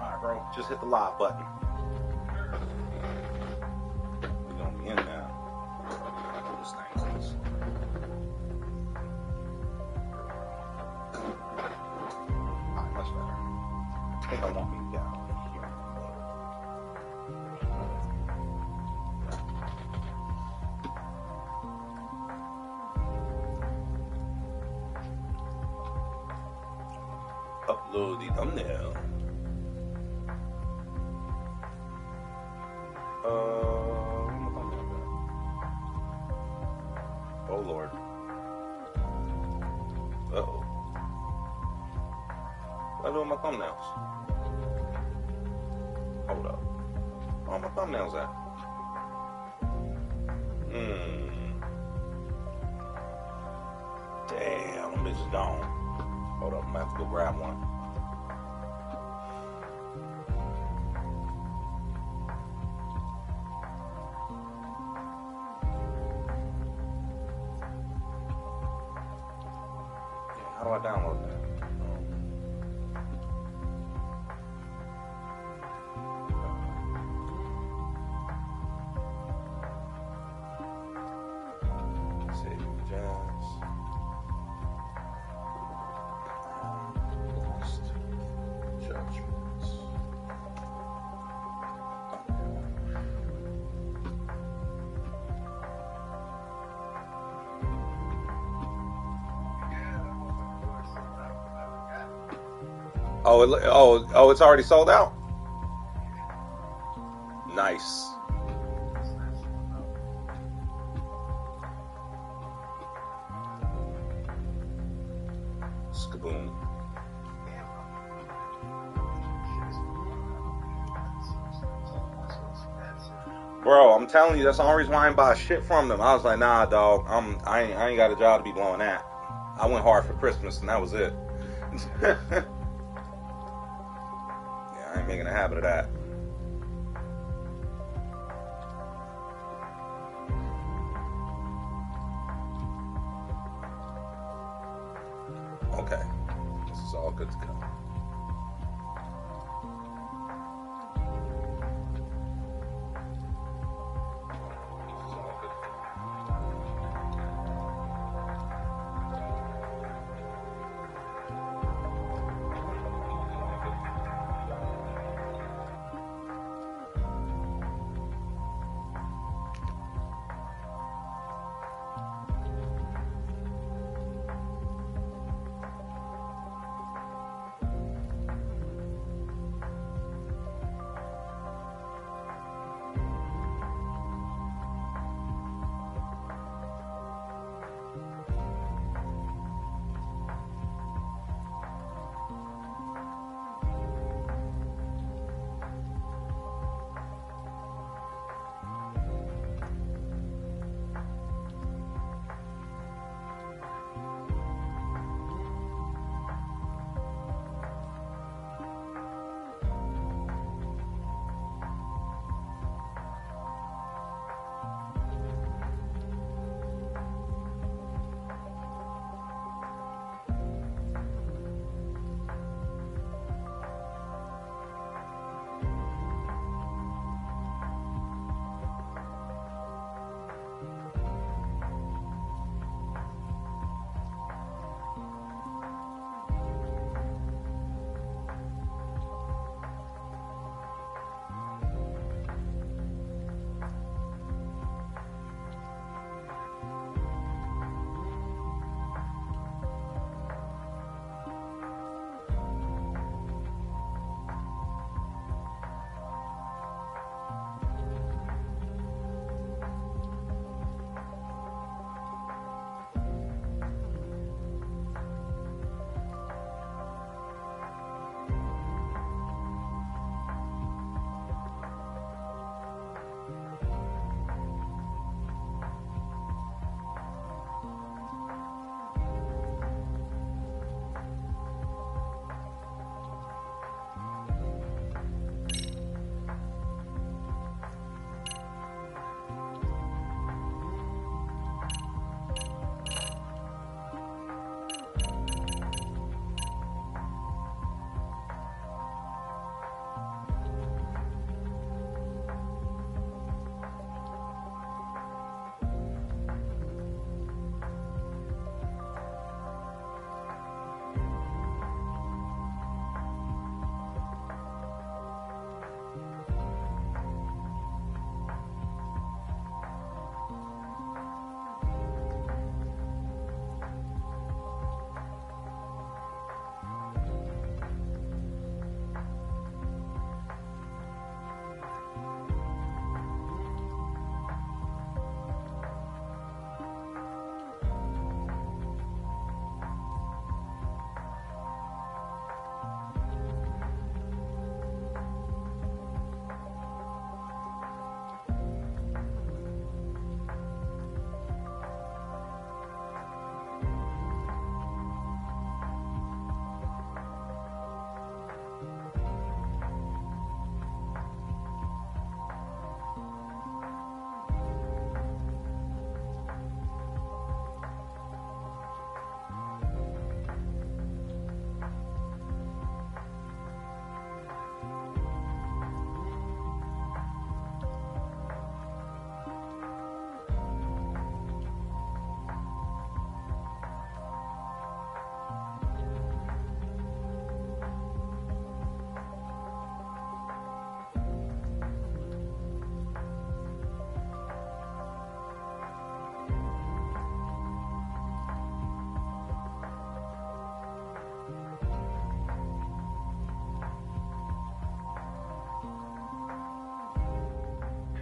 Alright, bro. Just hit the live button. We're gonna be in now. This thing is. Alright, much better. I think I want me down here. Upload the thumbnail. Oh Lord. Uh-oh. What do I do with my thumbnails? Hold up. Where are my thumbnails at? Damn, them bitches gone. Hold up, I'm gonna have to go grab one. How do I download that? Save jazz. Lost judgments. Oh, it's already sold out? Nice. Skaboom. Bro, I'm telling you, that's the only reason why I ain't buy shit from them. I was like, nah, dog, I ain't got a job to be blowing that. I went hard for Christmas, and that was it. Yeah, I ain't making a habit of that. Okay, this is all good to go.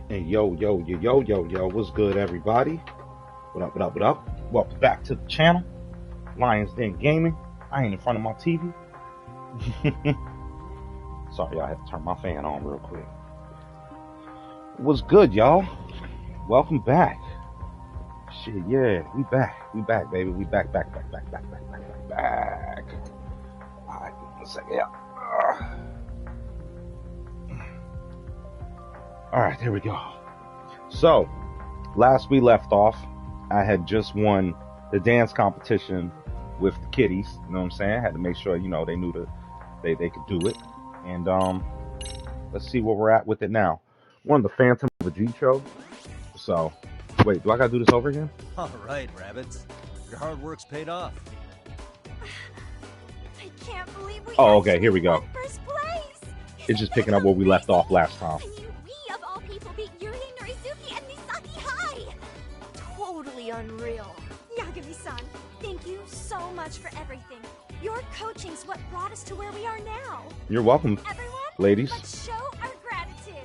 And yo, what's good, everybody? What up, what up, what up? Welcome back to the channel, Lions Den Gaming. I ain't in front of my TV. Sorry, I had to turn my fan on real quick. What's good, y'all? Welcome back. Shit, yeah, we back, baby. We back. All right, 1 second, yeah. All right, there we go. So, last we left off, I had just won the dance competition with the kiddies. You know what I'm saying? I had to make sure, you know, they knew they could do it. And let's see where we're at with it now. Won the Phantom of Ijincho. So, wait, do I gotta do this over again? All right, rabbits. Your hard work's paid off. I can't believe we okay, here we go. First place. It's just picking up where we left off last time. I mean, we of all people beat Yuri, Norizuki, and Misaki High. Totally unreal. Yagami-san, thank you so much for everything. Your coaching's what brought us to where we are now. You're welcome, everyone, ladies. Let's show our gratitude.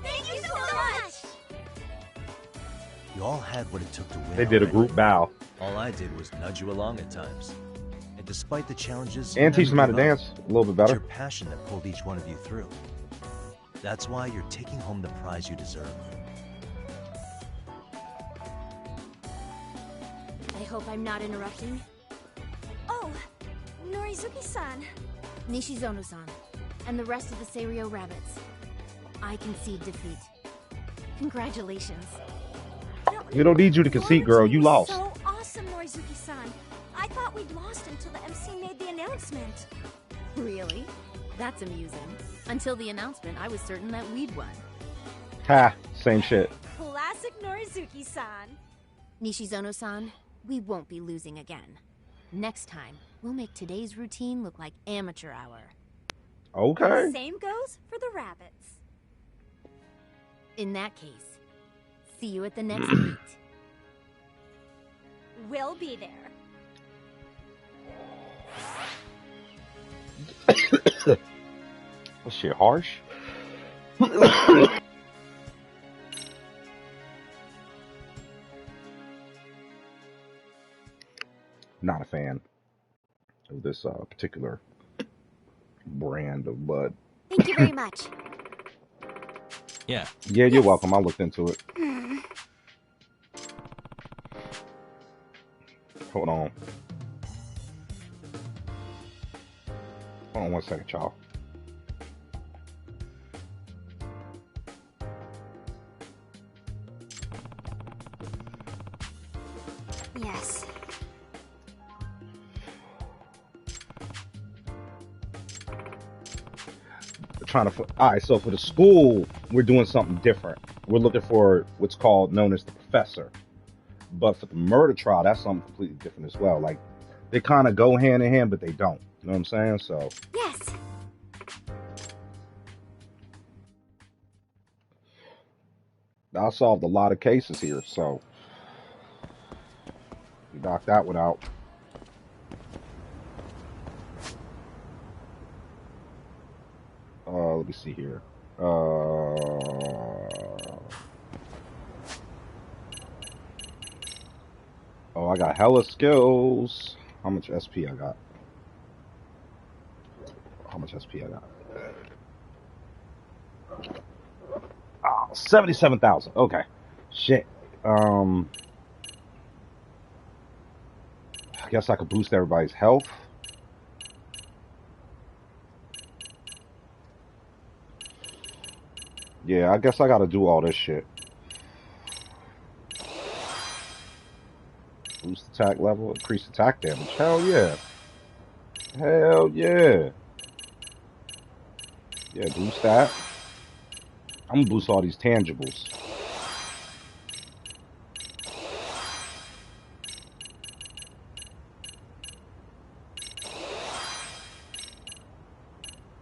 Thank you so much. You all had what it took to win. They did a group bow. All I did was nudge you along at times. And despite the challenges, and teach them how to dance a little bit better. It's your passion that pulled each one of you through. That's why you're taking home the prize you deserve. I hope I'm not interrupting. Oh, Norizuki-san. Nishizono-san, and the rest of the Seiryo rabbits. I concede defeat. Congratulations. We don't need you to concede, girl. You lost. So awesome, Norizuki-san. I thought we'd lost until the MC made the announcement. Really? That's amusing. Until the announcement, I was certain that we'd won. Ha, same shit. Classic Norizuki-san. Nishizono-san, we won't be losing again. Next time, we'll make today's routine look like amateur hour. Okay. Same goes for the rabbits. In that case, see you at the next meet. We'll be there. That shit harsh. Not a fan of this particular brand of bud. Thank you very much. Yeah. Yeah, you're welcome. I looked into it. Hold on. Hold on 1 second, y'all. Yes. Alright, so for the school, we're doing something different. We're looking for what's known as the professor. But for the murder trial, that's something completely different as well. Like, they kind of go hand in hand, but they don't. You know what I'm saying? So. Yes. I solved a lot of cases here, so. We knocked that one out. Let me see here. Oh, I got hella skills. How much SP I got? How much SP I got? 77,000. Okay. Shit. I guess I could boost everybody's health. Yeah, I guess I gotta do all this shit. Boost attack level, increase attack damage. Hell yeah. Hell yeah. Yeah, boost that. I'm gonna boost all these tangibles.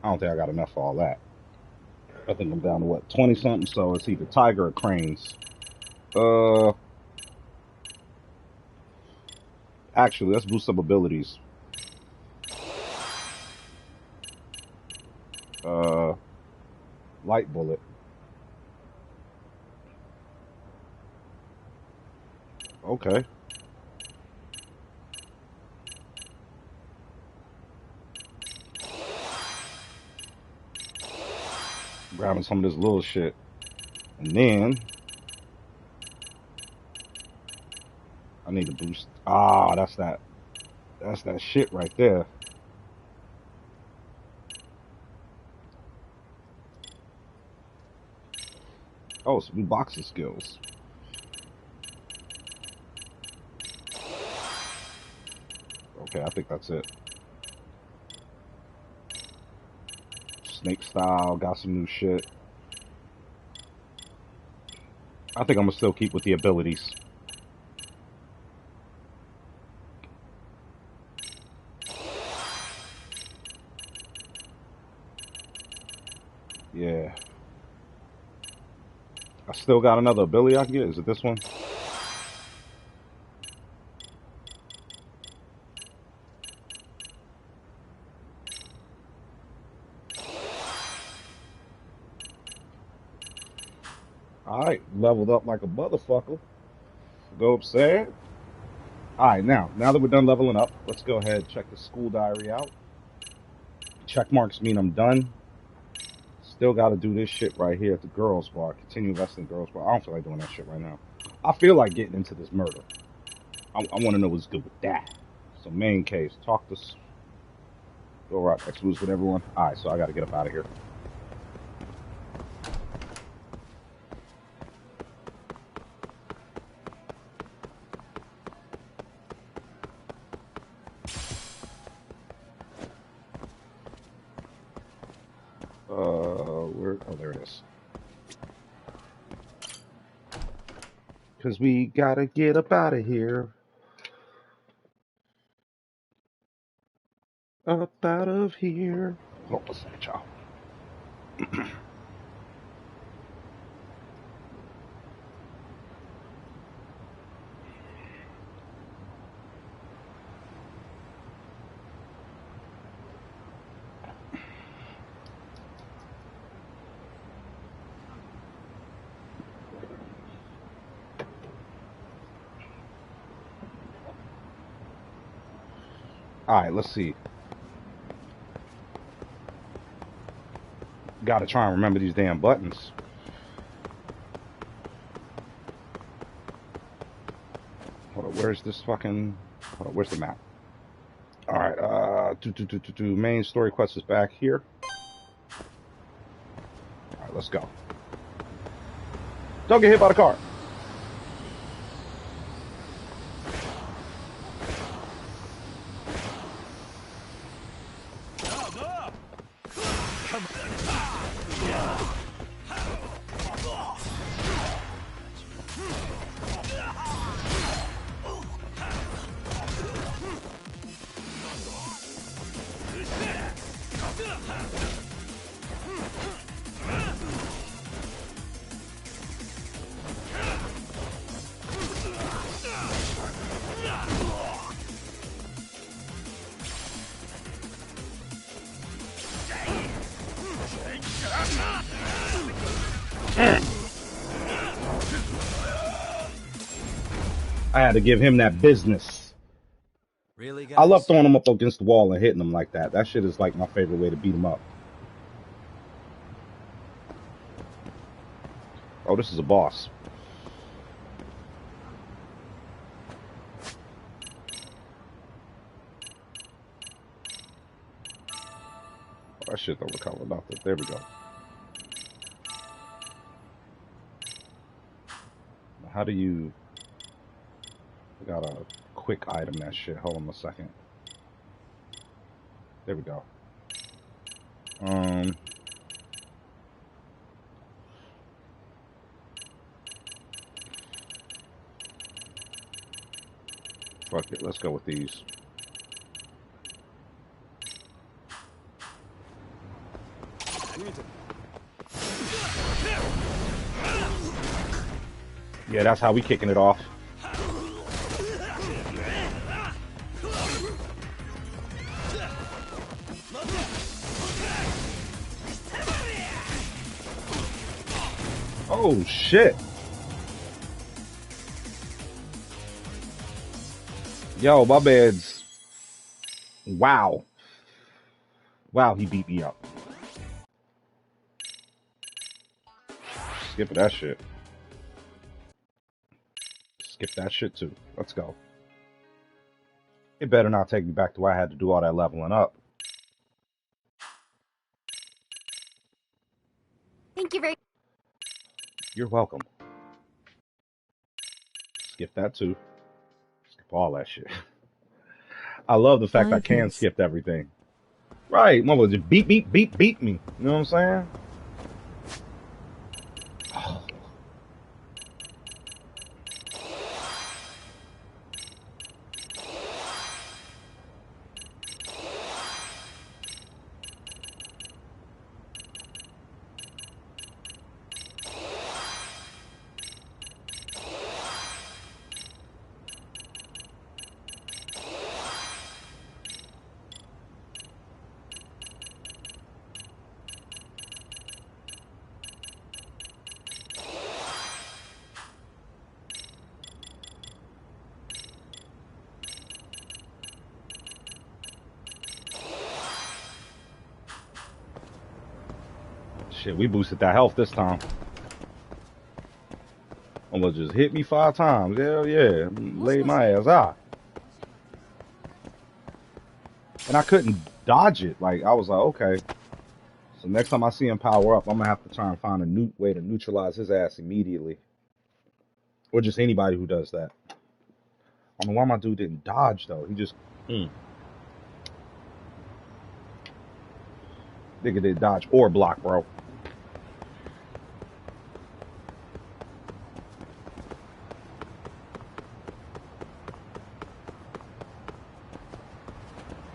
I don't think I got enough for all that. I think I'm down to what, 20 something, so it's either Tiger or Cranes. Actually, let's boost some abilities. Light bullet. Okay. Grabbing some of this little shit. And then I need to boost. Ah, that's that shit right there. Oh, some new boxing skills. Okay, I think that's it. Snake style, got some new shit. I think I'm gonna still keep with the abilities. Yeah. I still got another ability I can get. Is it this one? Alright, leveled up like a motherfucker. Go upstairs. Alright, now that we're done leveling up, let's go ahead and check the school diary out. Check marks mean I'm done. Still got to do this shit right here at the girls' bar. Continue investing in the girls' bar. I don't feel like doing that shit right now. I feel like getting into this murder. I want to know what's good with that. So main case, talk to... Go right, exclusive with everyone. Alright, so I got to get up out of here. Where? Oh, there it is. Because we got to get up out of here. Up out of here. Hold on a second, y'all. Alright, let's see. Gotta try and remember these damn buttons. Hold on, where's this fucking... Hold on, where's the map? Alright, main story quest is back here. Alright, let's go. Don't get hit by the car. I had to give him that business. Really, guys? I love throwing him up against the wall and hitting him like that. That shit is like my favorite way to beat him up. Oh, this is a boss. Oh, that shit don't look how about that. There we go. How do you... I got a quick item that shit. Hold on a second. There we go. Fuck it. Let's go with these. Yeah, that's how we kicking it off. Oh shit. Yo, my man's. Wow. Wow, he beat me up. Skip that shit. Skip that shit too. Let's go. It better not take me back to where I had to do all that leveling up. Thank you very. You're welcome. Skip that too. Skip all that shit. I love the fact I can skip everything. Right, mother just beat me. You know what I'm saying? Oh. Shit, we boosted that health this time. Almost just hit me 5 times. Hell yeah. Laid my ass out. And I couldn't dodge it. Like, I was like, okay. So next time I see him power up, I'm going to have to try and find a new way to neutralize his ass immediately. Or just anybody who does that. I don't know why my dude didn't dodge, though. He just... Nigga didn't dodge or block, bro.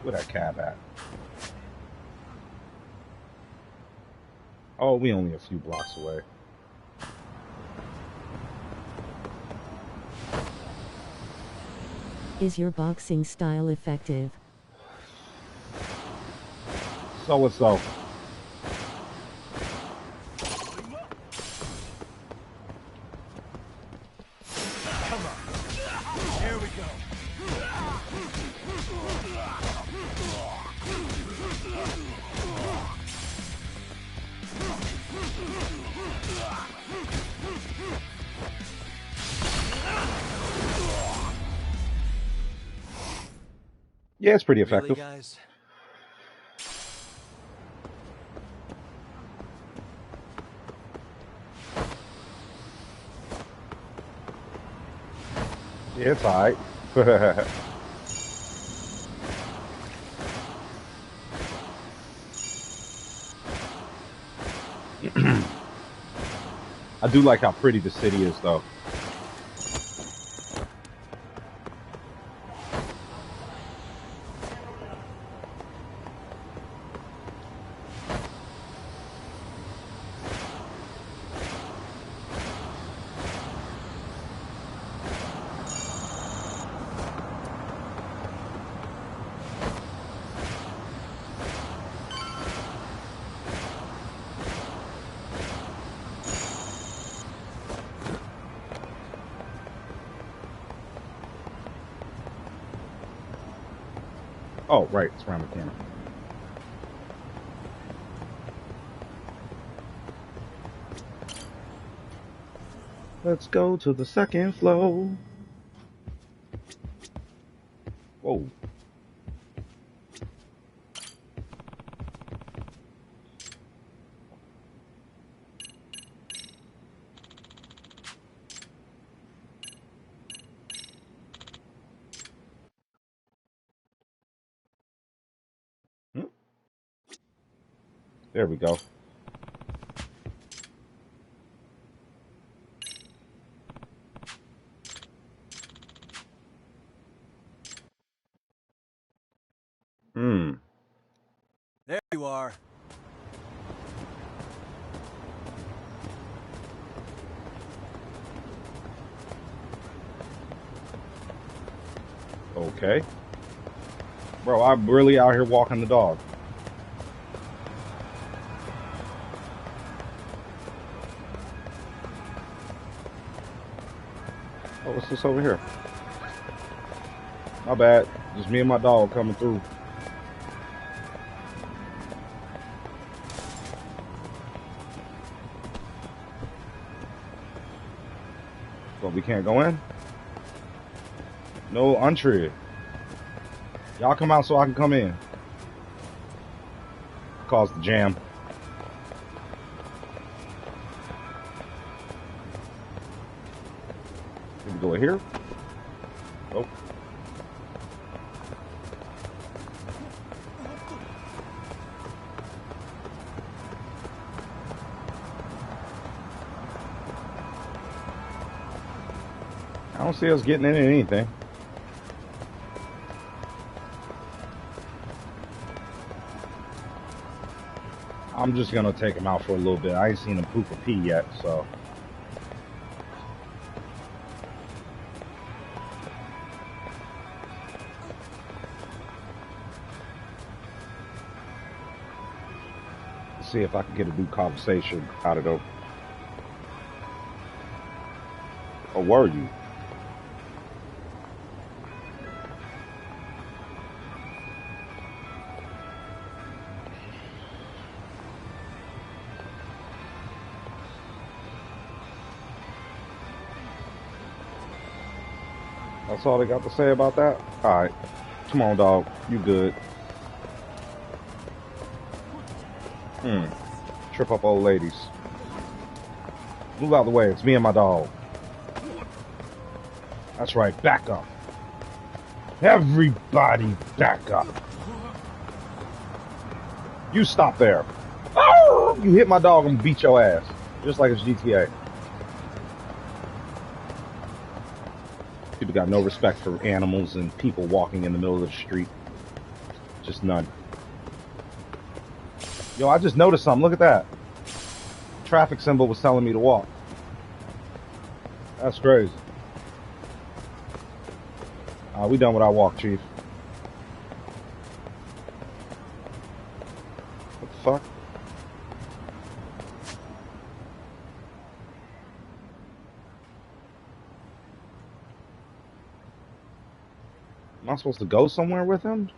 Where that cab at? Oh, we only a few blocks away. Is your boxing style effective? So and so. Come on. Here we go. Yeah, it's pretty effective. Really, guys? Yeah, it's alright. I do like how pretty the city is, though. Oh, right, it's around the corner. Let's go to the second floor. Whoa. There we go. There you are. Okay. Bro, I'm really out here walking the dog. Oh, what's this over here? My bad. Just me and my dog coming through. But we can't go in? No untreated. Y'all come out so I can come in. Caused the jam. Can we go in here? Nope. I don't see us getting into anything. I'm just gonna take him out for a little bit. I ain't seen him poop or pee yet, so. Let's see if I can get a new conversation out of them. Or were you? That's all they got to say about that? Alright. Come on, dog. You good. Trip up old ladies. Move out the way. It's me and my dog. That's right. Back up. Everybody back up. You stop there. Oh! You hit my dog, I'm gonna beat your ass. Just like it's GTA. People got no respect for animals and people walking in the middle of the street. Just none. Yo, I just noticed something. Look at that. Traffic symbol was telling me to walk. That's crazy. We done with our walk, Chief. What the fuck? Am I supposed to go somewhere with him?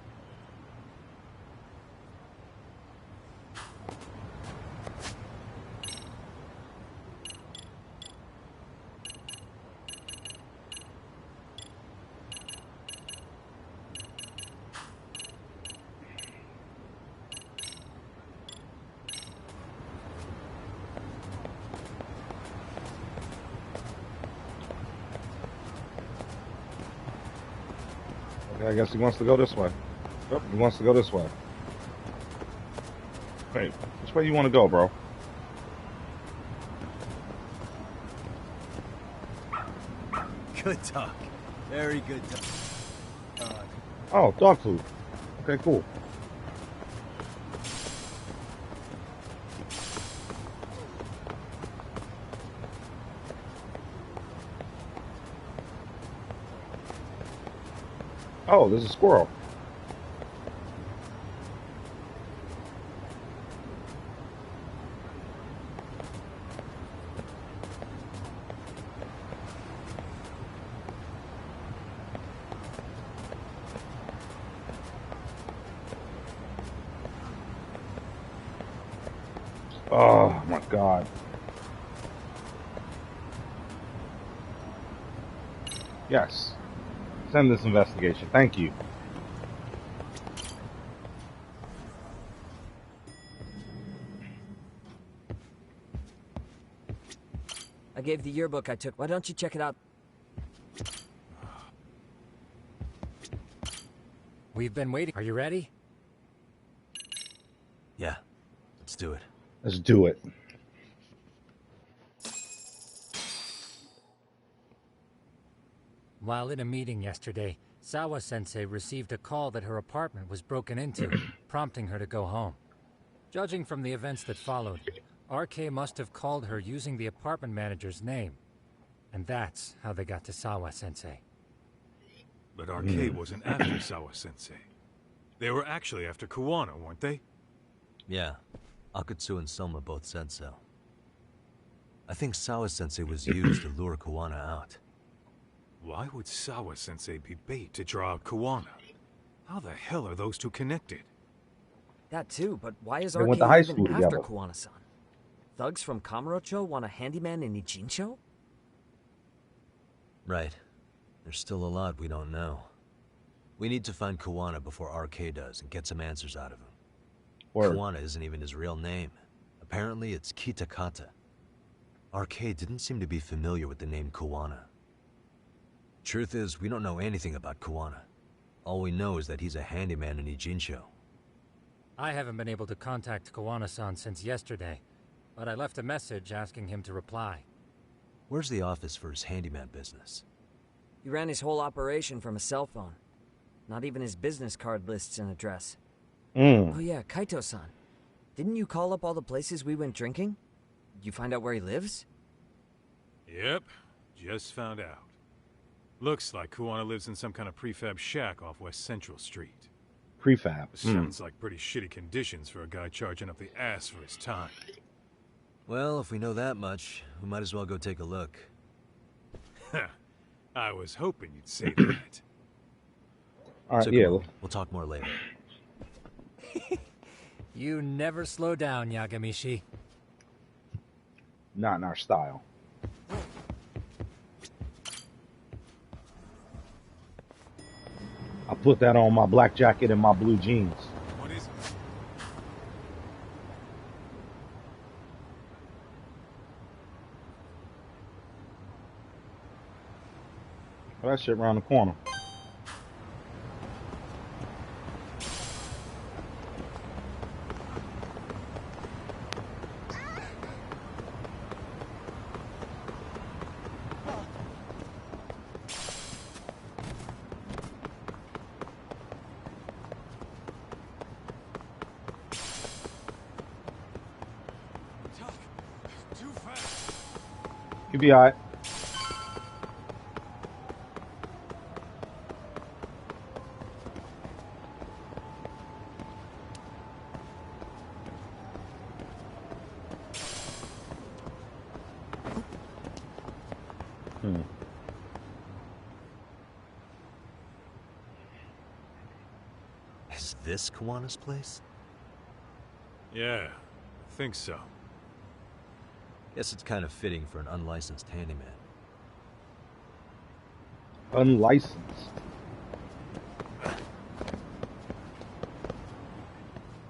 I guess he wants to go this way. Yep, he wants to go this way. Wait, which way you want to go, bro? Good talk. Very good talk. Oh, dog food. Okay, cool. Oh, there's a squirrel. Oh my God. Yes. Send this investigation. Thank you. I gave the yearbook I took. Why don't you check it out? We've been waiting. Are you ready? Yeah, let's do it. Let's do it. While in a meeting yesterday, Sawa-sensei received a call that her apartment was broken into, prompting her to go home. Judging from the events that followed, RK must have called her using the apartment manager's name. And that's how they got to Sawa-sensei. But RK wasn't after Sawa-sensei. They were actually after Kuwana, weren't they? Yeah, Akatsu and Soma both said so. I think Sawa-sensei was used to lure Kuwana out. Why would Sawa-sensei be bait to draw out Kuwana? How the hell are those two connected? That too, but why is They went RK to high even school after together. Kuwana-san? Thugs from Kamurocho want a handyman in Ijincho? Right. There's still a lot we don't know. We need to find Kuwana before RK does and get some answers out of him. Word. Kuwana isn't even his real name. Apparently it's Kitakata. RK didn't seem to be familiar with the name Kuwana. Truth is, we don't know anything about Kuwana. All we know is that he's a handyman in Ijincho. I haven't been able to contact Kuwana-san since yesterday, but I left a message asking him to reply. Where's the office for his handyman business? He ran his whole operation from a cell phone. Not even his business card lists an address. Oh yeah, Kaito-san. Didn't you call up all the places we went drinking? Did you find out where he lives? Yep, just found out. Looks like Kuwana lives in some kind of prefab shack off West Central Street. Prefab. Sounds like pretty shitty conditions for a guy charging up the ass for his time. Well, if we know that much, we might as well go take a look. I was hoping you'd say that. All right, So yeah. come on, we'll talk more later. You never slow down, Yagamishi. Not in our style. I put that on my black jacket and my blue jeans. What is it? Oh, that shit around the corner. Too fast. You'll be alright. Is this Kuwana's place? Yeah, I think so. Guess it's kind of fitting for an unlicensed handyman. Unlicensed.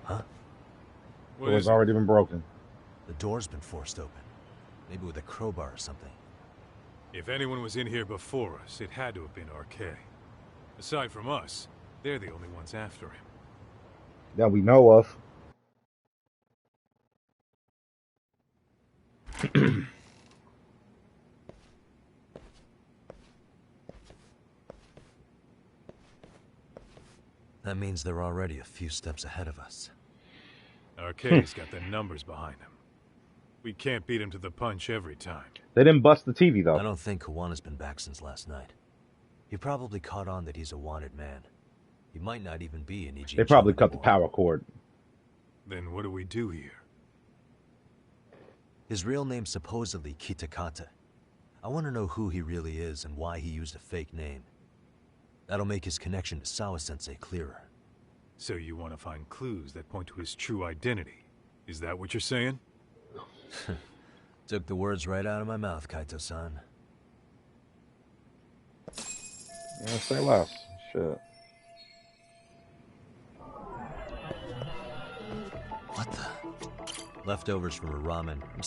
Huh? What Door's is it? already been broken. The door's been forced open. Maybe with a crowbar or something. If anyone was in here before us, it had to have been RK. Aside from us, they're the only ones after him. That we know of. That means they're already a few steps ahead of us. RK's got the numbers behind him. We can't beat him to the punch every time. They didn't bust the TV though. I don't think Kuwana's been back since last night. He probably caught on that he's a wanted man. He might not even be in Ijincho They probably cut the anymore. power cord. Then what do we do here? His real name's supposedly Kitakata. I want to know who he really is and why he used a fake name. That'll make his connection to Sawa-sensei clearer. So you want to find clues that point to his true identity? Is that what you're saying? Took the words right out of my mouth, Kaito-san. Yeah, say less. Shit. What the? Leftovers from a ramen. I'm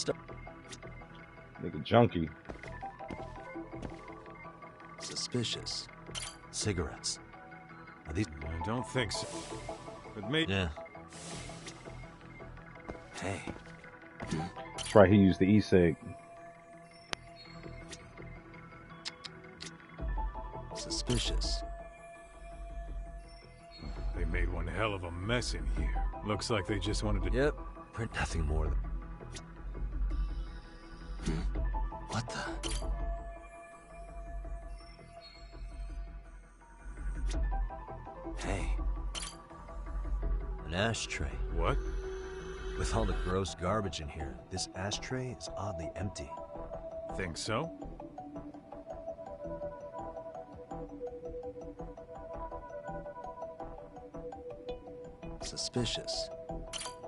Nigga junkie. suspicious. Cigarettes. Are these? I don't think so. But maybe... Yeah. Hey. That's right, he used the e-cig. Suspicious. They made one hell of a mess in here. Looks like they just wanted to... Yep. Print nothing more than... What the? Hey. An ashtray. What? With all the gross garbage in here, this ashtray is oddly empty. Think so? Suspicious.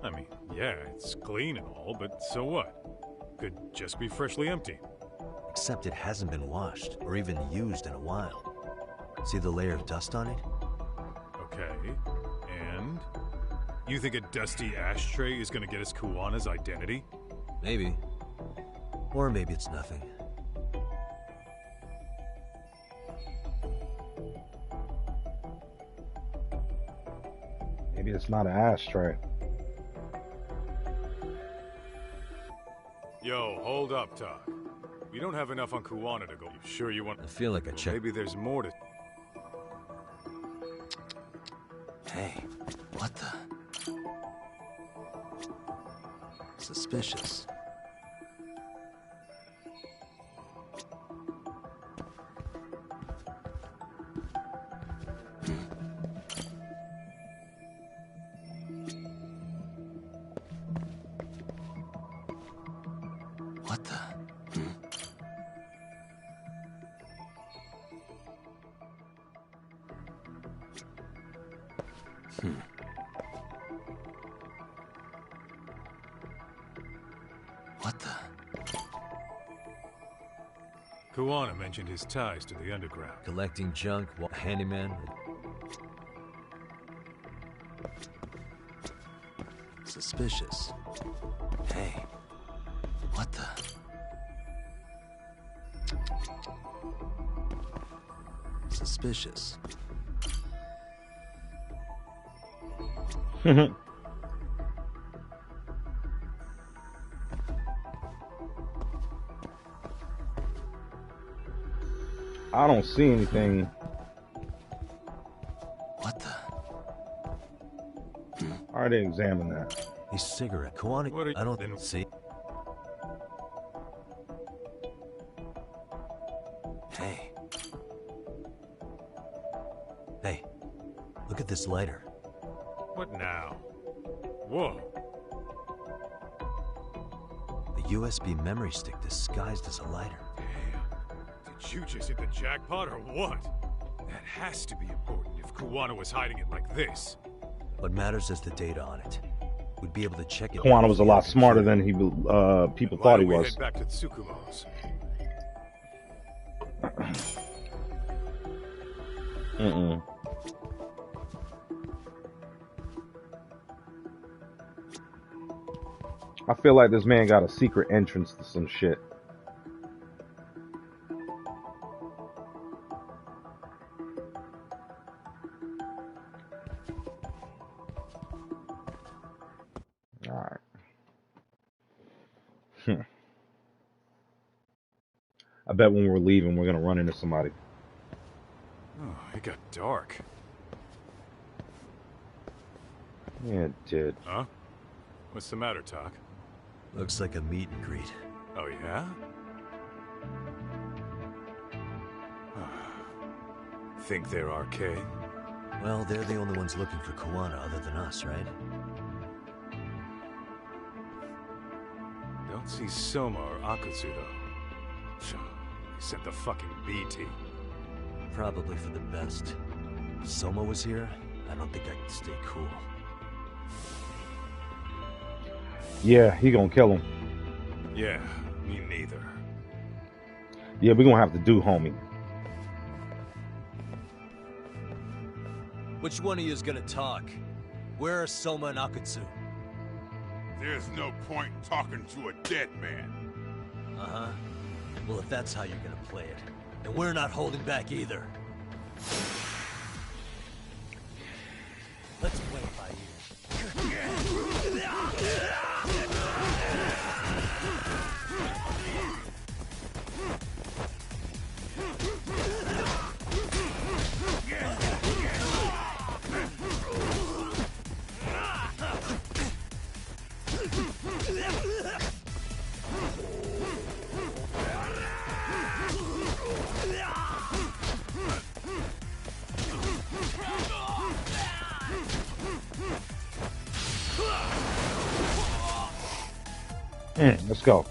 I mean, yeah, it's clean and all, but so what? Could just be freshly empty. Except it hasn't been washed or even used in a while. See the layer of dust on it? Okay, and? You think a dusty ashtray is gonna get us Kuwana's identity? Maybe. Or maybe it's nothing. Maybe it's not an ashtray. Yo, hold up, Todd. We don't have enough on Kuwana to go. You sure you want? I feel like I checked. Maybe there's more to. Hey, what the? Suspicious. What the? What the? Kuwana mentioned his ties to the underground. Collecting junk while handyman. Suspicious. Hey, what the? Suspicious. I don't see anything. What the? I already examined that. A cigarette. Kuwana. What are you- I don't see. Hey. Hey. Look at this lighter. What now? Whoa. A USB memory stick disguised as a lighter. Damn. Did you just hit the jackpot or what? That has to be important if Kuwana was hiding it like this. What matters is the data on it. We'd be able to check it. Kuwana was a lot smarter than he people thought he Why don't we was. head back to Tsukumo's? I feel like this man got a secret entrance to some shit. Alright. I bet when we're leaving, we're gonna run into somebody. Oh, it got dark. Yeah, it did. Huh? What's the matter, Talk? Looks like a meet and greet. Oh, yeah? Think they're RK? Well, they're the only ones looking for Kuwana other than us, right? Don't see Soma or Akutsu, though. They sent the fucking B team. Probably for the best. If Soma was here, I don't think I could stay cool. Yeah, he gonna kill him. Yeah, me neither. Yeah, we gonna have to do, homie. Which one of you is gonna talk? Where are Soma and Akutsu? There's no point in talking to a dead man. Uh-huh. Well, if that's how you're gonna play it, then we're not holding back either. Let's play it by ear. Let's go.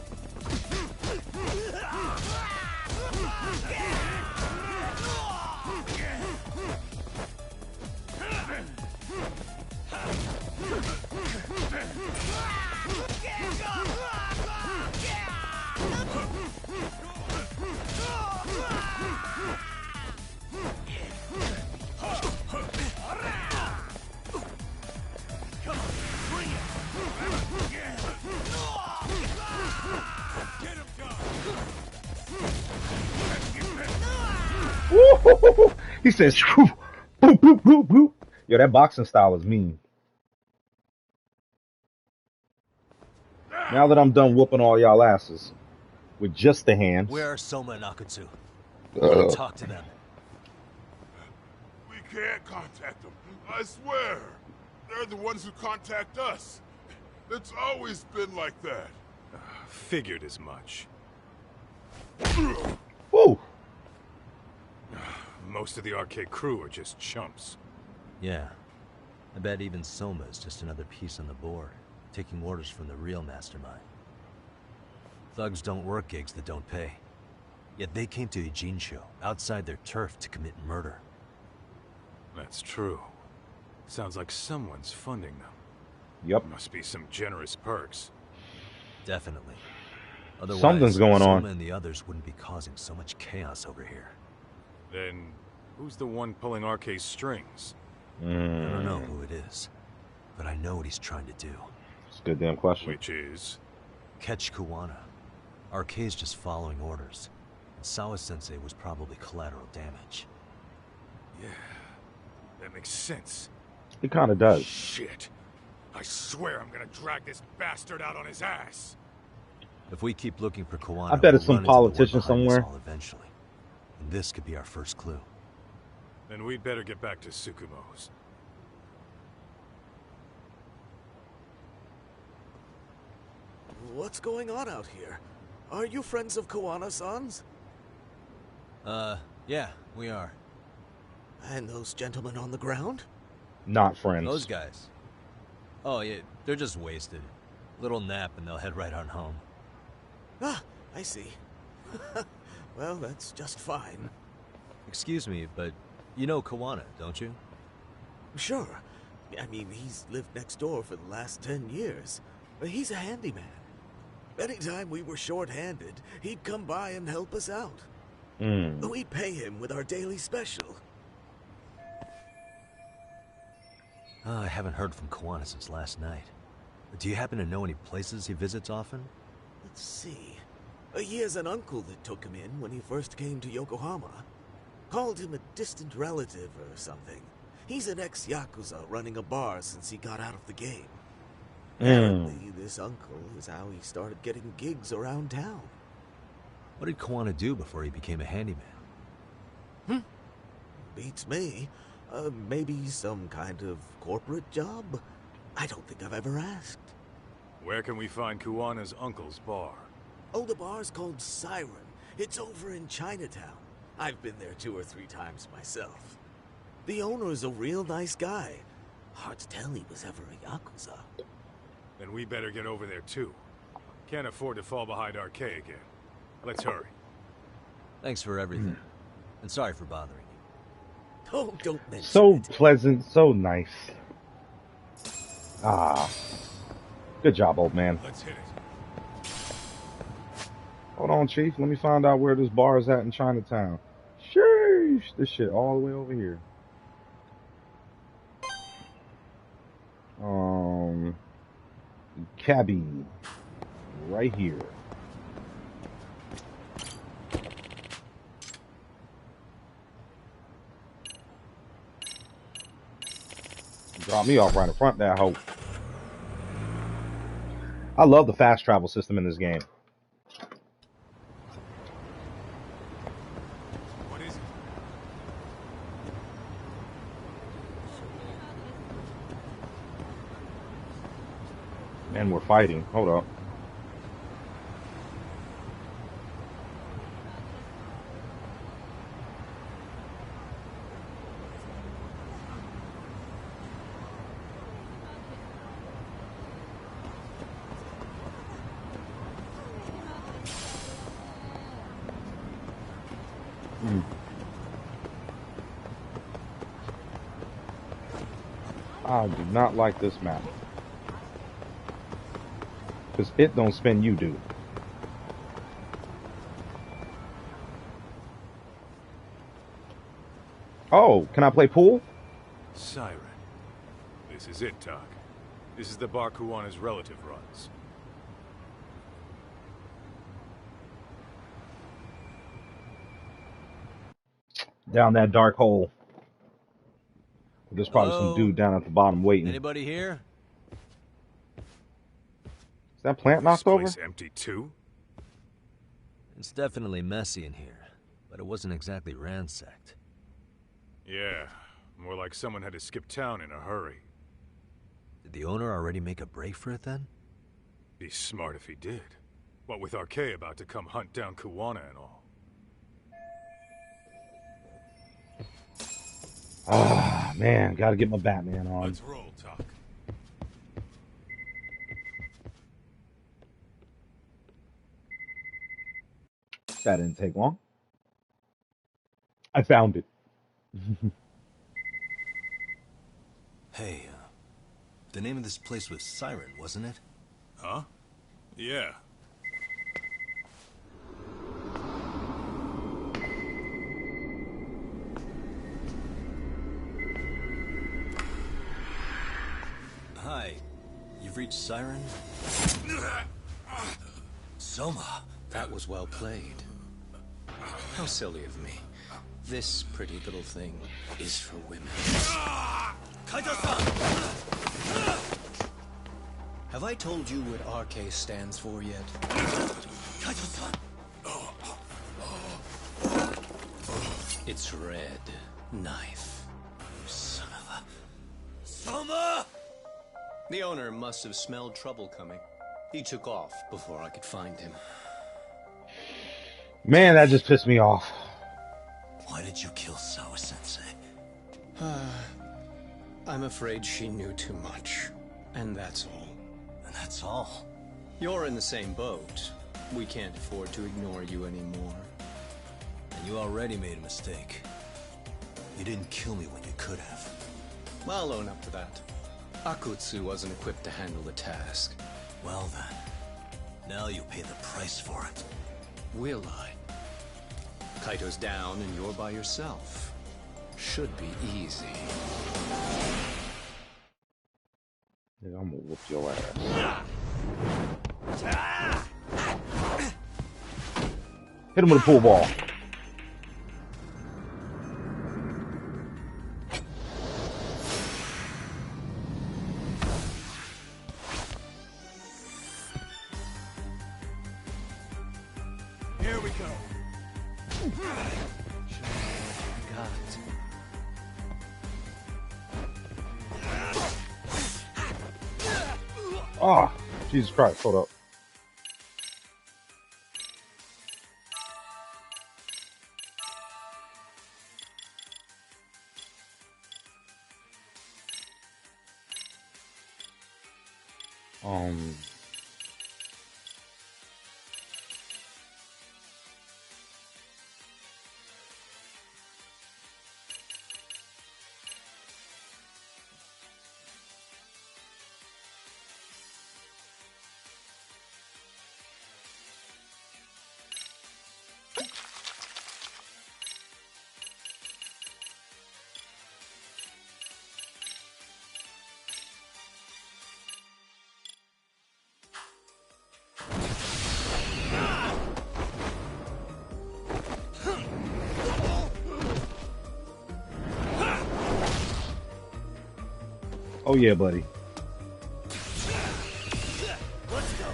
He says, boop, boop, boop, boop. Yo, that boxing style is mean. Now that I'm done whooping all y'all asses with just the hands. Where are Soma and Akutsu? I want to talk to them. We can't contact them. I swear. They're the ones who contact us. It's always been like that. Figured as much. Woo. Most of the arcade crew are just chumps. Yeah. I bet even Soma is just another piece on the board, taking orders from the real mastermind. Thugs don't work gigs that don't pay. Yet they came to Ijincho, outside their turf, to commit murder. That's true. Sounds like someone's funding them. Yep. Must be some generous perks. Definitely. Otherwise, something's going on. Soma and the others wouldn't be causing so much chaos over here. Then, who's the one pulling RK's strings? I don't know who it is, but I know what he's trying to do. It's a good damn question. Which is? Catch Kuwana. RK's just following orders. And Sawa-sensei was probably collateral damage. Yeah, that makes sense. It kind of does. Shit. I swear I'm gonna drag this bastard out on his ass. If we keep looking for Kuwana, I bet it's we'll some run into the one politician behind us somewhere. all eventually. And this could be our first clue. Then we'd better get back to Tsukumo's. What's going on out here? Are you friends of Kuwana-san's? Yeah, we are. And those gentlemen on the ground? Not friends. Those guys. Oh, yeah, they're just wasted. Little nap and they'll head right on home. Ah, I see. Well, that's just fine. Excuse me, but you know Kuwana, don't you? Sure. I mean, he's lived next door for the last 10 years. He's a handyman. Anytime we were short-handed, he'd come by and help us out. We'd pay him with our daily special. I haven't heard from Kuwana since last night. Do you happen to know any places he visits often? Let's see. He has an uncle that took him in when he first came to Yokohama. Called him a distant relative or something. He's an ex-Yakuza running a bar since he got out of the game. Apparently, this uncle is how he started getting gigs around town. What did Kuwana do before he became a handyman? Beats me. Maybe some kind of corporate job? I don't think I've ever asked. Where can we find Kuwana's uncle's bar? Oh, the bar's called Siren. It's over in Chinatown. I've been there 2 or 3 times myself. The owner is a real nice guy. Hard to tell he was ever a Yakuza. Then we better get over there too. Can't afford to fall behind RK again. Let's hurry. Thanks for everything. And sorry for bothering you. Oh, don't mention So it. pleasant, so nice. Ah. Good job, old man. Let's hit it. Hold on, Chief. Let me find out where this bar is at in Chinatown. Sheesh. This shit all the way over here. Cabby. Right here. Drop me off right in front there, hope. I love the fast travel system in this game. What is it? Man, we're fighting. Hold up. I do not like this map. Because it don't spin, you do. Oh, can I play pool? Siren. This is it, Doc. This is the bar Kuwana's relative runs. Down that dark hole. There's probably some Hello? dude down at the bottom waiting. Anybody here? Is that plant knocked over? This place empty too? It's definitely messy in here, but it wasn't exactly ransacked. Yeah, more like someone had to skip town in a hurry. Did the owner already make a break for it then? Be smart if he did. What with RK about to come hunt down Kuwana and all. Ah, man, gotta get my Batman on. Let's roll, Talk. That didn't take long. I found it. Hey, the name of this place was Siren, wasn't it? Huh? Yeah. Hi, you've reached Siren? Soma! That was well played. How silly of me. This pretty little thing is for women. Kaito-san! Have I told you what RK stands for yet? Kaito-san! It's red knife. Son of a... Soma! The owner must have smelled trouble coming. He took off before I could find him. Man, that just pissed me off. Why did you kill Sawa-sensei? I'm afraid she knew too much. And that's all. And that's all? You're in the same boat. We can't afford to ignore you anymore. And you already made a mistake. You didn't kill me when you could have. I'll own up to that. Akutsu wasn't equipped to handle the task. Well then, now you pay the price for it. Will I? Kaito's down and you're by yourself. Should be easy. Yeah, I'm gonna whoop your ass. Hit him with a pool ball. Here we go. Oh, Jesus Christ, hold up. Oh yeah, buddy. Let's go.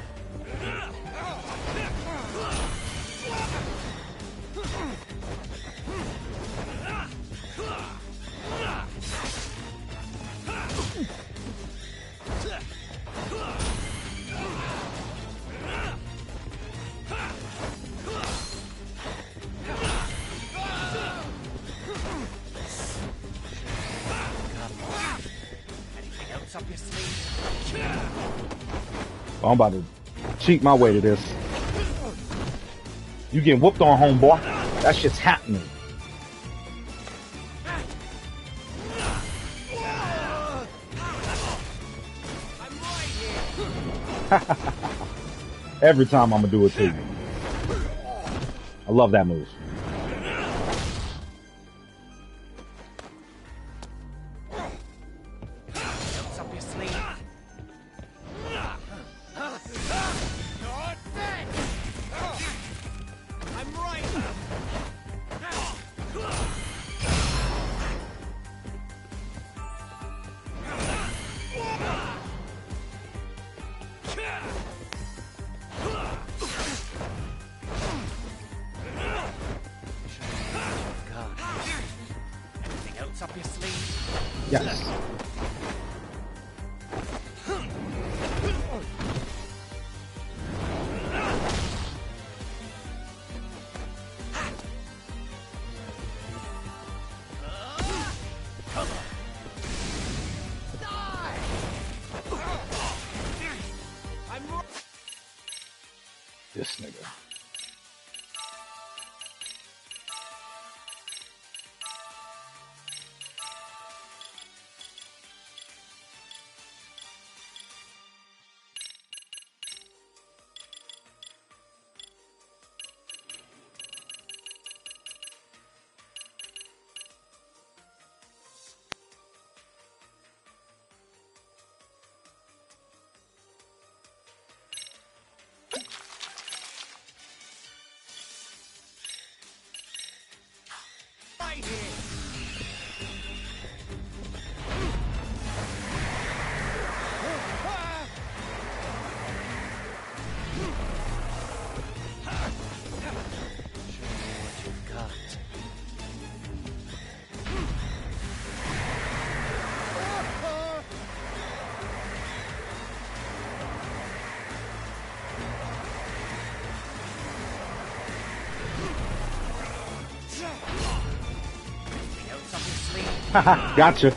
I'm about to cheat my way to this. You getting whooped on, homeboy. That shit's happening. Every time I'm gonna do it to you. I love that move. This nigga. Haha, gotcha.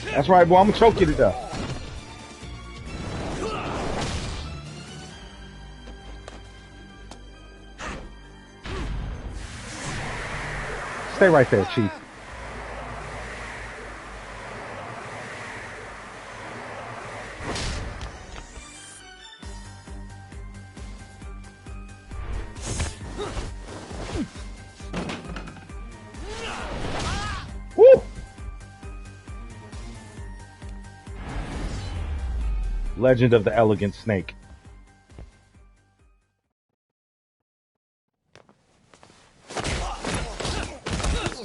That's right, boy. I'm gonna choke you to death. Stay right there, Chief. Woo! Legend of the Elegant Snake.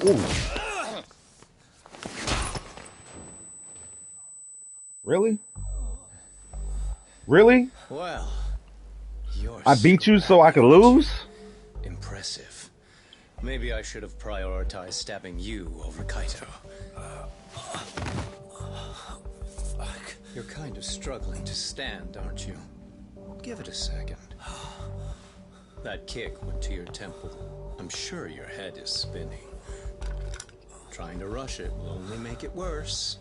Ooh. Really? Really? Well, I beat you so I could lose? Impressive. Maybe I should have prioritized stabbing you over Kaito. Fuck. You're kind of struggling to stand, aren't you? Give it a second. That kick went to your temple. I'm sure your head is spinning. Trying to rush it will only make it worse.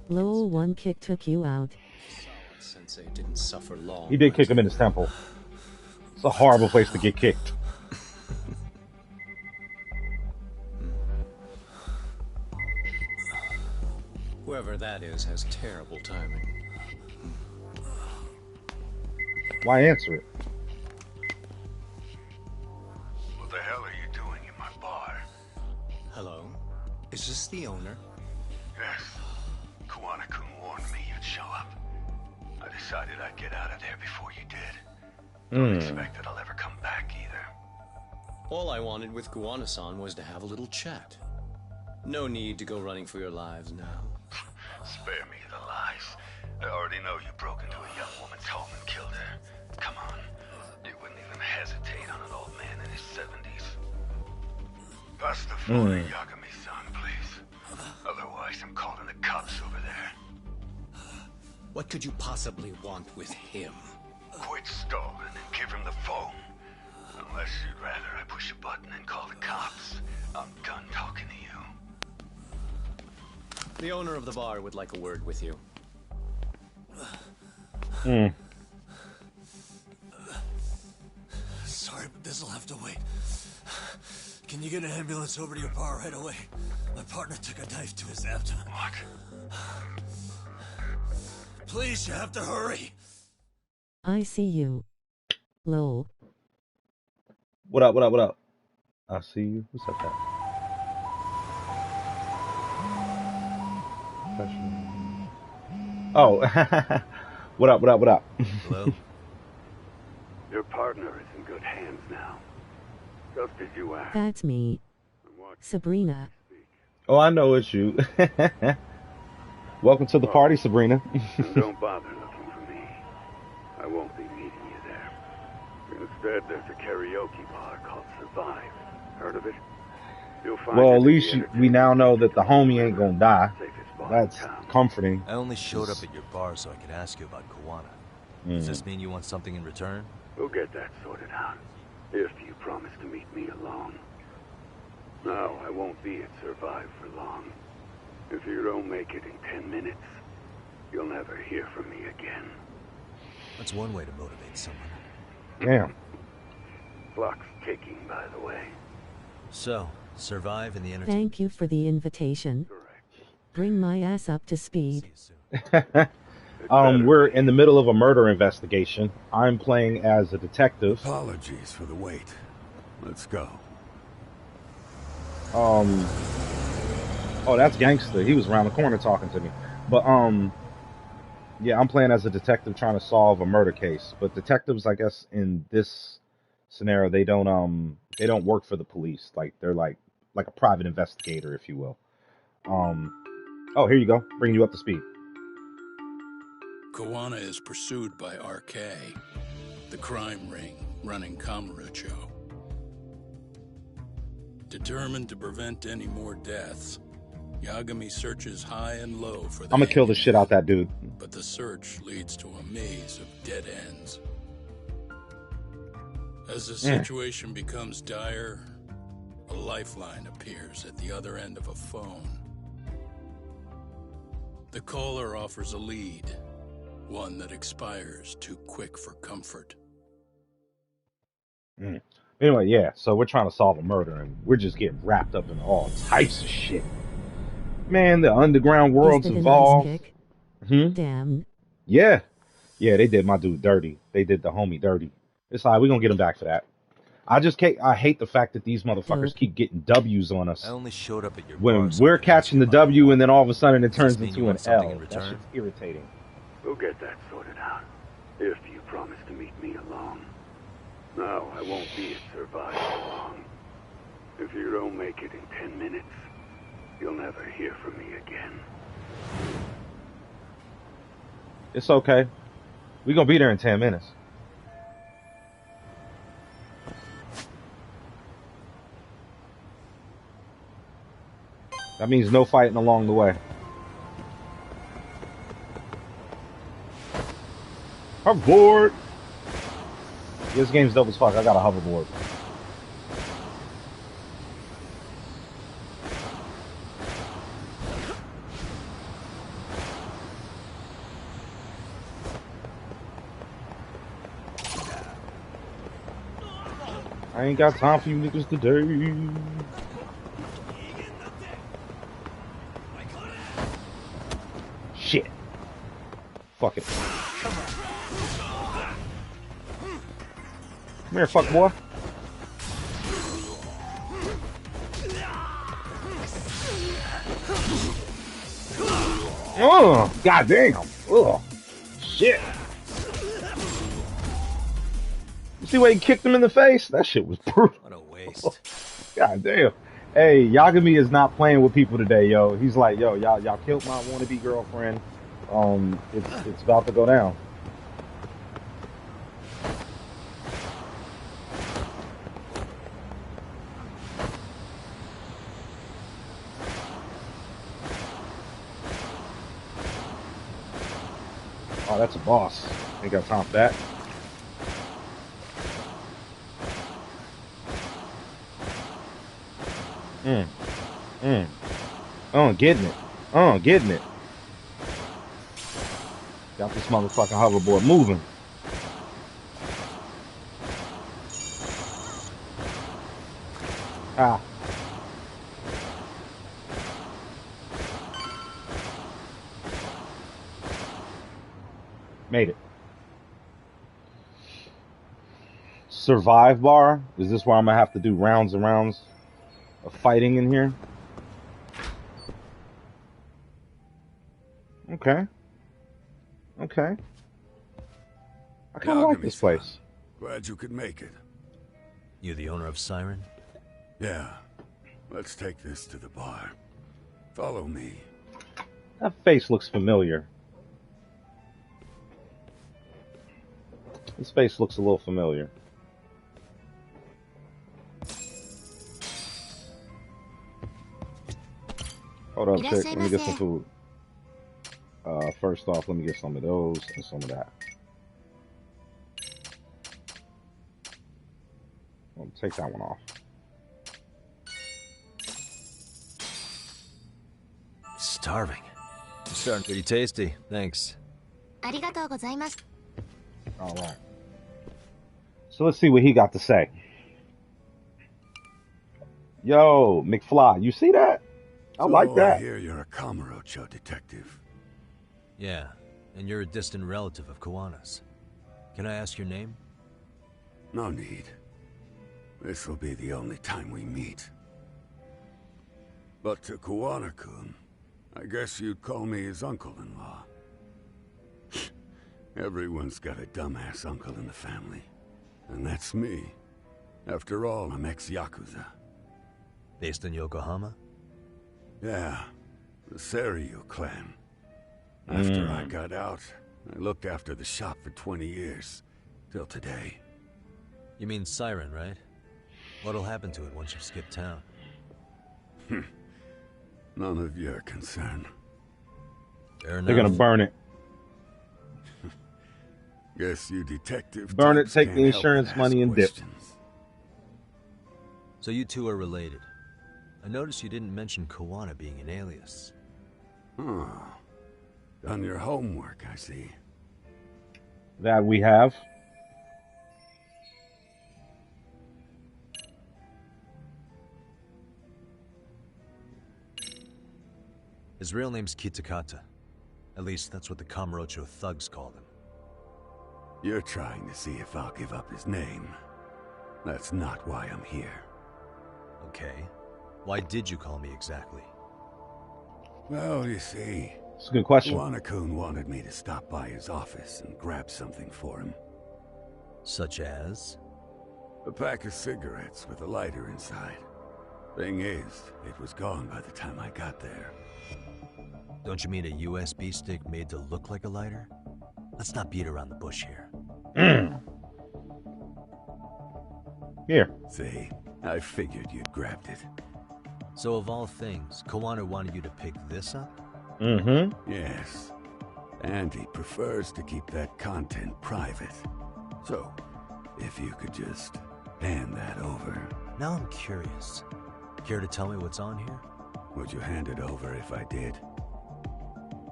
Lol, one kick took you out. Sensei didn't suffer long. He did kick him in his temple. It's a horrible place to get kicked. Whoever that is has terrible timing. Why answer it? What the hell are you doing in my bar? Hello? Is this the owner? Yes. Kuwana-kun warned me you'd show up. I decided I'd get out of there before you did. Don't expect that I'll ever come back either. All I wanted with Kuwana-san was to have a little chat. No need to go running for your lives now. Spare me the lies. I already know you broke into a young woman's home and killed her. Come on. You wouldn't even hesitate on an old man in his 70s. Pass the phone to Yagami-san, please. Otherwise, I'm calling the cops over there. What could you possibly want with him? Quit stalling and give him the phone. Unless you'd rather I push a button and call the cops. I'm done talking to you. The owner of the bar would like a word with you. Sorry, but this'll have to wait. Can you get an ambulance over to your bar right away? My partner took a knife to his abdomen. What? Please, you have to hurry. I see you. Lol. What up, what up, what up? I see you. What's up, that? Oh, what up, what up, what up? Hello? Your partner is in good hands now. Just as you asked. That's me. Sabrina. Oh, I know it's you. Welcome to the party, Sabrina. And don't bother looking for me. I won't be meeting you there. Instead, there's a karaoke bar called Survive. Heard of it? You'll find Well, it at in least the we now know that the homie ain't gonna die. safest bar in That's town. comforting. I only showed up at your bar so I could ask you about Kuwana. Does this mean you want something in return? We'll get that sorted out. If you promise to meet me alone. No, I won't be at Survive for long. If you don't make it in 10 minutes, you'll never hear from me again. That's one way to motivate someone. Damn. Clock's ticking, by the way. So, survive in the entertainment. Thank you for the invitation. Bring my ass up to speed. We're in the middle of a murder investigation. I'm playing as a detective. Apologies for the wait. Let's go. Oh, that's gangster. He was around the corner talking to me. But, yeah, I'm playing as a detective trying to solve a murder case. But detectives, I guess, in this scenario, they don't work for the police. Like, they're like a private investigator, if you will. Oh, here you go. Bringing you up to speed. Kuwana is pursued by RK, the crime ring running Kamurocho. Determined to prevent any more deaths, Yagami searches high and low for the I'm gonna kill the shit out that dude. But the search leads to a maze of dead ends. As the situation becomes dire, a lifeline appears at the other end of a phone. The caller offers a lead, one that expires too quick for comfort. Anyway, yeah, so we're trying to solve a murder, and we're just getting wrapped up in all types of shit. Man, the underground world's involved. Damn. Yeah, they did my dude dirty. They did the homie dirty. It's like we're gonna get him back for that. I hate the fact that these motherfuckers keep getting W's on us. I only showed up at your when bar we're catching the W, and then all of a sudden it turns into an L. in return? That shit's irritating. We'll get that sorted out. If you promise to meet me alone. No, I won't be at Survive for long. If you don't make it in 10 minutes, you'll never hear from me again. It's okay. We're gonna be there in 10 minutes. That means no fighting along the way. Hoverboard! This game's dope as fuck. I got a hoverboard. I ain't got time for you niggas today. Shit. Fuck it. Come here, fuck boy. Oh, goddamn. Oh, shit. You see where he kicked him in the face? That shit was brutal. What a waste. God damn. Hey, Yagami is not playing with people today, yo. He's like, yo, y'all killed my wannabe girlfriend. It's about to go down. Oh, that's a boss. Ain't got time for that. Getting it. Getting it. Got this motherfucking hoverboard moving. Ah. Made it. Survive bar? Is this where I'm gonna have to do rounds and rounds of fighting in here? Okay. Okay. I kind of like this place. Glad you could make it. You the owner of Siren? Yeah. Let's take this to the bar. Follow me. That face looks familiar. This face looks a little familiar. Hold up, chick. Let me get some food. First off, let me get some of those and some of that. I'll take that one off. Starving. It's starting pretty tasty. Thanks. All right. So let's see what he got to say. Yo, McFly, you see that? I like that. I hear you're a Kamurocho detective. Yeah, and you're a distant relative of Kuwana's. Can I ask your name? No need. This will be the only time we meet. But to Kuwana-kun, I guess you'd call me his uncle-in-law. Everyone's got a dumbass uncle in the family. And that's me. After all, I'm ex-Yakuza. Based in Yokohama? Yeah, the Seiryu clan. After I got out, I looked after the shop for 20 years. Till today. You mean Siren, right? What'll happen to it once you skip town? None of your concern. Fair enough. They're gonna burn it. Guess you detective Burn it, types take can't the help insurance but money ask and dip. questions. So you two are related. I noticed you didn't mention Kuwana being an alias. Huh. Done your homework, I see. That we have. His real name's Kitakata. At least that's what the Kamurocho thugs called him. You're trying to see if I'll give up his name. That's not why I'm here. Okay. Why did you call me exactly? Well, you see, It's a good question. Kuwana-kun wanted me to stop by his office and grab something for him. Such as? A pack of cigarettes with a lighter inside. Thing is, it was gone by the time I got there. Don't you mean a USB stick made to look like a lighter? Let's not beat around the bush here. Here. See, I figured you'd grabbed it. So of all things, Kuwana wanted you to pick this up? Mm-hmm. Yes. And he prefers to keep that content private. So, if you could just hand that over. Now I'm curious. Care to tell me what's on here? Would you hand it over if I did?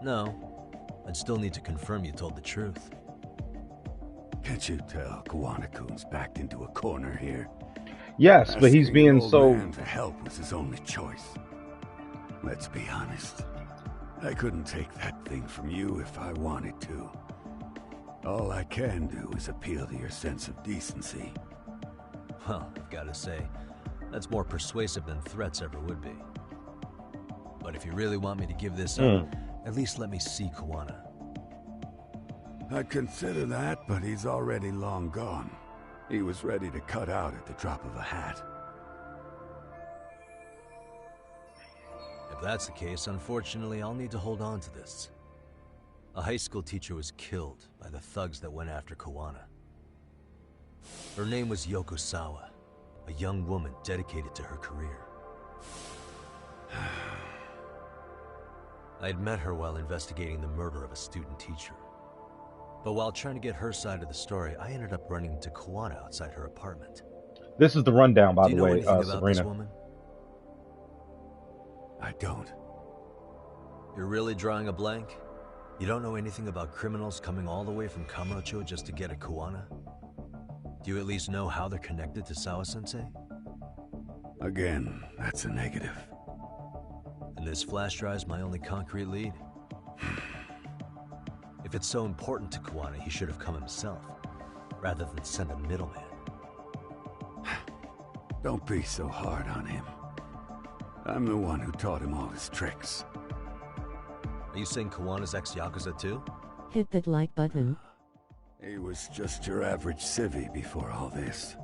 No. I'd still need to confirm you told the truth. Can't you tell Kuwana-kun's backed into a corner here? Yes, but he's Asking being an old so... man to help was his only choice. Let's be honest. I couldn't take that thing from you if I wanted to. All I can do is appeal to your sense of decency. Well, I've got to say, that's more persuasive than threats ever would be. But if you really want me to give this up, at least let me see Kuwana. I'd consider that, but he's already long gone. He was ready to cut out at the drop of a hat. If that's the case, unfortunately, I'll need to hold on to this. A high school teacher was killed by the thugs that went after Kuwana. Her name was Yoko Sawa, a young woman dedicated to her career. I'd met her while investigating the murder of a student teacher. But while trying to get her side of the story, I ended up running into Kuwana outside her apartment. This is the rundown, by Do the you know way, anything about Sabrina. this woman? I don't. You're really drawing a blank? You don't know anything about criminals coming all the way from Kamurocho just to get at Kuwana? Do you at least know how they're connected to Sawa-sensei? Again, that's a negative. And this flash drive's my only concrete lead. If it's so important to Kuwana, he should have come himself, rather than send a middleman. Don't be so hard on him. I'm the one who taught him all his tricks. Are you saying Kuwana's ex-Yakuza too? Hit that like button. He was just your average civvy before all this.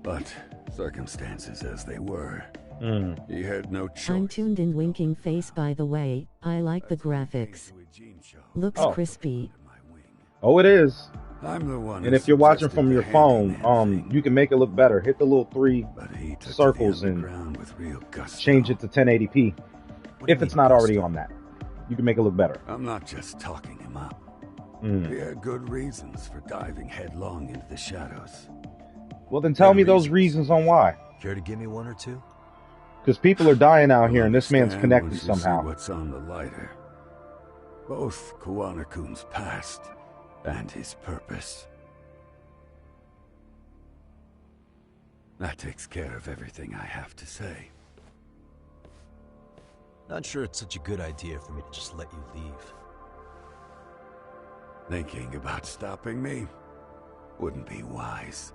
But circumstances as they were, he had no choice. I'm tuned in winking face, by the way. I like the graphics. Looks crispy. Oh, it is. I'm the one. And if you're watching from your phone, you can make it look better. Hit the little 3 circles and change it to 1080p. If it's not already on that, you can make it look better. I'm not just talking him up. He had good reasons for diving headlong into the shadows. Well, then tell me those reasons on why. Care to give me one or two? Because people are dying out here, and this man's connected somehow. What's on the lighter? Both Kuwana-kun's past and his purpose. That takes care of everything I have to say. Not sure it's such a good idea for me to just let you leave. Thinking about stopping me wouldn't be wise.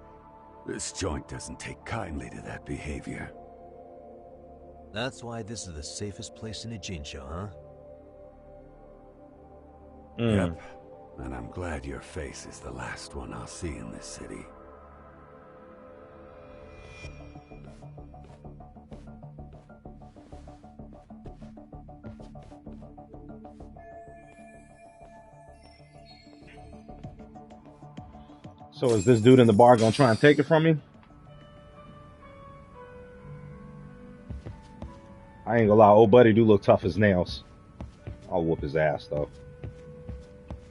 This joint doesn't take kindly to that behavior. That's why this is the safest place in Ijincho, huh? Yep. And I'm glad your face is the last one I'll see in this city. So is this dude in the bar gonna try and take it from me? I ain't gonna lie, old buddy do look tough as nails. I'll whoop his ass though.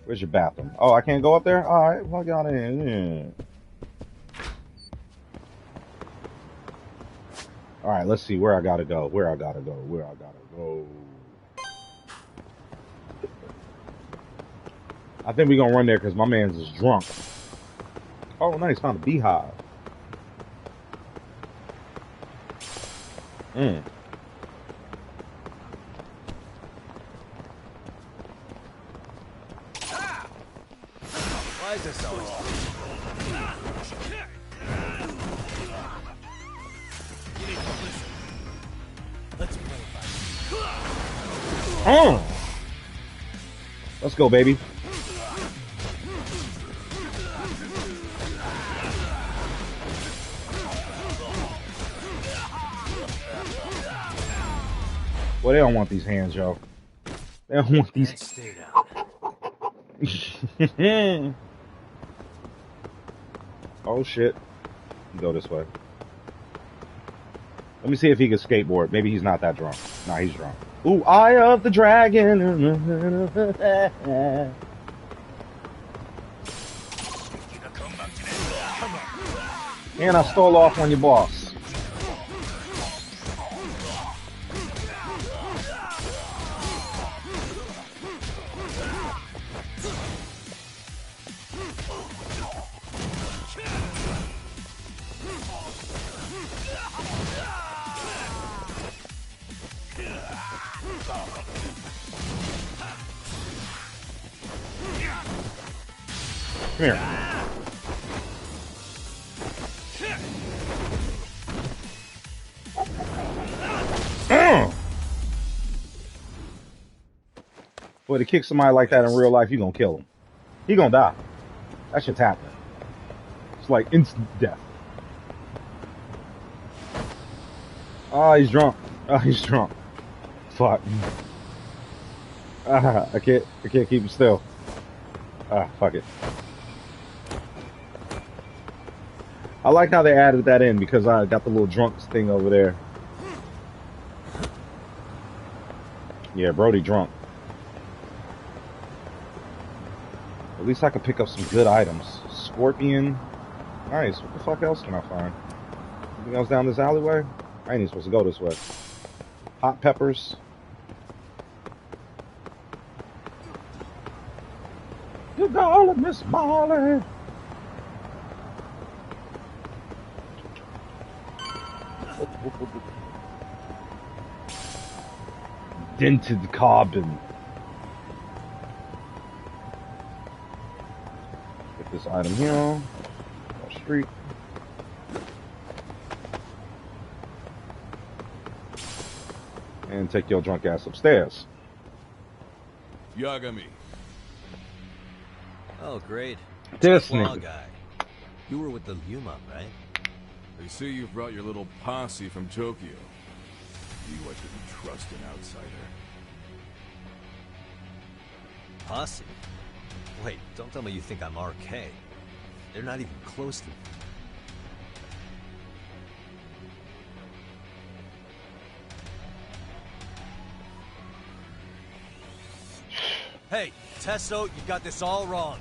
Where's your bathroom? Oh, I can't go up there? Alright, well, get in. Alright, let's see where I gotta go. Where I gotta go. I think we're gonna run there because my man's is drunk. Oh, nice, found a beehive. Why is this always... You need to listen. Let's play fight. Let's go, baby. Well, they don't want these hands, yo. They don't want these. Stay down. Oh shit! Go this way. Let me see if he can skateboard. Maybe he's not that drunk. Nah, he's drunk. Ooh, Eye of the Dragon. And I stole off on your boss. Come here. Boy, to kick somebody like that in real life, you gonna kill him. He gonna die. That shit's happening. It's like instant death. Oh, he's drunk. Oh, he's drunk. Fuck. I can't keep him still. Fuck it. I like how they added that in because I got the little drunk thing over there. Yeah, Brody drunk. At least I can pick up some good items. Scorpion. Nice. What the fuck else can I find? Anything else down this alleyway? I ain't even supposed to go this way. Hot peppers. You call it Miss Molly. Dented carbon. Get this item here. Street. And take your drunk ass upstairs. Yagami. Oh, great. This nigga. Guy. You were with the Yuma, right? They say you've brought your little posse from Tokyo. You I couldn't trust an outsider. Posse? Wait, don't tell me you think I'm RK. They're not even close to me. Hey, Tesso, you got this all wrong.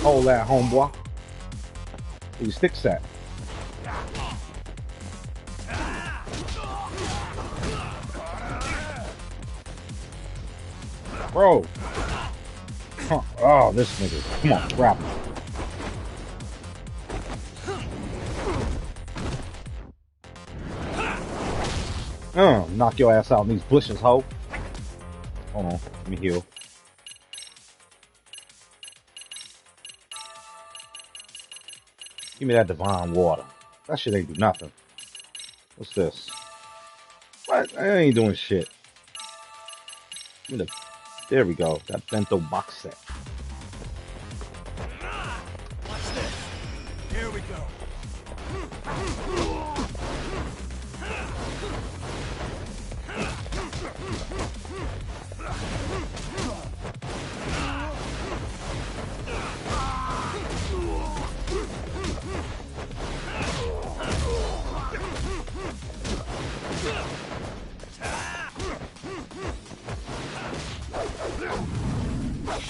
Hold that, homeboy. You stick set. Bro. Huh. Oh, this nigga. Come on, grab him. Knock your ass out in these bushes, ho. Hold on, let me heal. Give me that divine water. That shit ain't do nothing. What's this? What? I ain't doing shit. There we go. That bento box set. Watch this. Here we go.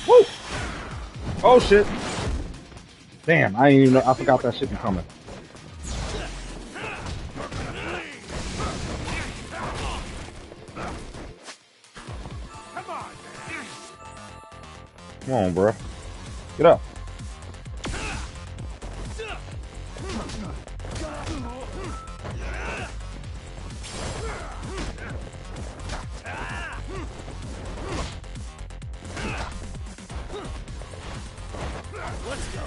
Woo! Oh shit! Damn, I ain't even know. I forgot that shit be coming. Come on, bro. Get up. Let's go.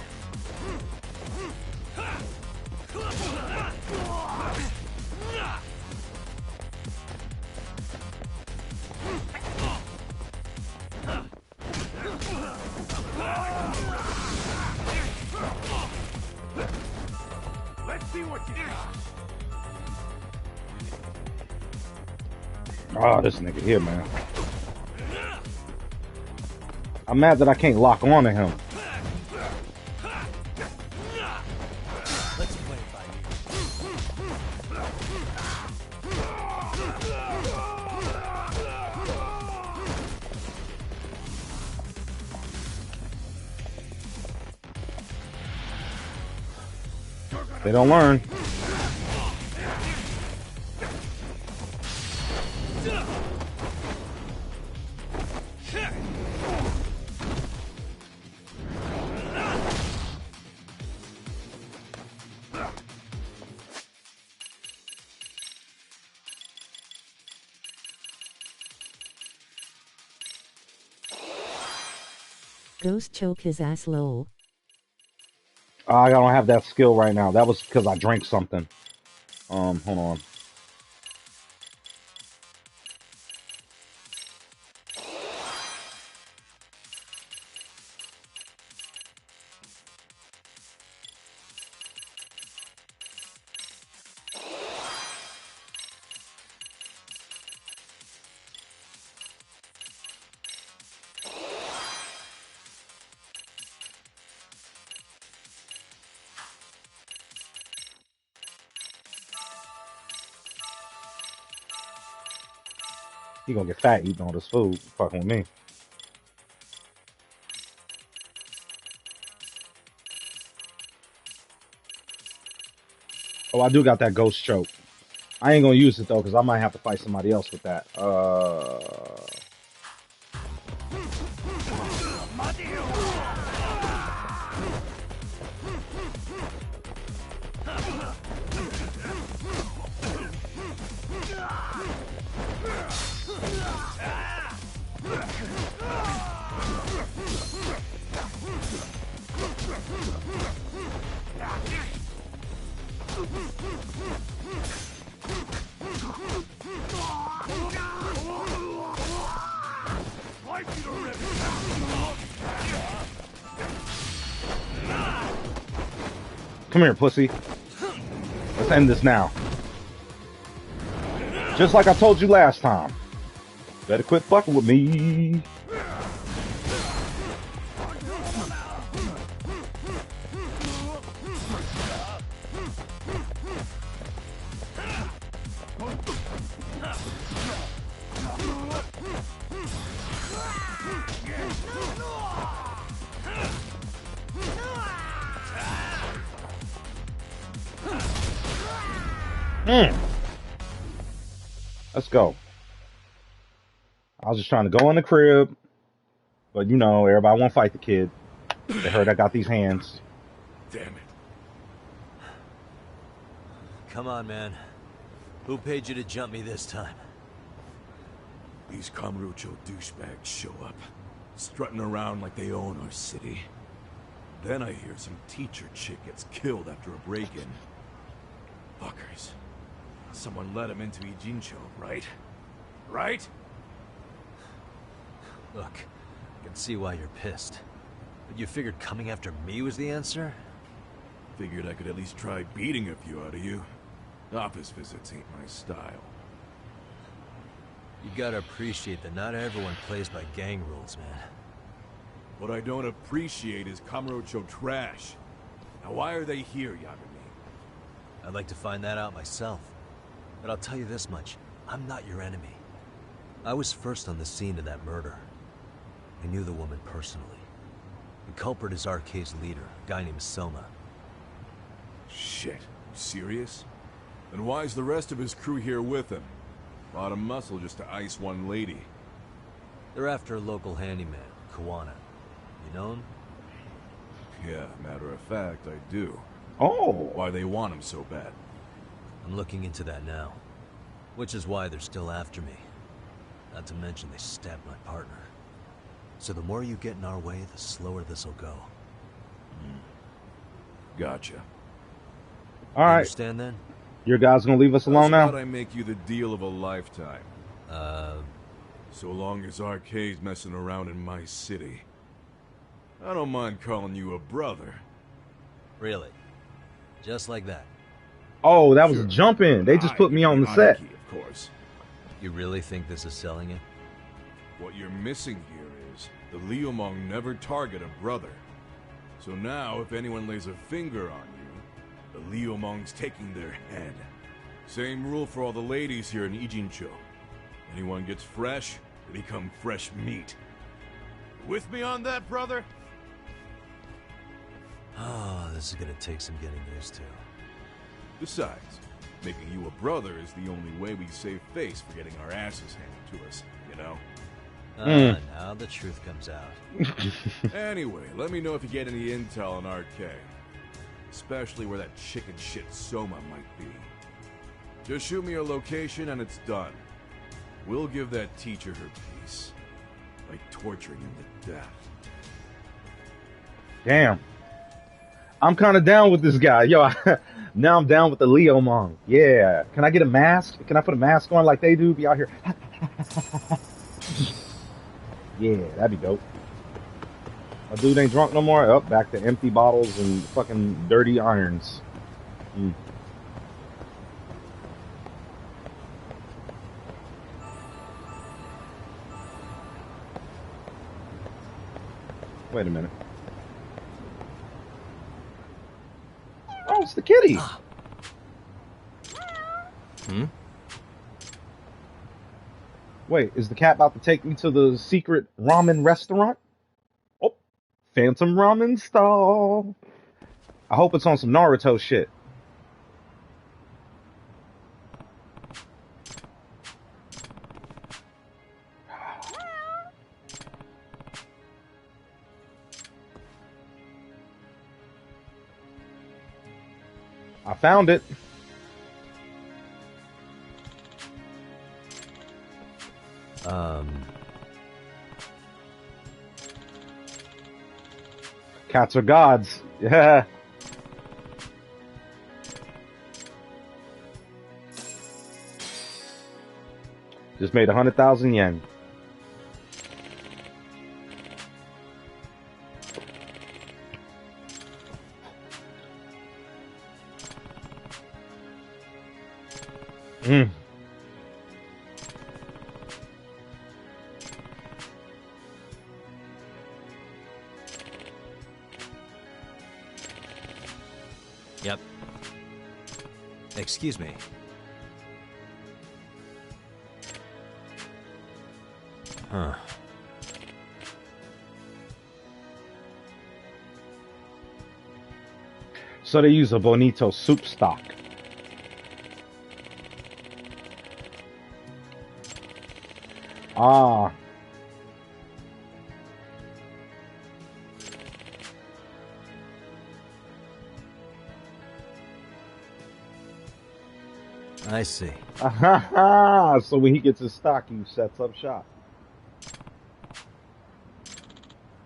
Let's see what you got. Oh, this nigga here, man. I'm mad that I can't lock on to him. Let's play it by They don't learn. Ghost choke his ass lol. I don't have that skill right now. That was because I drank something. Hold on. He gonna get fat eating all this food. Fucking with me. Oh, I do got that ghost choke. I ain't gonna use it though, because I might have to fight somebody else with that. Come here, pussy. Let's end this now. Just like I told you last time. Better quit fucking with me. Let's go. I was just trying to go in the crib, but you know, everybody want to fight the kid. They heard I got these hands. Damn it. Come on, man. Who paid you to jump me this time? These Kamurocho douchebags show up, strutting around like they own our city. Then I hear some teacher chick gets killed after a break-in. Fuckers. Someone let him into Ijincho, right? Right? Look, I can see why you're pissed. But you figured coming after me was the answer? Figured I could at least try beating a few out of you. Office visits ain't my style. You gotta appreciate that not everyone plays by gang rules, man. What I don't appreciate is Kamurocho trash. Now why are they here, Yagami? I'd like to find that out myself. But I'll tell you this much, I'm not your enemy. I was first on the scene of that murder. I knew the woman personally. The culprit is RK's leader, a guy named Soma. Shit, you serious? Then why's the rest of his crew here with him? A lot of muscle just to ice one lady. They're after a local handyman, Kuwana. You know him? Yeah, matter of fact, I do. Oh! Why they want him so bad? I'm looking into that now. Which is why they're still after me. Not to mention they stabbed my partner. So the more you get in our way, the slower this'll go. Gotcha. Alright. Understand then? Your guys gonna leave us alone now? How about I make you the deal of a lifetime? So long as RK's messing around in my city. I don't mind calling you a brother. Really? Just like that? Oh, that was a jump in. They just put me on the set. Of course. You really think this is selling it? What you're missing here is the Liumong never target a brother. So now, if anyone lays a finger on you, the Liumong's taking their head. Same rule for all the ladies here in Ijincho. Anyone gets fresh, they become fresh meat. With me on that, brother? Oh, this is gonna take some getting used to. Besides, making you a brother is the only way we save face for getting our asses handed to us, you know? Now the truth comes out. Anyway, let me know if you get any intel on RK. Especially where that chicken shit Soma might be. Just shoot me a location and it's done. We'll give that teacher her peace. By torturing him to death. Damn. I'm kind of down with this guy. Yo, now I'm down with the Liumong. Yeah. Can I get a mask? Can I put a mask on like they do? Be out here. Yeah, that'd be dope. My dude ain't drunk no more. Up, back to empty bottles and fucking dirty irons. Wait a minute. Oh, it's the kitty. Wait, is the cat about to take me to the secret ramen restaurant? Oh, Phantom Ramen Stall. I hope it's on some Naruto shit. I found it. Cats are gods. Yeah. Just made 100,000 yen. Yep. Excuse me. Huh. So they use a bonito soup stock. Ah. I see. So when he gets his stock, he sets up shop.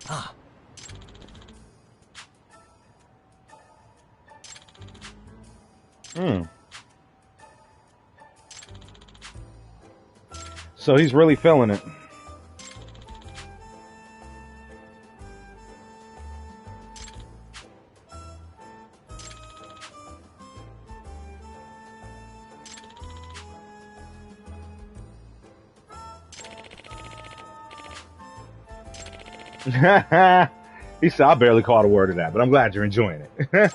Ah. So he's really feeling it. He said, I barely caught a word of that, but I'm glad you're enjoying it.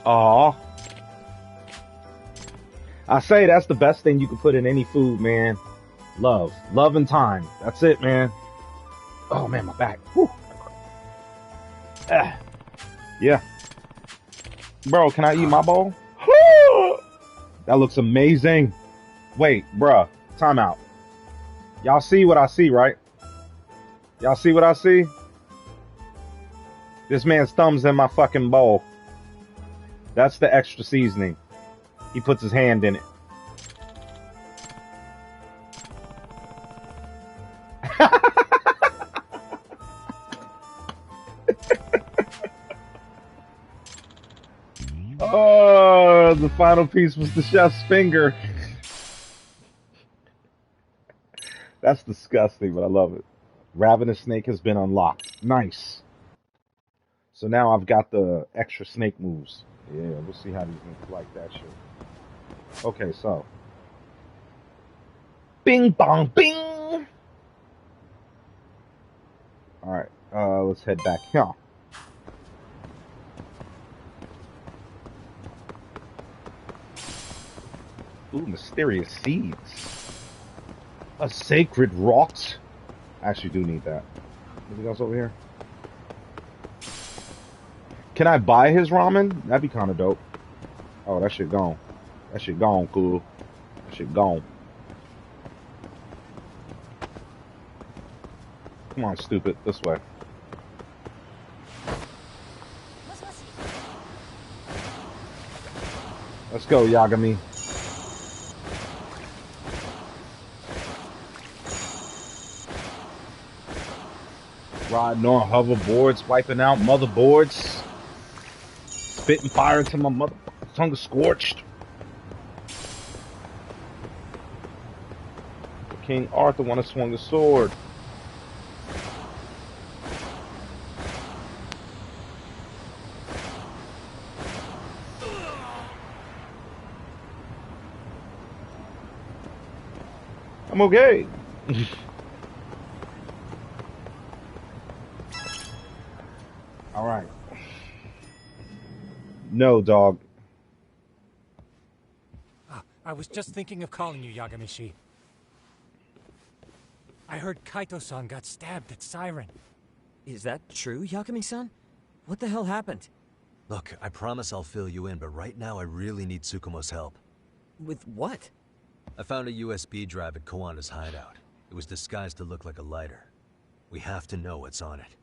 Aw. I say that's the best thing you can put in any food, man. Love. Love and time. That's it, man. Oh, man, my back. Whew. Yeah. Bro, can I eat my bowl? That looks amazing. Wait, bruh. Time out. Y'all see what I see, right? Y'all see what I see? This man's thumb's in my fucking bowl. That's the extra seasoning. He puts his hand in it. Oh, the final piece was the chef's finger. That's disgusting, but I love it. Ravenous snake has been unlocked. Nice. So now I've got the extra snake moves. Yeah, we'll see how these niggas like that shit. Okay, so. Bing bong bing! Alright, let's head back here. Ooh, mysterious seeds. A sacred rock. I actually do need that. Anything else over here? Can I buy his ramen? That'd be kind of dope. Oh, that shit gone. That shit gone, cool. That shit gone. Come on, stupid. This way. Let's go, Yagami. Riding on hoverboards, wiping out motherboards. Spitting fire into my mother tongue scorched. King Arthur wanna swing a sword. I'm okay. All right. No, dog. I was just thinking of calling you, Yagami-shi. I heard Kaito-san got stabbed at Siren. Is that true, Yagami-san? What the hell happened? Look, I promise I'll fill you in, but right now I really need Tsukumo's help. With what? I found a USB drive at Kawana's hideout. It was disguised to look like a lighter. We have to know what's on it.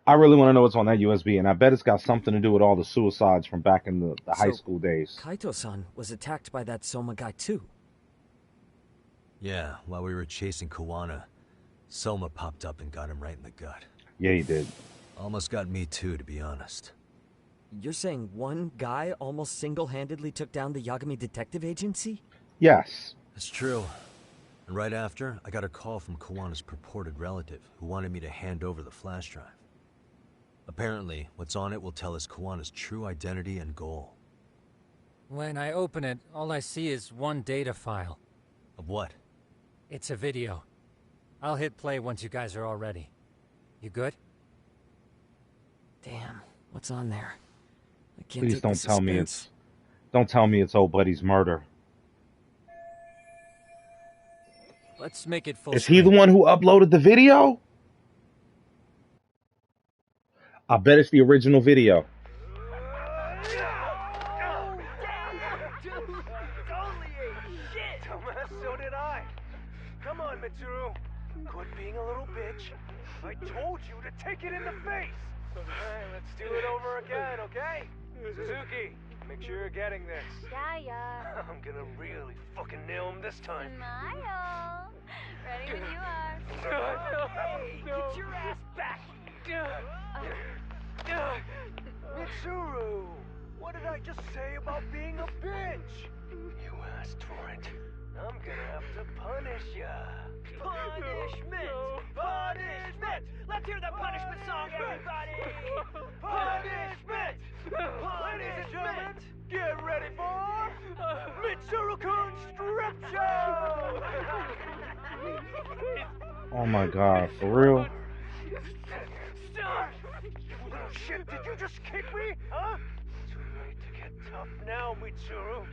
I really want to know what's on that USB, and I bet it's got something to do with all the suicides from back in the high school days. Kaito-san was attacked by that Soma guy too. Yeah, while we were chasing Kawana, Soma popped up and got him right in the gut. Yeah, he did. Almost got me too, to be honest. You're saying one guy almost single-handedly took down the Yagami Detective Agency? Yes. That's true. And right after, I got a call from Kawana's purported relative who wanted me to hand over the flash drive. Apparently, what's on it will tell us Kawana's true identity and goal. When I open it, all I see is one data file. Of what? It's a video. I'll hit play once you guys are all ready. You good? Damn, what's on there? I can't Please take don't the tell me suspense. it's... Don't tell me it's old buddy's murder. Let's make it full Is he the one who uploaded the video? I bet it's the original video. So did I. Come on, Mitsuru. Quit being a little bitch. I told you to take it in the face. Alright, let's do it over again, okay? Suzuki, make sure you're getting this. Yeah. I'm gonna really fucking nail him this time. Smile. Ready when you are. Hey, get your ass back here. Mitsuru, what did I just say about being a bitch? You asked for it. I'm gonna have to punish ya. Punishment! Punishment! Let's hear the punishment song, everybody! Punishment! Ladies and gentlemen, get ready for Mitsuru-kun's Strip Show! Oh my god, for real? You little shit, did you just kick me? Huh? Too late to get tough now, Mitsuru.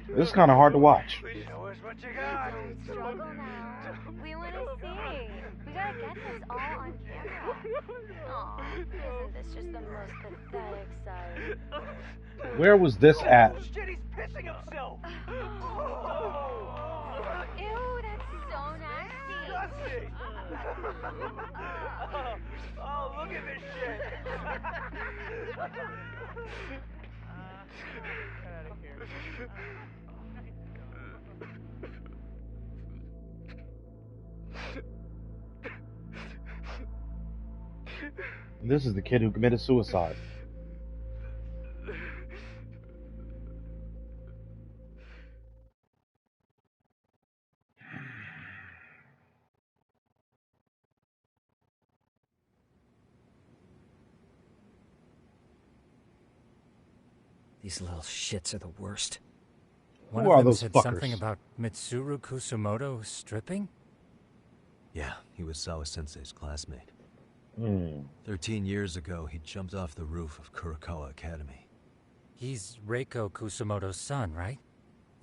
This is kind of hard to watch. Show us what you got. Don't struggle now. We want to see. We gotta get this all on camera. Aw, isn't this just the most pathetic sight? Where was this at? Shit, he's pissing himself. Ew, that's so nasty. Disgusting. Oh, look at this shit. Out of here. This is the kid who committed suicide. These little shits are the worst. One Who of are them those said fuckers? something about Mitsuru Kusumoto stripping? Yeah, he was Sawa-sensei's classmate. 13 Hmm. years ago, he jumped off the roof of Kurokawa Academy. He's Reiko Kusumoto's son, right?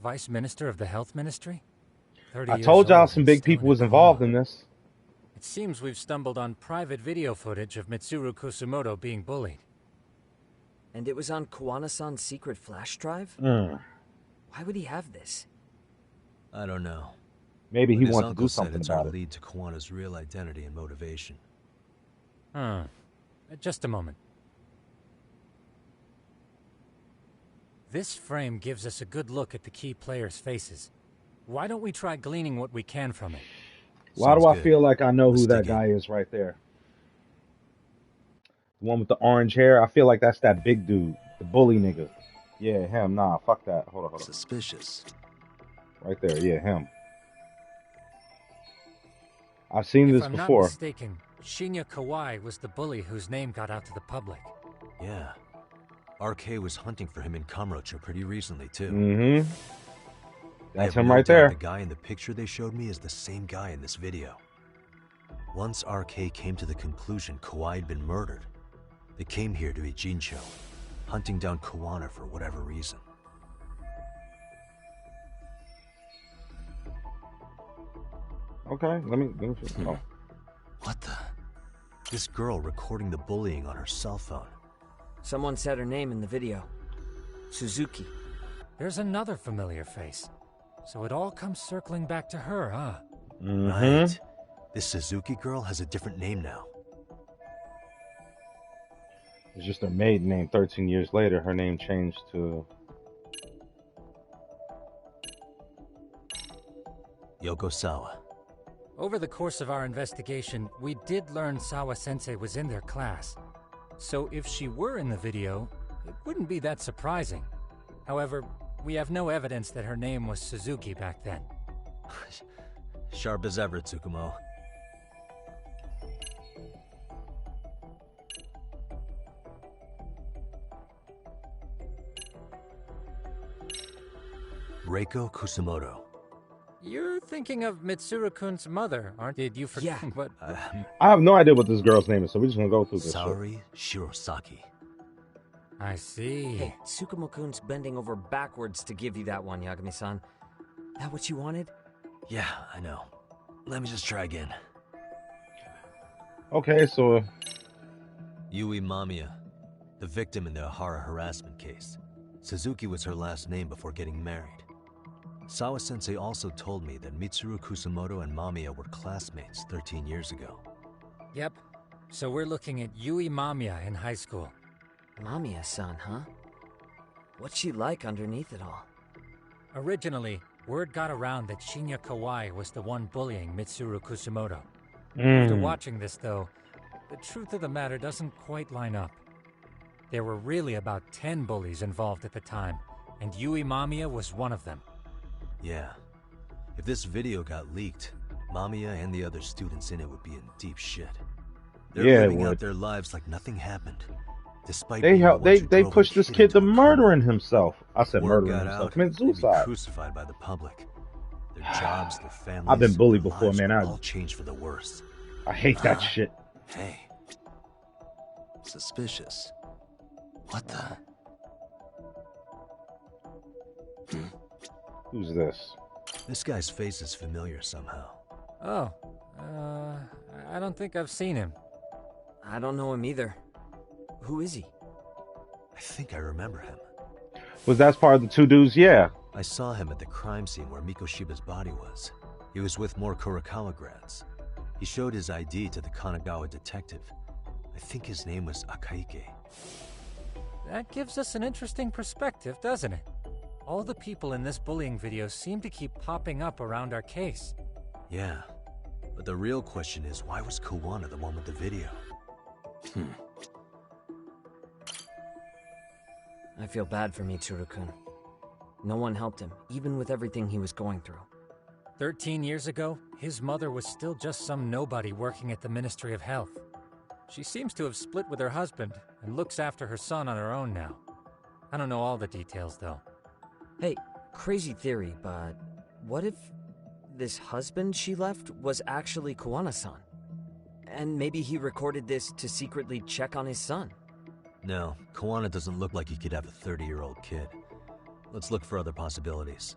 Vice Minister of the Health Ministry? 30 I years told y'all old some and big still people in a was involved in this. It seems we've stumbled on private video footage of Mitsuru Kusumoto being bullied. And it was on Kawana-san's secret flash drive? Mm. Why would he have this? I don't know. Maybe But he his wanted to uncle do said something it's about our it. lead to Kawana's real identity and motivation. Huh. Just a moment. This frame gives us a good look at the key players' faces. Why don't we try gleaning what we can from it? Why do I feel like I know who Let's that dig in. guy is right there? The one with the orange hair? I feel like that's that big dude. The bully nigga. Yeah, him. Nah, fuck that. Hold on. Suspicious. Right there. Yeah, him. I've seen If this I'm not before. mistaken, Shinya Kawai was the bully whose name got out to the public. Yeah. RK was hunting for him in Kamurocho pretty recently, too. Mm-hmm. I That's have him no right doubt there. The guy in the picture they showed me is the same guy in this video. Once RK came to the conclusion Kawai had been murdered, they came here to Ijincho, hunting down Kawana for whatever reason. Okay, let me oh. What the? This girl recording the bullying on her cell phone. Someone said her name in the video. Suzuki. There's another familiar face. So it all comes circling back to her, huh? Right. This Suzuki girl has a different name now. It's just her maiden name. 13 years later, her name changed to Yoko Sawa. Over the course of our investigation, we did learn Sawa-sensei was in their class. So if she were in the video, it wouldn't be that surprising. However, we have no evidence that her name was Suzuki back then. Sharp as ever, Tsukumo. Reiko Kusumoto. You're thinking of Mitsuru-kun's mother, aren't you? Did you forget what? I have no idea what this girl's name is, so we're just gonna go through this. Saori Shirosaki. I see. Hey, Tsukumo-kun's bending over backwards to give you that one, Yagami-san. That what you wanted? Yeah, I know. Let me just try again. Okay, so... Yui Mamiya, the victim in the Ohara harassment case. Suzuki was her last name before getting married. Sawa-sensei also told me that Mitsuru Kusamoto and Mamiya were classmates 13 years ago. Yep. So we're looking at Yui Mamiya in high school. Mamiya-san, huh? What's she like underneath it all? Originally, word got around that Shinya Kawai was the one bullying Mitsuru Kusamoto. After watching this, though, the truth of the matter doesn't quite line up. There were really about 10 bullies involved at the time, and Yui Mamiya was one of them. Yeah. If this video got leaked, Mamiya and the other students in it would be in deep shit. They're living out their lives like nothing happened. Despite they pushed this kid to murdering himself. I said murdering himself. Commit They'd be suicide. crucified by the public. Their jobs, their families. I've been bullied their before, lives man. all changed for the worse. I hate that shit. Hey. Suspicious. What the? Who's this? This guy's face is familiar somehow. Oh, I don't think I've seen him. I don't know him either. Who is he? I think I remember him. Was that part of the two dudes? Yeah. I saw him at the crime scene where Mikoshiba's body was. He was with more Kurokawa grads. He showed his ID to the Kanagawa detective. I think his name was Akaike. That gives us an interesting perspective, doesn't it? All the people in this bullying video seem to keep popping up around our case. Yeah, but the real question is, why was Kawana the one with the video? I feel bad for Mitsuru-kun. No one helped him, even with everything he was going through. 13 years ago, his mother was still just some nobody working at the Ministry of Health. She seems to have split with her husband and looks after her son on her own now. I don't know all the details, though. Hey, crazy theory, but what if this husband she left was actually Kawana-san? And maybe he recorded this to secretly check on his son? No, Kawana doesn't look like he could have a 30-year-old kid. Let's look for other possibilities.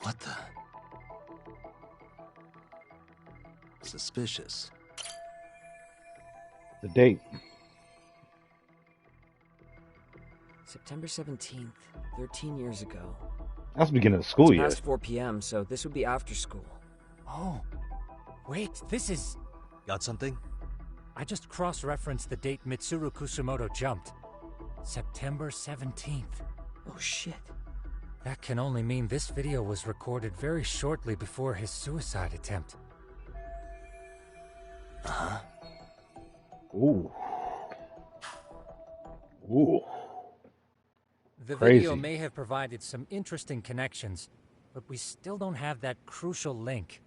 What the? Suspicious. The date. September 17th, 13 years ago. That's the beginning of the school year. It's past 4 p.m., so this would be after school. Oh, wait, this is... Got something? I just cross-referenced the date Mitsuru Kusamoto jumped. September 17th. Oh, shit. That can only mean this video was recorded very shortly before his suicide attempt. Uh-huh. Ooh. Ooh. The Crazy. video may have provided some interesting connections, but we still don't have that crucial link.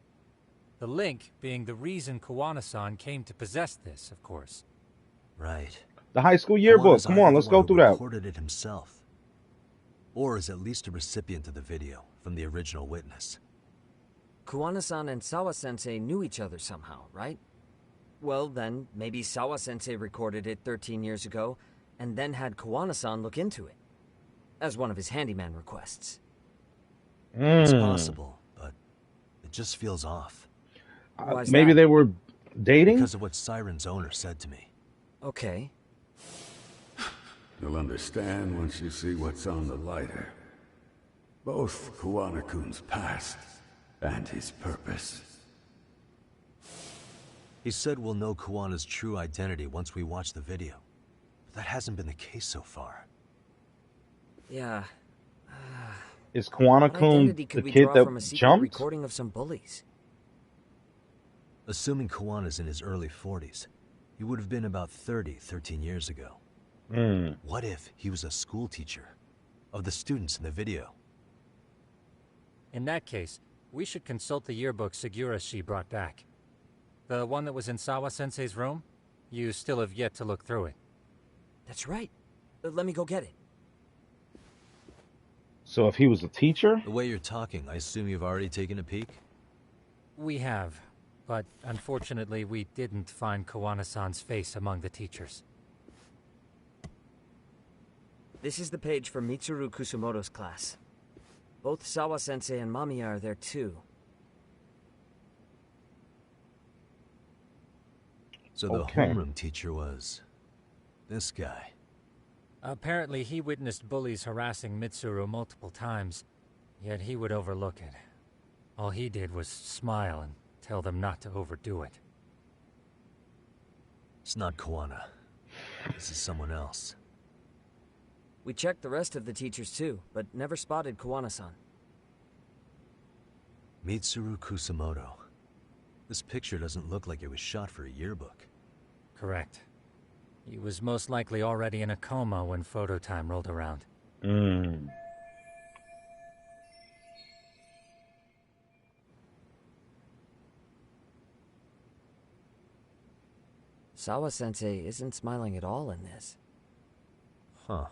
The link being the reason Kawana-san came to possess this, of course. Right. The high school yearbook. Come on, let's go through that. Recorded it himself. Or is at least a recipient of the video from the original witness. Kawana-san and Sawa-sensei knew each other somehow, right? Well, then, maybe Sawa-sensei recorded it 13 years ago, and then had Kawana-san look into it, as one of his handyman requests. It's possible, but it just feels off. Maybe they were dating? Because of what Siren's owner said to me. Okay. You'll understand once you see what's on the lighter. Both Kawana-kun's past and his purpose. He said we'll know Kawana's true identity once we watch the video. But that hasn't been the case so far. Yeah. Is Kawana-kun the kid that jumped? Recording of some bullies. Assuming Kawana's in his early 40s, he would have been about 30, 13 years ago. What if he was a school teacher of the students in the video? In that case, we should consult the yearbook Segura-shi brought back. The one that was in Sawa-sensei's room? You still have yet to look through it. That's right. Let me go get it. So if he was a teacher? The way you're talking, I assume you've already taken a peek? We have, but unfortunately we didn't find Kawana-san's face among the teachers. This is the page for Mitsuru Kusumoto's class. Both Sawa-sensei and Mamiya are there too. So the homeroom teacher was this guy. Apparently he witnessed bullies harassing Mitsuru multiple times, yet he would overlook it. All he did was smile and tell them not to overdo it. It's not Kawana. This is someone else. We checked the rest of the teachers too, but never spotted Kawana-san. Mitsuru Kusumoto. This picture doesn't look like it was shot for a yearbook. Correct. He was most likely already in a coma when photo time rolled around. Sawa-sensei isn't smiling at all in this. Huh.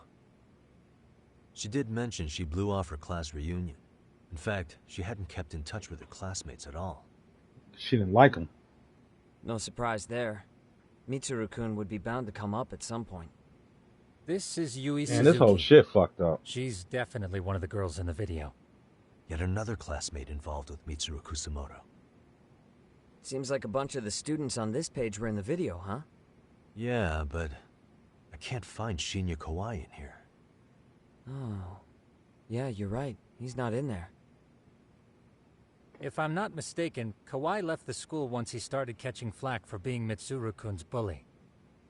She did mention she blew off her class reunion. In fact, she hadn't kept in touch with her classmates at all. She didn't like them. No surprise there. Mitsuru-kun would be bound to come up at some point. This is Yui Suzuki. Man, this whole shit fucked up. She's definitely one of the girls in the video. Yet another classmate involved with Mitsuru Kusumoto. Seems like a bunch of the students on this page were in the video, huh? Yeah, but I can't find Shinya Kawai in here. Oh. Yeah, you're right. He's not in there. If I'm not mistaken, Kawai left the school once he started catching flack for being Mitsuru-kun's bully.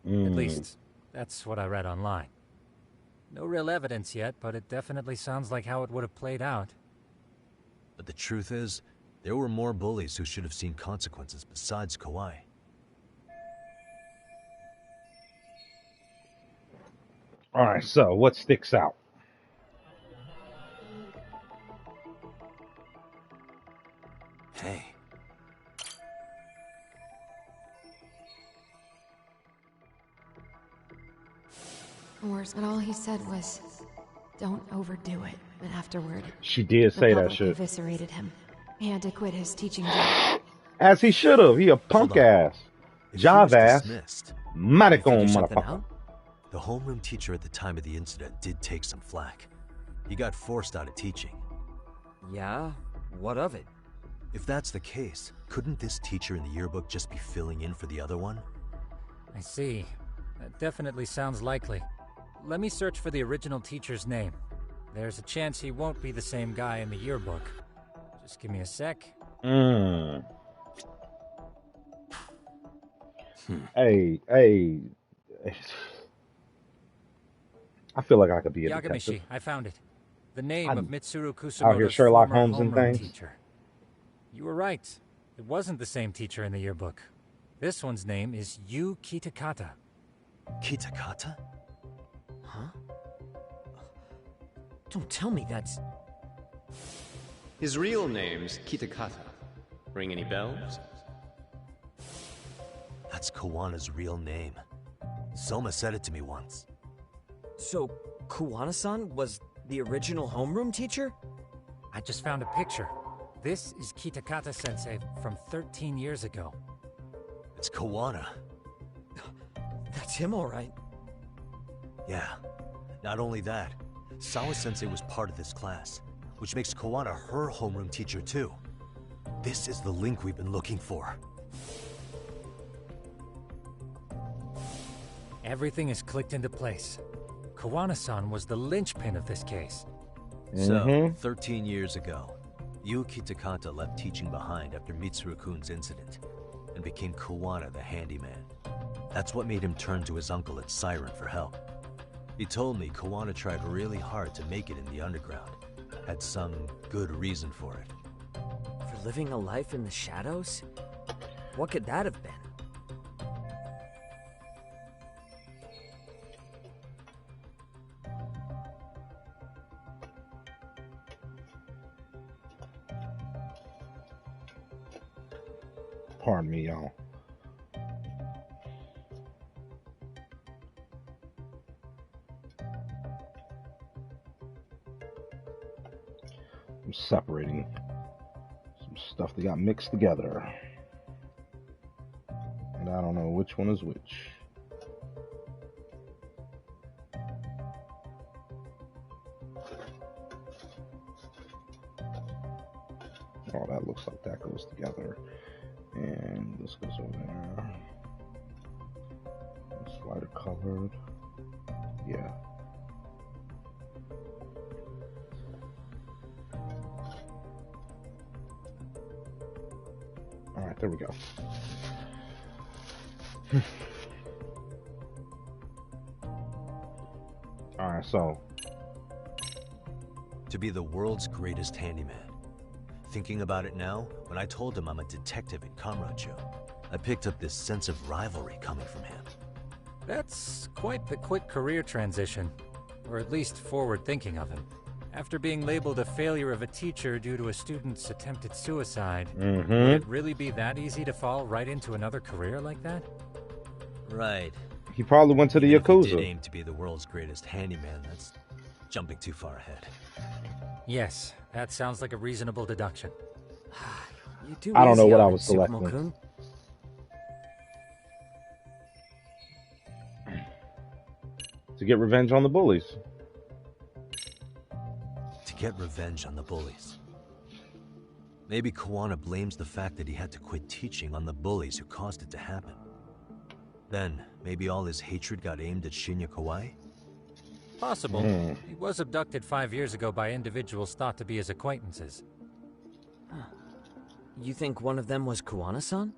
At least, that's what I read online. No real evidence yet, but it definitely sounds like how it would have played out. But the truth is, there were more bullies who should have seen consequences besides Kawai. Alright, so what sticks out? Hey. Worse, but all he said was, don't overdo it. But afterward, she did say that shit. Eviscerated him. He had to quit his teaching job. As he should have. He a punk ass. Jive ass. Maricon motherfucker. The homeroom teacher at the time of the incident did take some flack. He got forced out of teaching. Yeah? What of it? If that's the case, couldn't this teacher in the yearbook just be filling in for the other one? I see. That definitely sounds likely. Let me search for the original teacher's name. There's a chance he won't be the same guy in the yearbook. Just give me a sec. Hey. I feel like I could be a detective. Yagamishi, I found it. The name of Mitsuru Kusumoto's out here Sherlock former Holmes and homeroom things. teacher. You were right. It wasn't the same teacher in the yearbook. This one's name is Yu Kitakata. Kitakata? Huh? Don't tell me that's... His real name's Kitakata. Ring any bells? That's Kawana's real name. Soma said it to me once. So, Kawana-san was the original homeroom teacher? I just found a picture. This is Kitakata-sensei from 13 years ago. It's Kawana. That's him, all right. Yeah. Not only that, Sawa-sensei was part of this class, which makes Kawana her homeroom teacher too. This is the link we've been looking for. Everything is clicked into place. Kawana-san was the linchpin of this case. So, 13 years ago, Yu Kitakata left teaching behind after Mitsuru-kun's incident, and became Kawana the handyman. That's what made him turn to his uncle at Siren for help. He told me Kawana tried really hard to make it in the underground. Had some good reason for it. For living a life in the shadows? What could that have been? Pardon me, y'all. I'm separating some Stuff that got mixed together. And I don't know which one is which. Oh, that looks like that goes together. And this goes over there. It's lighter colored. Yeah. Alright, there we go. Alright, so. To be the world's greatest handyman. Thinking about it now, when I told him I'm a detective in Kamurocho, I picked up this sense of rivalry coming from him. That's quite the quick career transition, or at least forward thinking of him. After being labeled a failure of a teacher due to a student's attempted suicide, would it really be that easy to fall right into another career like that? Right. He probably went to the Yakuza. If he did aim to be the world's greatest handyman, that's jumping too far ahead. Yes, that sounds like a reasonable deduction. I don't know what I was selecting. To get revenge on the bullies. To get revenge on the bullies. Maybe Kuwana blames the fact that he had to quit teaching on the bullies who caused it to happen. Then, maybe all his hatred got aimed at Shinya Kawai? Possible. He was abducted 5 years ago by individuals thought to be his acquaintances. You think one of them was Kuwana-san?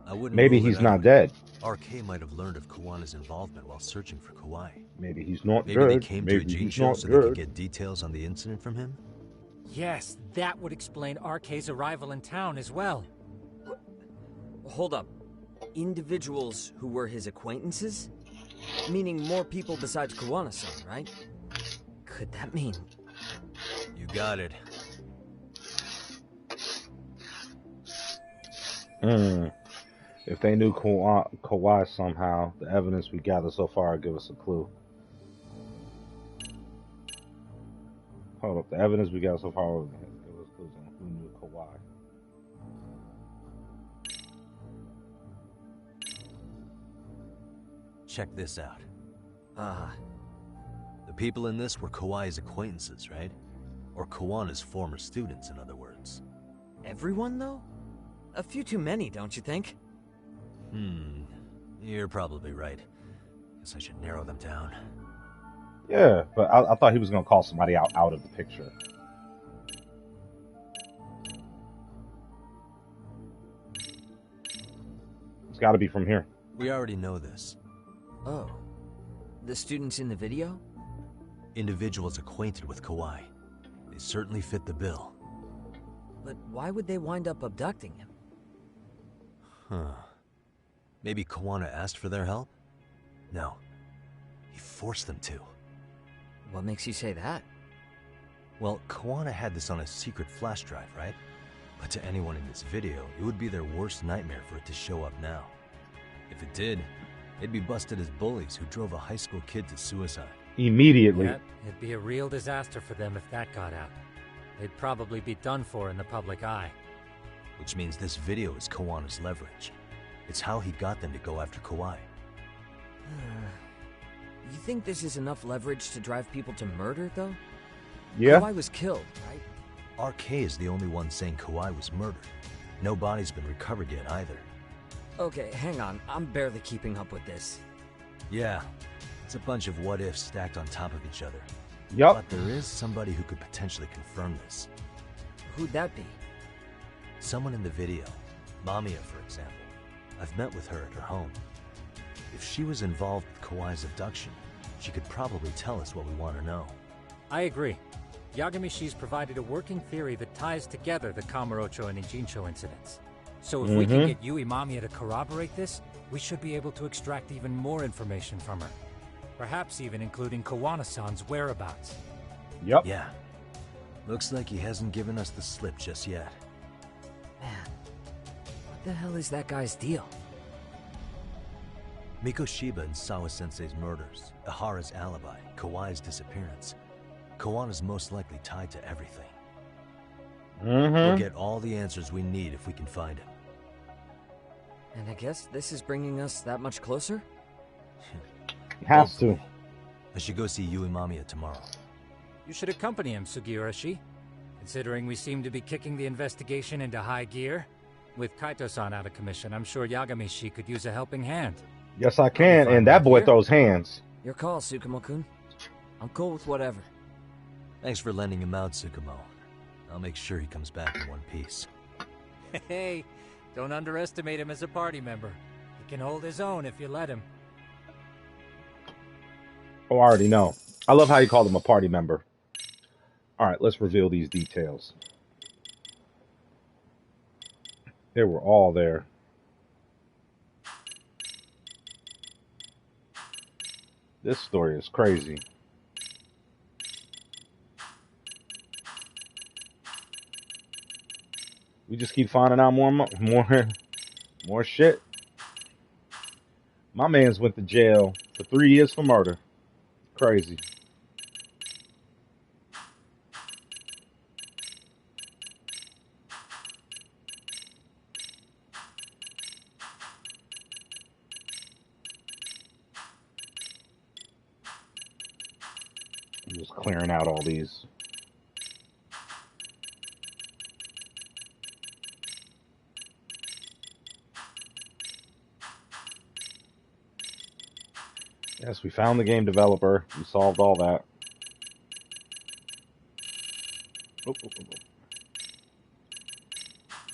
I wouldn't. Maybe he's not dead. RK might have learned of Kuwana's involvement while searching for Kawai. Maybe he's not dead. Maybe they came to Ijincho so they could get details on the incident from him? Yes, that would explain RK's arrival in town as well. Hold up. Individuals who were his acquaintances? Meaning more people besides Kuwana-san, right? Could that mean? You got it. If they knew Kawai somehow, the evidence we gather so far will give us a clue. Hold up, the evidence we got so far will give us clues on who knew Kawai. Check this out. The people in this were Kawai's acquaintances, right? Or Kawana's former students, in other words. Everyone, though? A few too many, don't you think? You're probably right. Guess I should narrow them down. Yeah, but I thought he was going to call somebody out of the picture. It's got to be from here. We already know this. Oh. The students in the video? Individuals acquainted with Kawai. They certainly fit the bill. But why would they wind up abducting him? Maybe Kuwana asked for their help? No. He forced them to. What makes you say that? Well, Kuwana had this on a secret flash drive, right? But to anyone in this video, it would be their worst nightmare for it to show up now. If it did, they'd be busted as bullies who drove a high school kid to suicide. Immediately. Yeah, it'd be a real disaster for them if that got out. They'd probably be done for in the public eye. Which means this video is Kawana's leverage. It's how he got them to go after Kawai. You think this is enough leverage to drive people to murder, though? Yeah. Kawai was killed, right? RK is the only one saying Kawai was murdered. No body's been recovered yet either. Okay, hang on. I'm barely keeping up with this. Yeah. It's a bunch of what-ifs stacked on top of each other. Yup. But there is somebody who could potentially confirm this. Who'd that be? Someone in the video. Mamiya, for example. I've met with her at her home. If she was involved with Kawai's abduction, she could probably tell us what we want to know. I agree. Yagamishi's provided a working theory that ties together the Kamurocho and Ijincho incidents. So if we can get Yui Mamiya to corroborate this, we should be able to extract even more information from her. Perhaps even including Kuwana-san's whereabouts. Yep. Yeah. Looks like he hasn't given us the slip just yet. Man, what the hell is that guy's deal? Mikoshiba and Sawa-sensei's murders, Ihara's alibi, Kawai's disappearance. Kawana's most likely tied to everything. We'll get all the answers we need if we can find him. And I guess this is bringing us that much closer? Has to. I should go see Yui Mamiya tomorrow. You should accompany him, Sugiurashi. Considering we seem to be kicking the investigation into high gear. With Kaito-san out of commission, I'm sure Yagami-shi could use a helping hand. Yes, I can, and that boy throws hands. Your call, Tsukumo-kun. I'm cool with whatever. Thanks for lending him out, Tsukumo. I'll make sure he comes back in one piece. Hey, don't underestimate him as a party member. He can hold his own if you let him. Oh, I already know. I love how you called him a party member. All right, let's reveal these details. They were all there. This story is crazy. We just keep finding out more shit. My man's went to jail for 3 years for murder. Crazy. I'm just clearing out all these. Yes, we found the game developer. We solved all that. Oh.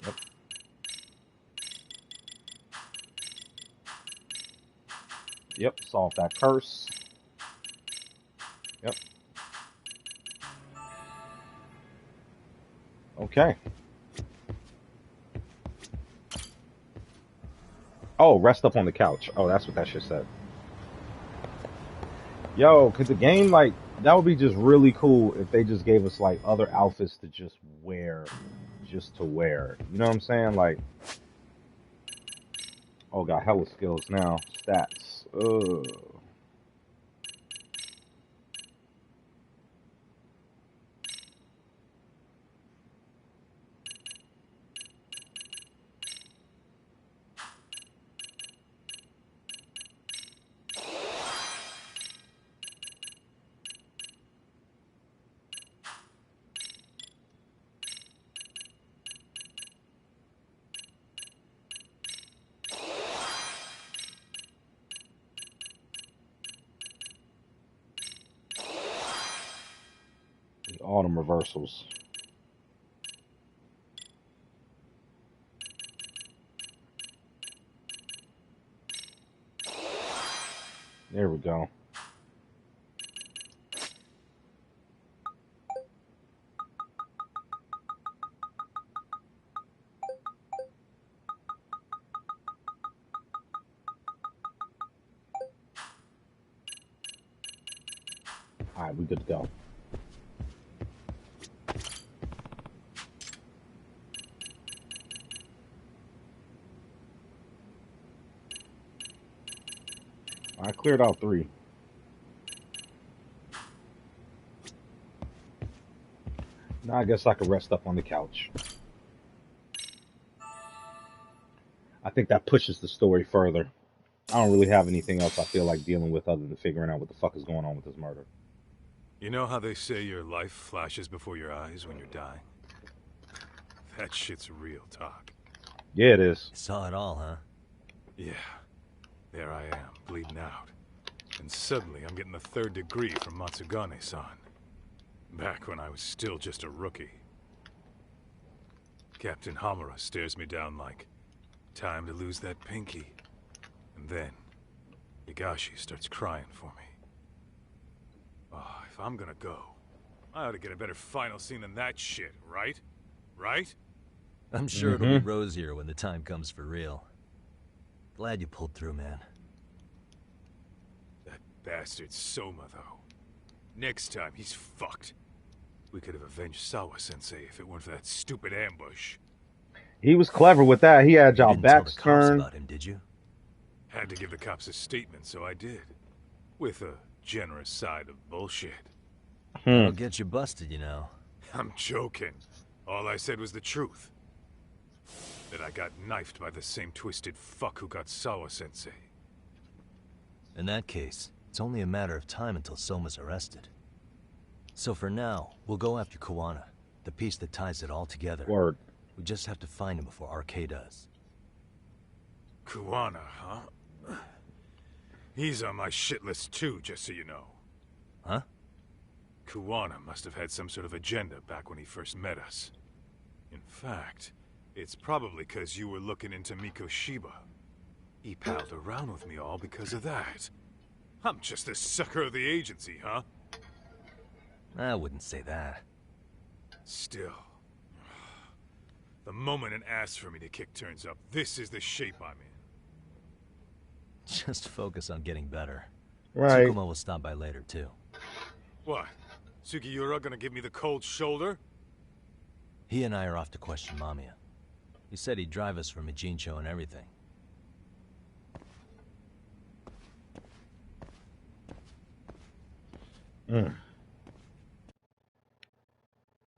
Yep. Yep, solved that curse. Yep. Okay. Oh, rest up on the couch. Oh, that's what that shit said. Yo, could the game, like, that would be just really cool if they just gave us, like, other outfits to just wear, just to wear. You know what I'm saying? Like, oh, got hella skills now. Stats. Ugh. Autumn reversals. There we go. All right, we good to go. I cleared out 3. Now I guess I could rest up on the couch. I think that pushes the story further. I don't really have anything else I feel like dealing with other than figuring out what the fuck is going on with this murder. You know how they say your life flashes before your eyes when you're dying? That shit's real talk. Yeah, it is. Saw it all, huh? Yeah. There I am, bleeding out. And suddenly I'm getting the 3rd degree from Matsugane-san. Back when I was still just a rookie. Captain Hamura stares me down like, time to lose that pinky. And then, Higashi starts crying for me. Oh, if I'm gonna go, I ought to get a better final scene than that shit, right? Right? I'm sure it'll be rosier when the time comes for real. Glad you pulled through, man. That bastard Soma, though. Next time, he's fucked. We could have avenged Sawa-sensei if it weren't for that stupid ambush. He was clever with that. He had y'all backs turned. About him, did you? Had to give the cops a statement, so I did. With a generous side of bullshit. That'll get you busted, you know. I'm joking. All I said was the truth. That I got knifed by the same twisted fuck who got Sawa-sensei. In that case, it's only a matter of time until Soma's arrested. So for now, we'll go after Kuwana, the piece that ties it all together. Word. We just have to find him before RK does. Kuwana, huh? He's on my shit list too, just so you know. Huh? Kuwana must have had some sort of agenda back when he first met us. In fact, it's probably because you were looking into Mikoshiba. He palled around with me all because of that. I'm just a sucker of the agency, huh? I wouldn't say that. Still. The moment an ass for me to kick turns up, this is the shape I'm in. Just focus on getting better. Right. Tsukuma will stop by later, too. What? Sugiura gonna give me the cold shoulder? He and I are off to question Mamiya. He said he'd drive us from Ijincho and everything.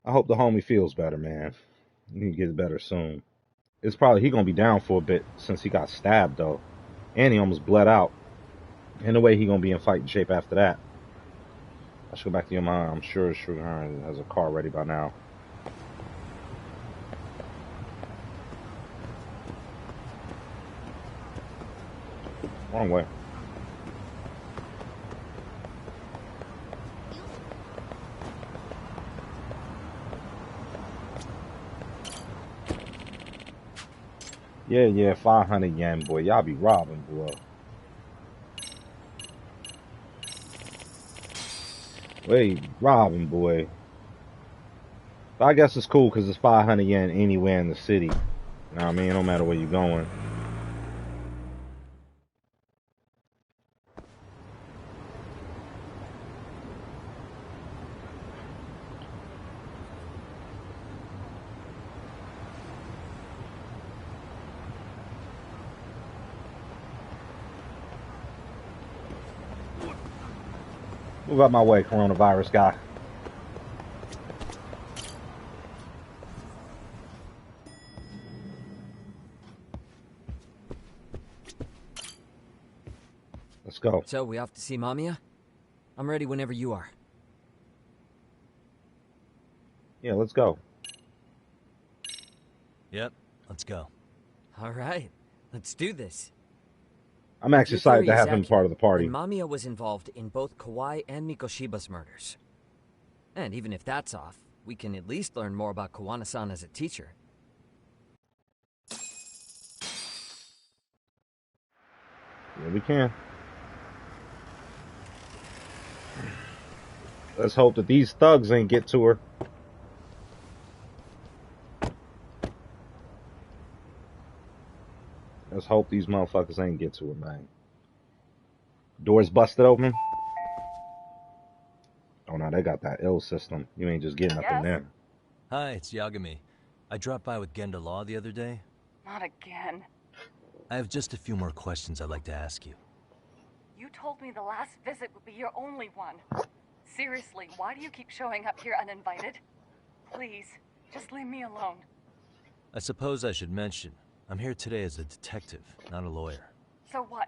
I hope the homie feels better, man. He gets better soon. It's probably he gonna be down for a bit since he got stabbed though, and he almost bled out. And the way he gonna be in fighting shape after that. I should go back to your mom. I'm sure Sugar has a car ready by now. Wrong way. Yeah, 500 yen, boy. Y'all be robbing, boy. Wait, robbing, boy. But I guess it's cool because it's 500 yen anywhere in the city. You know what I mean? No matter where you're going. Move out my way, coronavirus guy. Let's go. So, we off to see Mamiya? I'm ready whenever you are. Yeah, let's go. Yep, let's go. Alright, let's do this. I'm actually excited to have him part of the party. And Mamiya was involved in both Kawai and Mikoshiba's murders. And even if that's off, we can at least learn more about Kuwana-san as a teacher. Yeah, we can. Let's hope that these thugs ain't get to her. Let's hope these motherfuckers ain't get to her, man. Doors busted open. Oh no, they got that ill system. You ain't just getting up in there. Hi, it's Yagami. I dropped by with Genda Law the other day. Not again. I have just a few more questions I'd like to ask you. You told me the last visit would be your only one. Seriously, why do you keep showing up here uninvited? Please, just leave me alone. I suppose I should mention, I'm here today as a detective, not a lawyer. So what?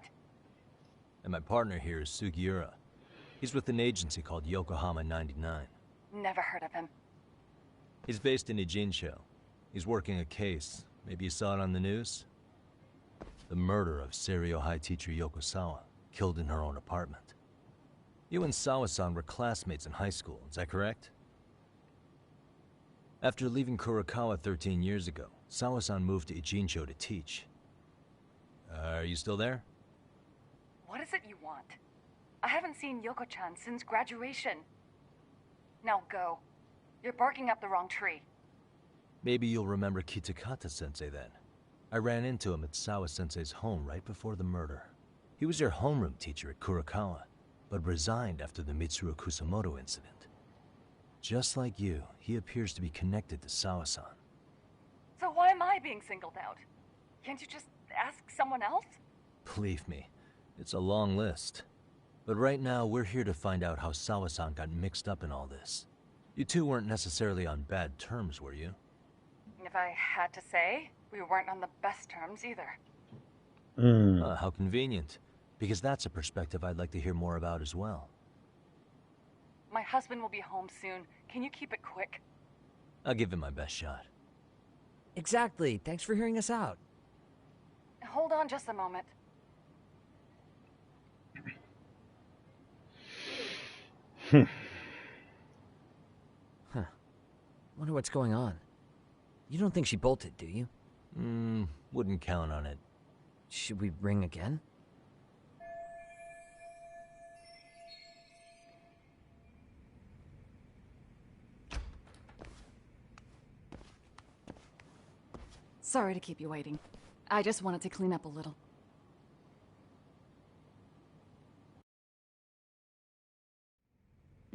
And my partner here is Sugiura. He's with an agency called Yokohama 99. Never heard of him. He's based in Ijincho. He's working a case. Maybe you saw it on the news? The murder of Seiryo High teacher Yoko Sawa, killed in her own apartment. You and Sawa-san were classmates in high school, is that correct? After leaving Kurokawa 13 years ago, Sawa-san moved to Ijincho to teach. Are you still there? What is it you want? I haven't seen Yoko-chan since graduation. Now go. You're barking up the wrong tree. Maybe you'll remember Kitakata-sensei then. I ran into him at Sawa-sensei's home right before the murder. He was your homeroom teacher at Kurokawa, but resigned after the Mitsuru Kusamoto incident. Just like you, he appears to be connected to Sawa-san. So why am I being singled out? Can't you just ask someone else? Believe me, it's a long list. But right now, we're here to find out how Sawa-san got mixed up in all this. You two weren't necessarily on bad terms, were you? If I had to say, we weren't on the best terms either. How convenient. Because that's a perspective I'd like to hear more about as well. My husband will be home soon. Can you keep it quick? I'll give it my best shot. Exactly. Thanks for hearing us out. Hold on just a moment. Huh. Wonder what's going on. You don't think she bolted, do you? Wouldn't count on it. Should we ring again? Sorry to keep you waiting. I just wanted to clean up a little.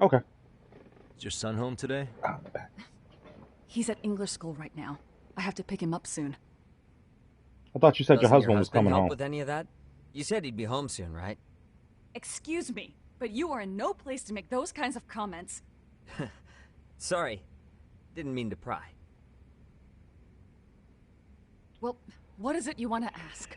Okay. Is your son home today? He's at English school right now. I have to pick him up soon. I thought you said your husband was coming help home. with any of that? You said he'd be home soon, right? Excuse me, but you are in no place to make those kinds of comments. Sorry. Didn't mean to pry. Well, what is it you want to ask?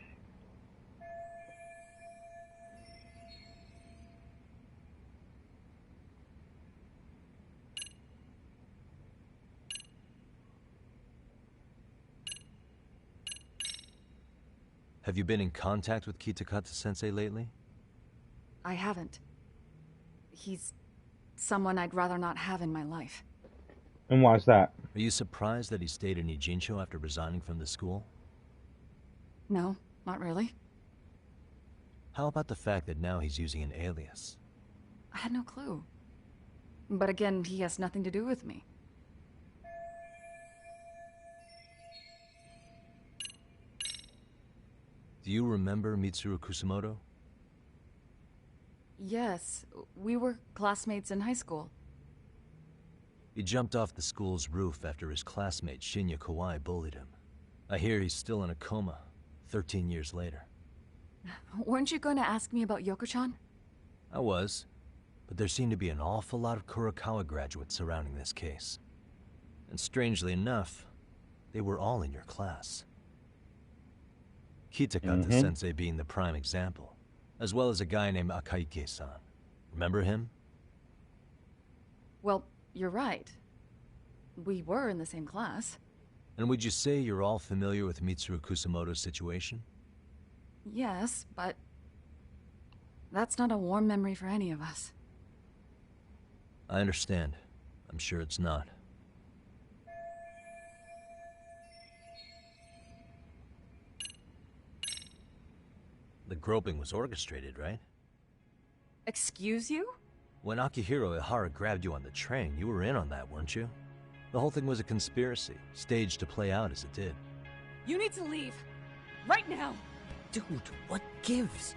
Have you been in contact with Kitakata-sensei lately? I haven't. He's someone I'd rather not have in my life. And why's that? Are you surprised that he stayed in Ijincho after resigning from the school? No, not really. How about the fact that now he's using an alias? I had no clue. But again, he has nothing to do with me. Do you remember Mitsuru Kusumoto? Yes, we were classmates in high school. He jumped off the school's roof after his classmate Shinya Kawai bullied him. I hear he's still in a coma, 13 years later. Weren't you going to ask me about Yoko-chan? I was, but there seemed to be an awful lot of Kurokawa graduates surrounding this case. And strangely enough, they were all in your class. Kitakata-sensei being the prime example, as well as a guy named Akaike-san. Remember him? Well, you're right. We were in the same class. And would you say you're all familiar with Mitsuru Kusumoto's situation? Yes, but that's not a warm memory for any of us. I understand. I'm sure it's not. The groping was orchestrated, right? Excuse you? When Akihiro Ihara grabbed you on the train, you were in on that, weren't you? The whole thing was a conspiracy, staged to play out as it did. You need to leave. Right now. Dude, what gives?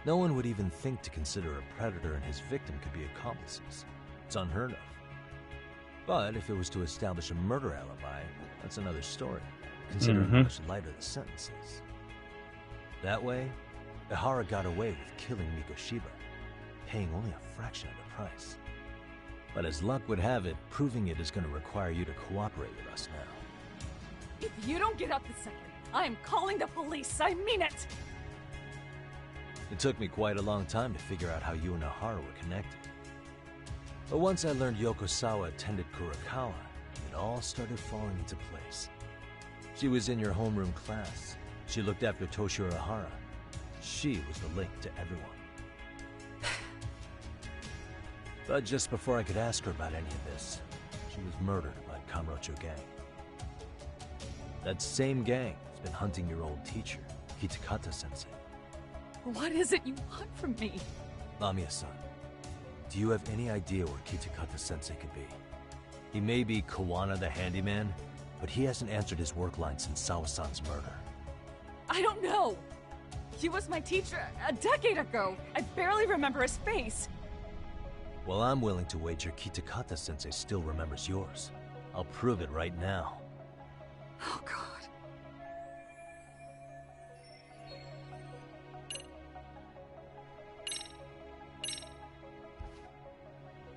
No one would even think to consider a predator and his victim could be accomplices. It's unheard of. But if it was to establish a murder alibi, that's another story, considering how much lighter the sentence is. That way, Ihara got away with killing Mikoshiba, paying only a fraction of the price. But as luck would have it, proving it is going to require you to cooperate with us now. If you don't get out this second, I am calling the police. I mean it. It took me quite a long time to figure out how you and Ihara were connected. But once I learned Yokosawa attended Kurokawa, it all started falling into place. She was in your homeroom class. She looked after Toshiro Ihara. She was the link to everyone. But just before I could ask her about any of this, she was murdered by Kamurocho gang. That same gang has been hunting your old teacher, Kitakata-sensei. What is it you want from me? Lamia-san, do you have any idea where Kitakata-sensei could be? He may be Kawana the handyman, but he hasn't answered his work line since Sawa-san's murder. I don't know. He was my teacher a decade ago. I barely remember his face. Well, I'm willing to wager Kitakata-sensei still remembers yours. I'll prove it right now. Oh, God.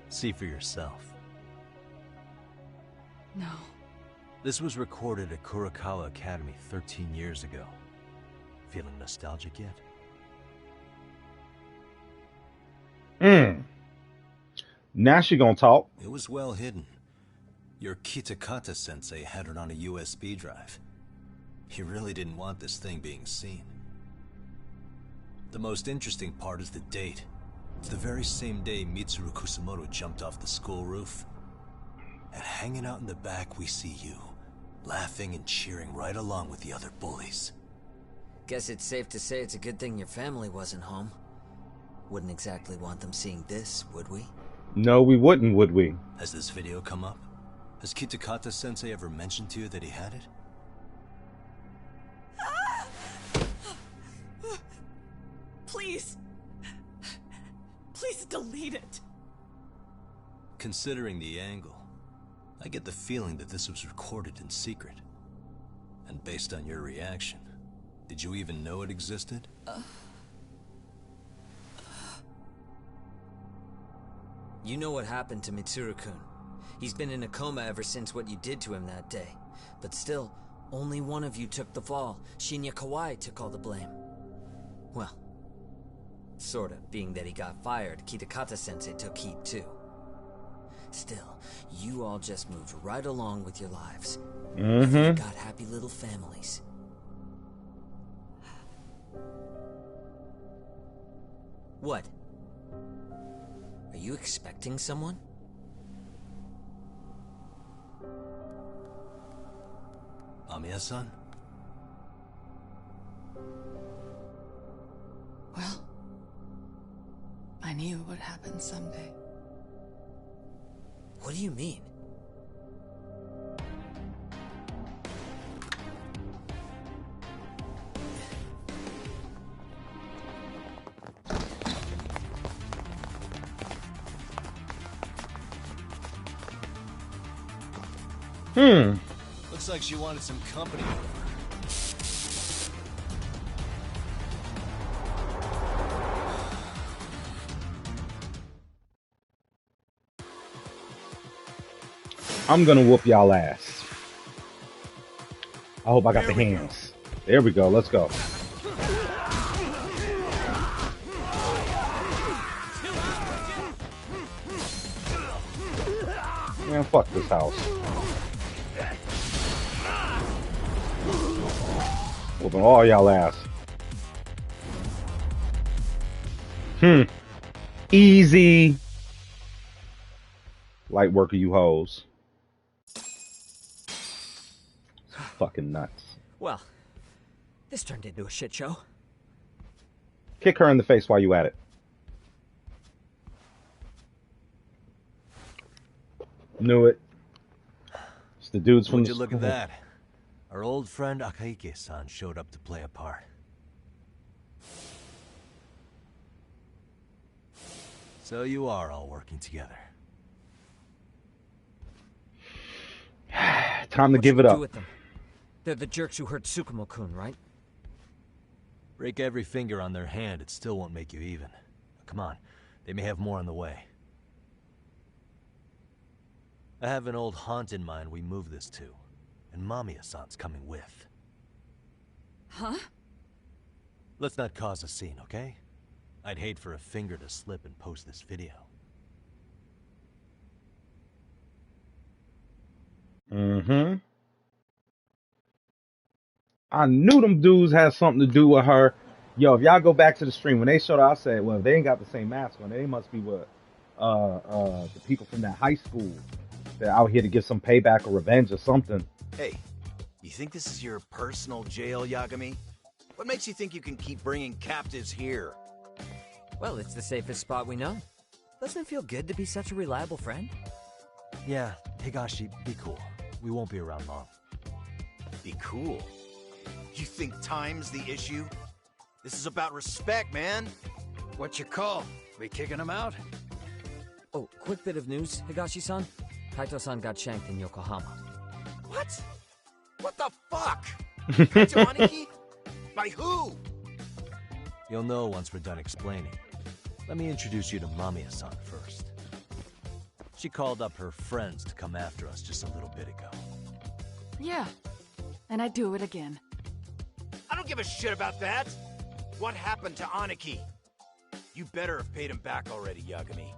See for yourself. No. This was recorded at Kurakawa Academy 13 years ago. Feeling nostalgic yet? Now she gonna talk. It was well hidden. Your Kitakata-sensei had it on a USB drive. He really didn't want this thing being seen. The most interesting part is the date. It's the very same day Mitsuru Kusamoto jumped off the school roof. And hanging out in the back, we see you, laughing and cheering right along with the other bullies. Guess it's safe to say it's a good thing your family wasn't home. Wouldn't exactly want them seeing this, would we? No, we wouldn't, would we? Has this video come up? Has Kitakata-sensei ever mentioned to you that he had it? Please. Please delete it. Considering the angle, I get the feeling that this was recorded in secret. And based on your reaction, did you even know it existed? You know what happened to Mitsuru-kun. He's been in a coma ever since what you did to him that day. But still, only one of you took the fall. Shinya Kawai took all the blame. Well, sorta, being that he got fired, Kitakata-sensei took heat too. Still, you all just moved right along with your lives. You've got happy little families. What? Are you expecting someone? Amiya-san? Well, I knew it would happen someday. What do you mean? Looks like she wanted some company. I'm gonna whoop y'all ass. I hope I got the hands. There we go. Let's go. Man, fuck this house. Whooping all y'all ass. Easy. Light worker, you hoes. Fucking nuts. Well, this turned into a shit show. Kick her in the face while you at it. Knew it. It's the dudes from Would the you look at school. that? Our old friend Akaike-san showed up to play a part. So you are all working together. Time to give it up. With them? They're the jerks who hurt Tsukumo-kun, right? Break every finger on their hand, it still won't make you even. Come on, they may have more on the way. I have an old haunt in mind we move this to, and Mamiya-san's coming with. Huh? Let's not cause a scene, okay? I'd hate for a finger to slip and post this video. I knew them dudes had something to do with her. Yo, if y'all go back to the stream, when they showed her, I said, well, if they ain't got the same mask on, they must be what the people from that high school. They're out here to get some payback or revenge or something. Hey, you think this is your personal jail, Yagami? What makes you think you can keep bringing captives here? Well, it's the safest spot we know. Doesn't it feel good to be such a reliable friend? Yeah, Higashi, be cool. We won't be around long. Be cool? You think time's the issue? This is about respect, man. What's your call? We kicking him out? Oh, quick bit of news, Higashi-san. Kaito-san got shanked in Yokohama. What? What the fuck? Kaito Aniki? By who? You'll know once we're done explaining. Let me introduce you to Mamiya-san first. She called up her friends to come after us just a little bit ago. Yeah, and I'd do it again. I don't give a shit about that. What happened to Aniki? You better have paid him back already, Yagami.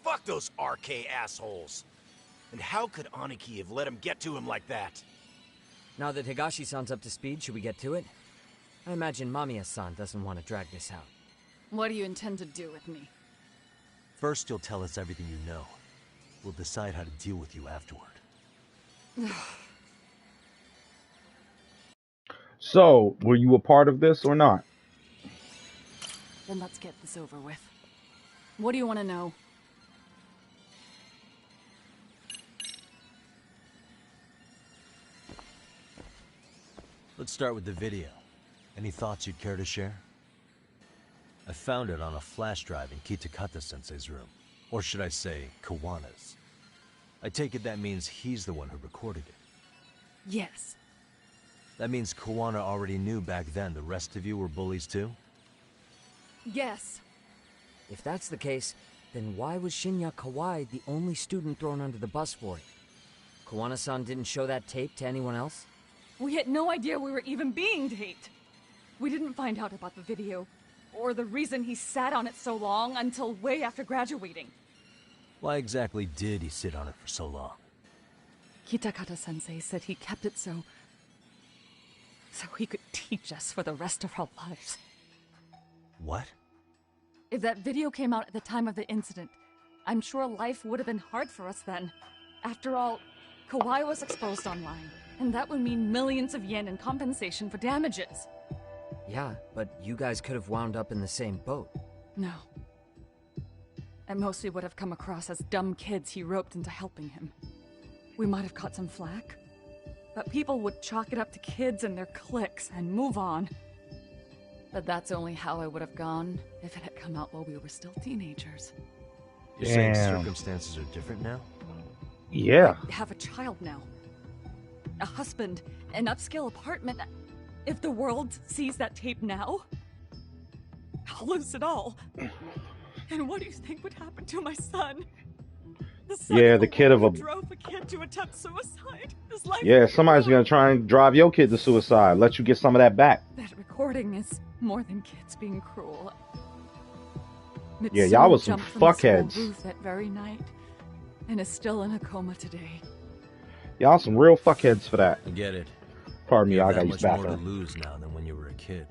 Fuck those RK assholes. And how could Aniki have let him get to him like that? Now that Higashi-san's up to speed, should we get to it? I imagine Mamiya-san doesn't want to drag this out. What do you intend to do with me? First, you'll tell us everything you know. We'll decide how to deal with you afterward. So, were you a part of this or not? Then let's get this over with. What do you want to know? Let's start with the video. Any thoughts you'd care to share? I found it on a flash drive in Kitakata-sensei's room. Or should I say, Kawana's. I take it that means he's the one who recorded it. Yes. That means Kawana already knew back then the rest of you were bullies too? Yes. If that's the case, then why was Shinya Kawai the only student thrown under the bus for it? Kawana-san didn't show that tape to anyone else? We had no idea we were even being taped. We didn't find out about the video, or the reason he sat on it so long until way after graduating. Why exactly did he sit on it for so long? Kitakata-sensei said he kept it so he could teach us for the rest of our lives. What? If that video came out at the time of the incident, I'm sure life would have been hard for us then. After all, Kawai was exposed online, and that would mean millions of yen in compensation for damages. Yeah, but you guys could have wound up in the same boat. No. At most we would have come across as dumb kids he roped into helping him. We might have caught some flack, but people would chalk it up to kids and their cliques and move on. But that's only how it would have gone if it had come out while we were still teenagers. You're saying circumstances are different now? Yeah. I have a child now. A husband, an upscale apartment. If the world sees that tape now, I'll lose it all. And what do you think would happen to my son? The kid of a... drove a kid to attempt suicide. His life somebody's gonna try and drive your kid to suicide. Let you get some of that back. That recording is more than kids being cruel. Yeah, y'all was some fuckheads. Roof that very night, and is still in a coma today. Y'all some real fuckheads for that. I get it. Pardon me, you I have got that used much back more to lose now than when you were a kid.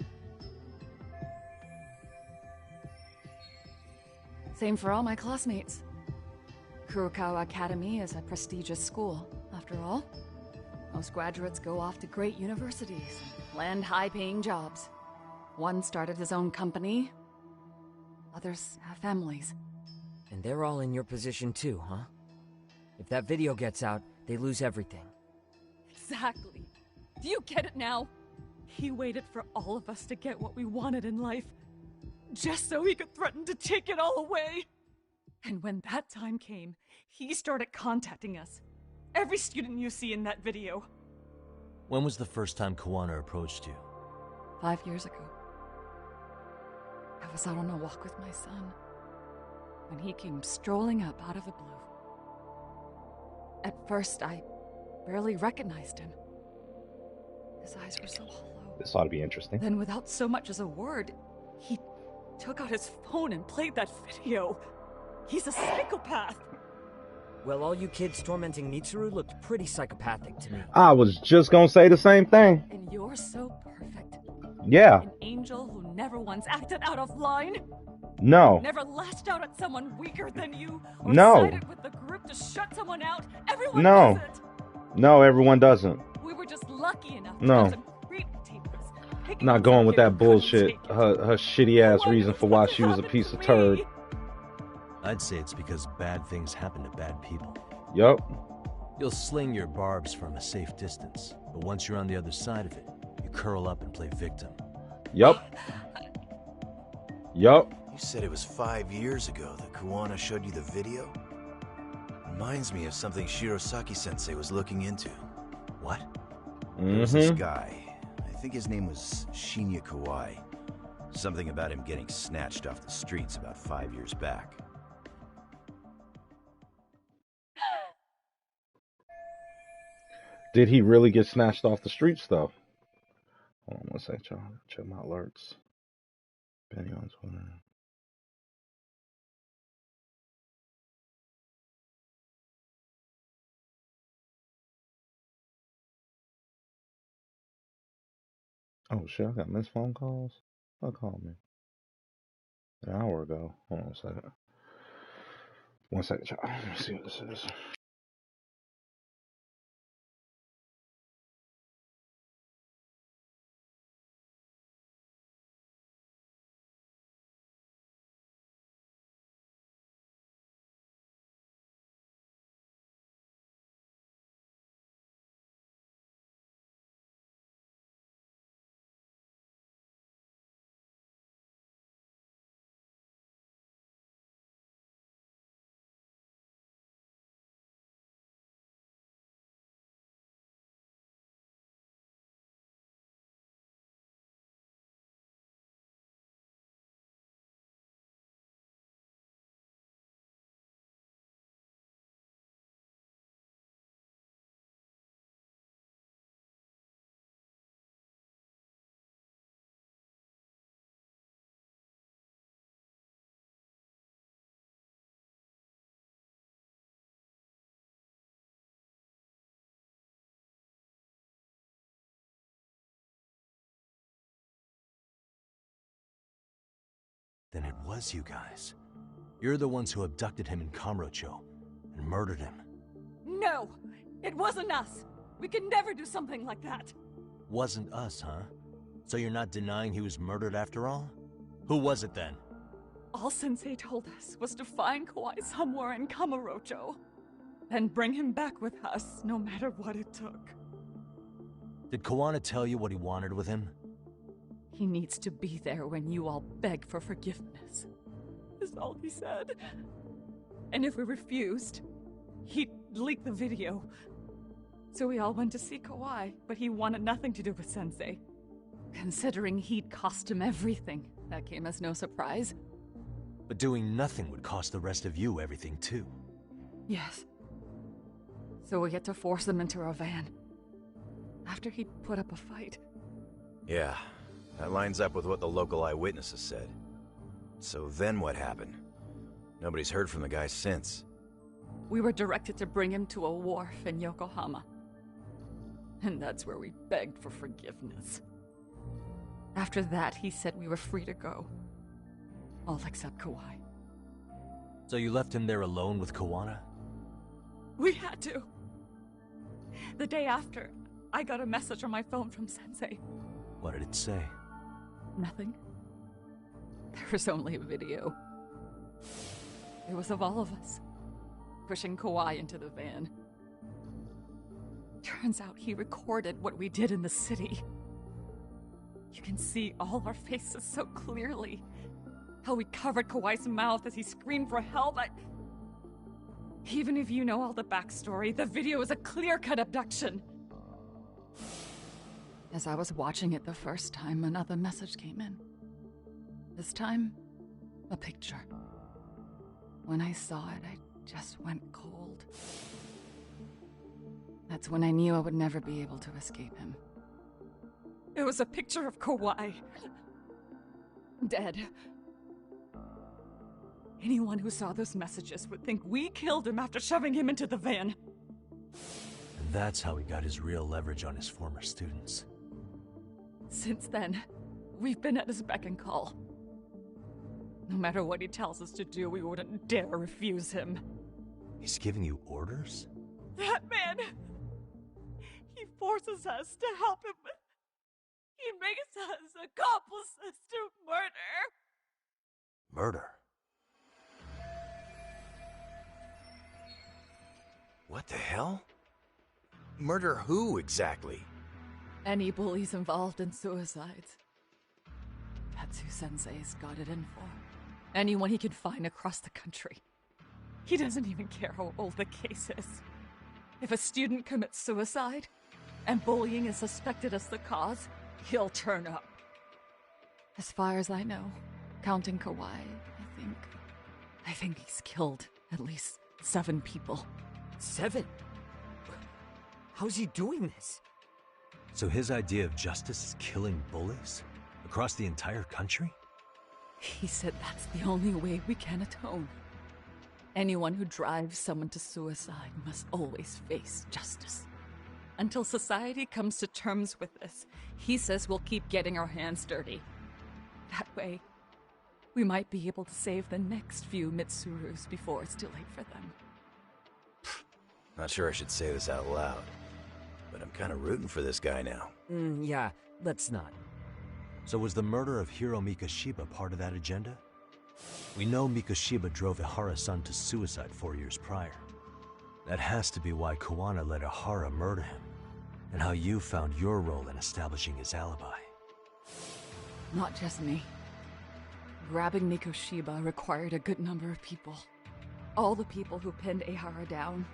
Same for all my classmates. Kurokawa Academy is a prestigious school, after all. Most graduates go off to great universities, land high-paying jobs. One started his own company, others have families. And they're all in your position too, huh? If that video gets out, they lose everything. Exactly. Do you get it now? He waited for all of us to get what we wanted in life, just so he could threaten to take it all away. And when that time came, he started contacting us. Every student you see in that video. When was the first time Kawana approached you? 5 years ago. I was out on a walk with my son, when he came strolling up out of the blue. At first, I barely recognized him. His eyes were so hollow. This ought to be interesting. Then, without so much as a word, he took out his phone and played that video. He's a psychopath. Well, all you kids tormenting Mitsuru looked pretty psychopathic to me. I was just gonna say the same thing. And you're so perfect. Yeah. An angel who never once acted out of line. No. Never lashed out at someone weaker than you. Or No. sided with the group to shut someone out. Everyone No. does it. No, everyone doesn't. We were just lucky enough to No. have some great tapers. Not going with that bullshit. Her shitty ass reason for why she was a piece of turd. I'd say it's because bad things happen to bad people. Yup. You'll sling your barbs from a safe distance, but once you're on the other side of it, you curl up and play victim. Yup. Yup. You said it was 5 years ago that Kawana showed you the video? Reminds me of something Shirosaki-sensei was looking into. What? There was this guy. I think his name was Shinya Kawai. Something about him getting snatched off the streets about 5 years back. Did he really get snatched off the streets, though? Hold on one second, y'all. Check my alerts. Benny on Twitter. Oh, shit, I got missed phone calls? Who called me? An hour ago. Hold on a second. One second, y'all. Let me see what this is. Then it was you guys. You're the ones who abducted him in Kamurocho and murdered him. No! It wasn't us! We could never do something like that! Wasn't us, huh? So you're not denying he was murdered after all? Who was it then? All Sensei told us was to find Kawhi somewhere in Kamurocho, and bring him back with us, no matter what it took. Did Kawana tell you what he wanted with him? He needs to be there when you all beg for forgiveness. Is all he said. And if we refused, he'd leak the video. So we all went to see Kawhi, but he wanted nothing to do with Sensei. Considering he'd cost him everything, that came as no surprise. But doing nothing would cost the rest of you everything too. Yes. So we had to force him into our van. After he'd put up a fight. Yeah, that lines up with what the local eyewitnesses said. So then what happened? Nobody's heard from the guy since. We were directed to bring him to a wharf in Yokohama. And that's where we begged for forgiveness. After that, he said we were free to go. All except Kawhi. So you left him there alone with Kawana? We had to. The day after, I got a message on my phone from Sensei. What did it say? Nothing. There was only a video. It was of all of us, pushing Kawhi into the van. Turns out he recorded what we did in the city. You can see all our faces so clearly. How we covered Kawhi's mouth as he screamed for help. Even if you know all the backstory, the video is a clear-cut abduction. As I was watching it the first time, another message came in. This time, a picture. When I saw it, I just went cold. That's when I knew I would never be able to escape him. It was a picture of Kawhi. Dead. Anyone who saw those messages would think we killed him after shoving him into the van. And that's how he got his real leverage on his former students. Since then, we've been at his beck and call. No matter what he tells us to do, we wouldn't dare refuse him. He's giving you orders? That man! He forces us to help him. He makes us accomplices to murder. Murder? What the hell? Murder who, exactly? Any bullies involved in suicides. That's who Sensei's got it in for. Anyone he can find across the country. He doesn't even care how old the case is. If a student commits suicide, and bullying is suspected as the cause, he'll turn up. As far as I know, counting Kawhi, I think he's killed at least 7 people. 7? How's he doing this? So his idea of justice is killing bullies? Across the entire country? He said that's the only way we can atone. Anyone who drives someone to suicide must always face justice. Until society comes to terms with this, he says we'll keep getting our hands dirty. That way, we might be able to save the next few Mitsurus before it's too late for them. Not sure I should say this out loud, but I'm kind of rooting for this guy now. Yeah, let's not. So was the murder of Hiro Mikoshiba part of that agenda? We know Mikoshiba drove Ihara-san to suicide 4 years prior. That has to be why Kuwana let Ihara murder him, and how you found your role in establishing his alibi. Not just me. Grabbing Mikoshiba required a good number of people. All the people who pinned Ihara down,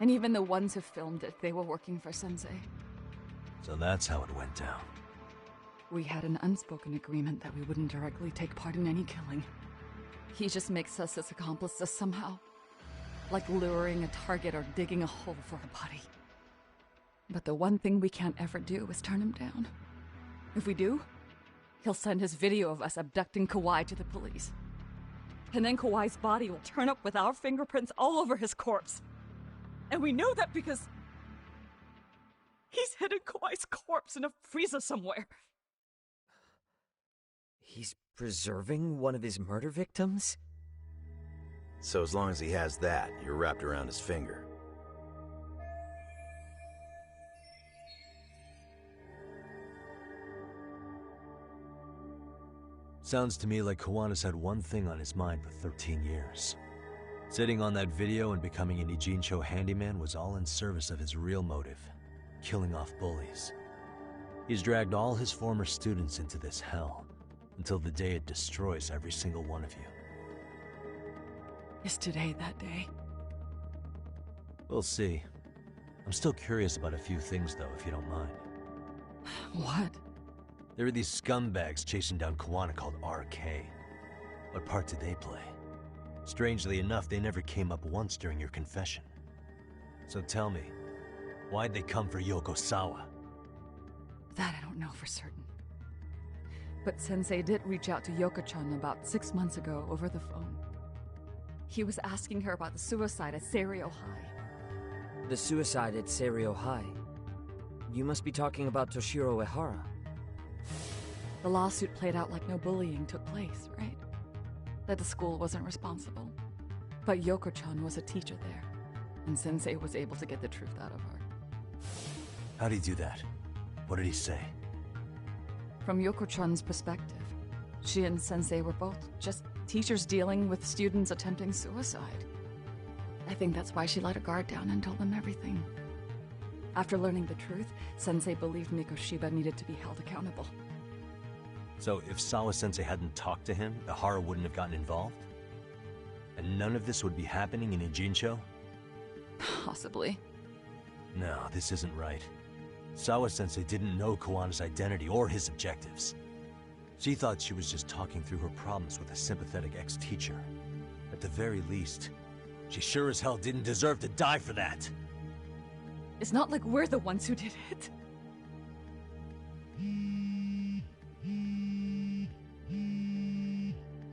and even the ones who filmed it, they were working for Sensei. So that's how it went down. We had an unspoken agreement that we wouldn't directly take part in any killing. He just makes us his accomplices somehow. Like luring a target or digging a hole for a body. But the one thing we can't ever do is turn him down. If we do, he'll send his video of us abducting Kawai to the police. And then Kawai's body will turn up with our fingerprints all over his corpse. And we know that because he's hidden Kawai's corpse in a freezer somewhere. He's preserving one of his murder victims? So as long as he has that, you're wrapped around his finger. Sounds to me like Kawana's had one thing on his mind for 13 years. Sitting on that video and becoming an Ijincho handyman was all in service of his real motive, killing off bullies. He's dragged all his former students into this hell, until the day it destroys every single one of you. Is today that day? We'll see. I'm still curious about a few things, though, if you don't mind. What? There are these scumbags chasing down Kuwana called RK. What part did they play? Strangely enough, they never came up once during your confession. So tell me, why'd they come for Yokosawa? That I don't know for certain. But Sensei did reach out to Yoko-chan about 6 months ago over the phone. He was asking her about the suicide at Seiryo High. The suicide at Seiryo High? You must be talking about Toshiro Ehara. The lawsuit played out like no bullying took place, right? That the school wasn't responsible. But Yoko-chan was a teacher there, and Sensei was able to get the truth out of her. How'd he do that? What did he say? From Yoko-chan's perspective, she and Sensei were both just teachers dealing with students attempting suicide. I think that's why she let her guard down and told them everything. After learning the truth, Sensei believed Mikoshiba needed to be held accountable. So if Sawa-sensei hadn't talked to him, Ihara wouldn't have gotten involved? And none of this would be happening in Ijincho? Possibly. No, this isn't right. Sawa-sensei didn't know Kawana's identity or his objectives. She thought she was just talking through her problems with a sympathetic ex-teacher. At the very least, she sure as hell didn't deserve to die for that. It's not like we're the ones who did it.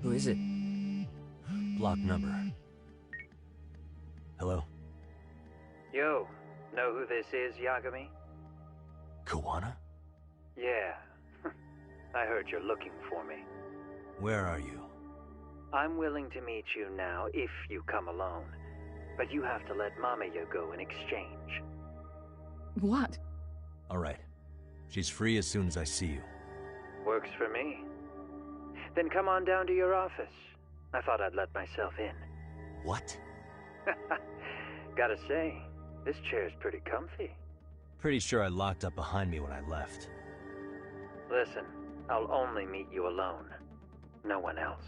Who is it? Block number. Hello? Yo, know who this is, Yagami? Kawana? Yeah. I heard you're looking for me. Where are you? I'm willing to meet you now if you come alone. But you have to let Mamiya go in exchange. What? Alright. She's free as soon as I see you. Works for me. Then come on down to your office. I thought I'd let myself in. What? Gotta say, this chair's pretty comfy. Pretty sure I locked up behind me when I left. Listen, I'll only meet you alone. No one else.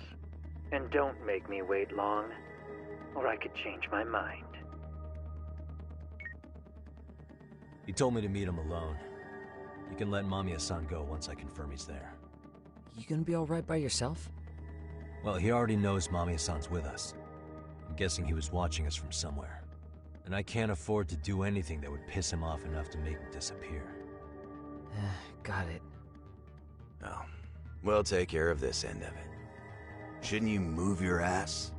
And don't make me wait long, or I could change my mind. He told me to meet him alone. You can let Mamiya-san go once I confirm he's there. You gonna be alright by yourself? Well, he already knows Mamiya-san's with us. I'm guessing he was watching us from somewhere. And I can't afford to do anything that would piss him off enough to make him disappear. Got it. Oh, we'll take care of this end of it. Shouldn't you move your ass?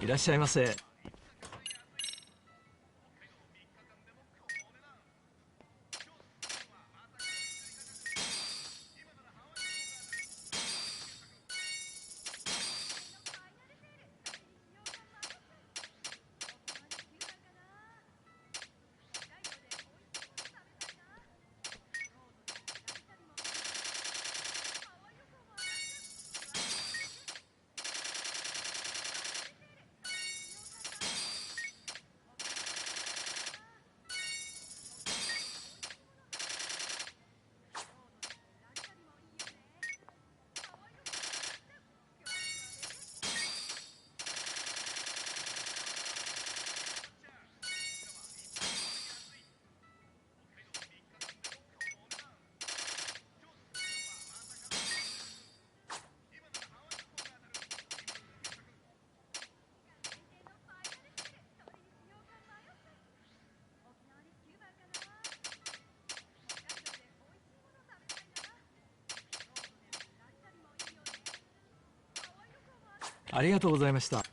いらっしゃいませ。ありがとうございました。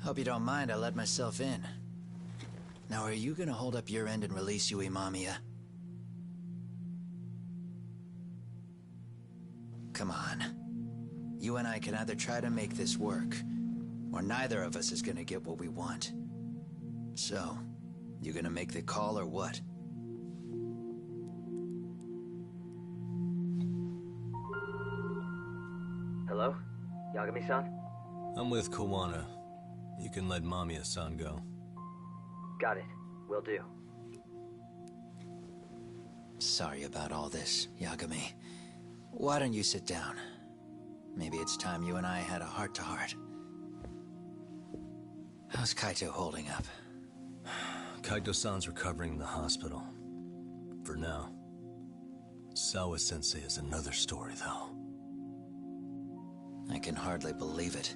Hope you don't mind I let myself in. Now, are you gonna hold up your end and release Yui Mamiya? Come on. You and I can either try to make this work, or neither of us is gonna get what we want. So, you gonna make the call or what? Hello? Yagami-san? I'm with Kawana. You can let Mamiya-san go. Got it. Will do. Sorry about all this, Yagami. Why don't you sit down? Maybe it's time you and I had a heart-to-heart. How's Kaito holding up? Kaito-san's recovering in the hospital. For now. Sawa-sensei is another story, though. I can hardly believe it.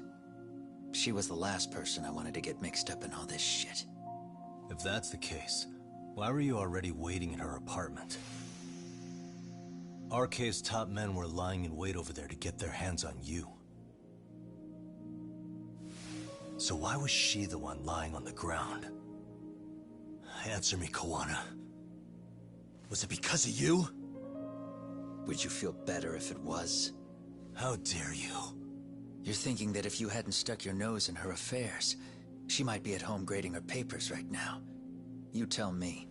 She was the last person I wanted to get mixed up in all this shit. If that's the case, why were you already waiting in her apartment? RK's top men were lying in wait over there to get their hands on you. So why was she the one lying on the ground? Answer me, Kawana. Was it because of you? Would you feel better if it was? How dare you? You're thinking that if you hadn't stuck your nose in her affairs, she might be at home grading her papers right now. You tell me.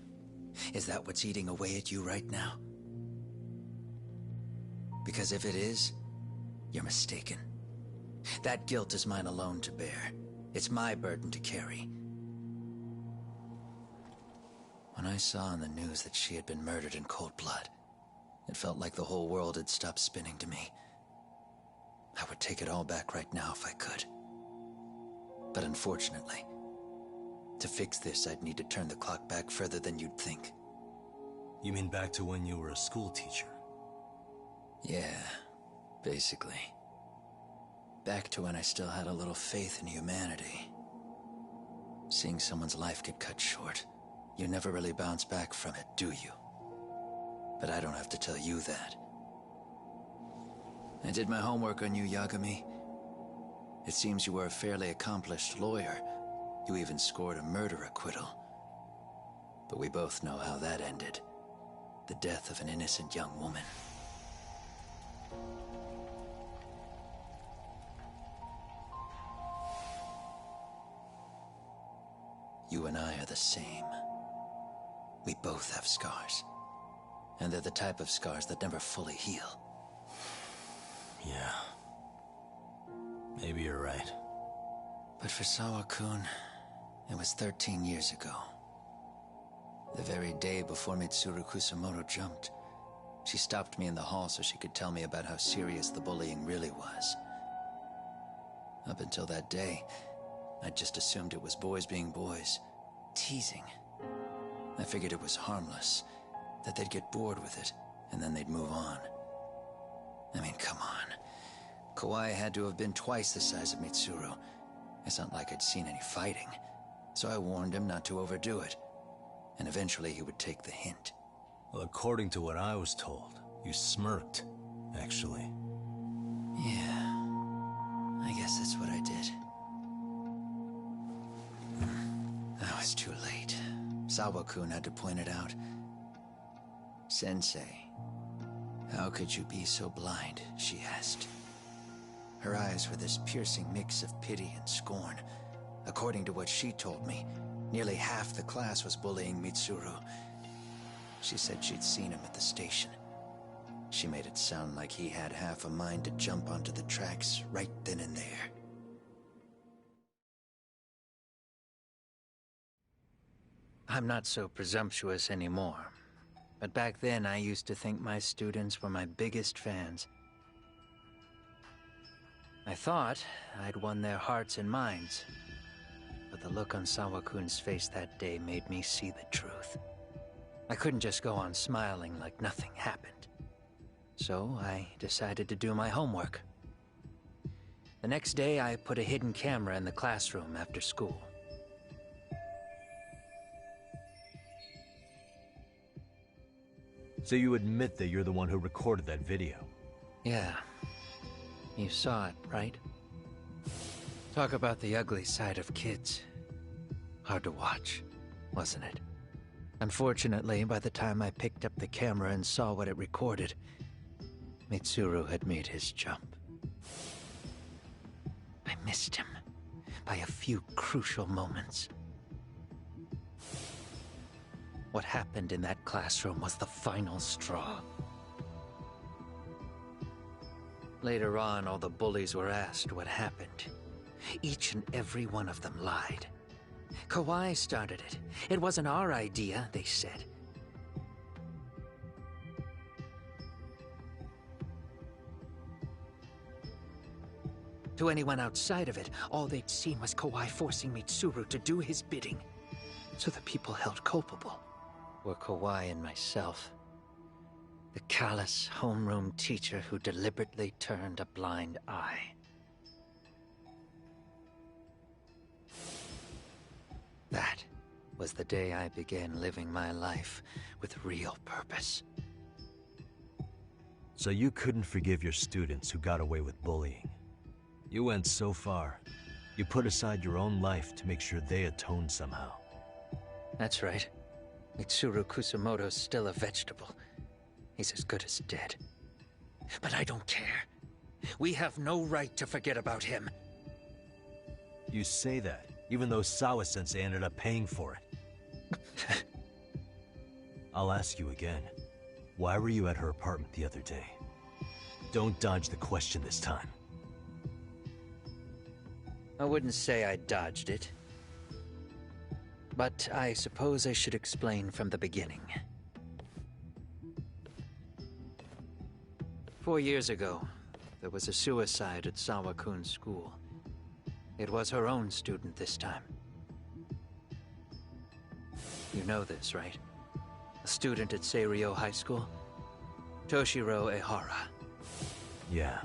Is that what's eating away at you right now? Because if it is, you're mistaken. That guilt is mine alone to bear. It's my burden to carry. When I saw on the news that she had been murdered in cold blood, it felt like the whole world had stopped spinning to me. I would take it all back right now if I could. But unfortunately, to fix this, I'd need to turn the clock back further than you'd think. You mean back to when you were a school teacher? Yeah, basically. Back to when I still had a little faith in humanity. Seeing someone's life get cut short, you never really bounce back from it, do you? But I don't have to tell you that. I did my homework on you, Yagami. It seems you were a fairly accomplished lawyer. You even scored a murder acquittal. But we both know how that ended. The death of an innocent young woman. You and I are the same. We both have scars. And they're the type of scars that never fully heal. Yeah. Maybe you're right. But for Sawa-kun, it was 13 years ago. The very day before Mitsuru Kusamoto jumped, she stopped me in the hall so she could tell me about how serious the bullying really was. Up until that day, I just assumed it was boys being boys, teasing. I figured it was harmless, that they'd get bored with it, and then they'd move on. I mean, come on. Kawai had to have been twice the size of Mitsuru. It's not like I'd seen any fighting, so I warned him not to overdo it, and eventually he would take the hint. Well, according to what I was told, you smirked, actually. Yeah, I guess that's what I did. That was too late. Sawa-kun had to point it out. Sensei, how could you be so blind, she asked. Her eyes were this piercing mix of pity and scorn. According to what she told me, nearly half the class was bullying Mitsuru. She said she'd seen him at the station. She made it sound like he had half a mind to jump onto the tracks right then and there. I'm not so presumptuous anymore. But back then, I used to think my students were my biggest fans. I thought I'd won their hearts and minds. But the look on Sawa-kun's face that day made me see the truth. I couldn't just go on smiling like nothing happened. So I decided to do my homework. The next day, I put a hidden camera in the classroom after school. So you admit that you're the one who recorded that video? Yeah. You saw it, right? Talk about the ugly side of kids. Hard to watch, wasn't it? Unfortunately, by the time I picked up the camera and saw what it recorded, Mitsuru had made his jump. I missed him by a few crucial moments. What happened in that classroom was the final straw. Later on, all the bullies were asked what happened. Each and every one of them lied. Kawai started it. It wasn't our idea, they said. To anyone outside of it, all they'd seen was Kawai forcing Mitsuru to do his bidding. So the people held culpable were Kawai and myself. The callous homeroom teacher who deliberately turned a blind eye. That was the day I began living my life with real purpose. So you couldn't forgive your students who got away with bullying. You went so far, you put aside your own life to make sure they atoned somehow. That's right. Mitsuru Kusamoto's still a vegetable. He's as good as dead. But I don't care. We have no right to forget about him. You say that, even though Sawa-sensei ended up paying for it. I'll ask you again. Why were you at her apartment the other day? Don't dodge the question this time. I wouldn't say I dodged it. But I suppose I should explain from the beginning. 4 years ago, there was a suicide at Sawa-kun's school. It was her own student this time. You know this, right? A student at Seiryo High School? Toshiro Ehara. Yeah.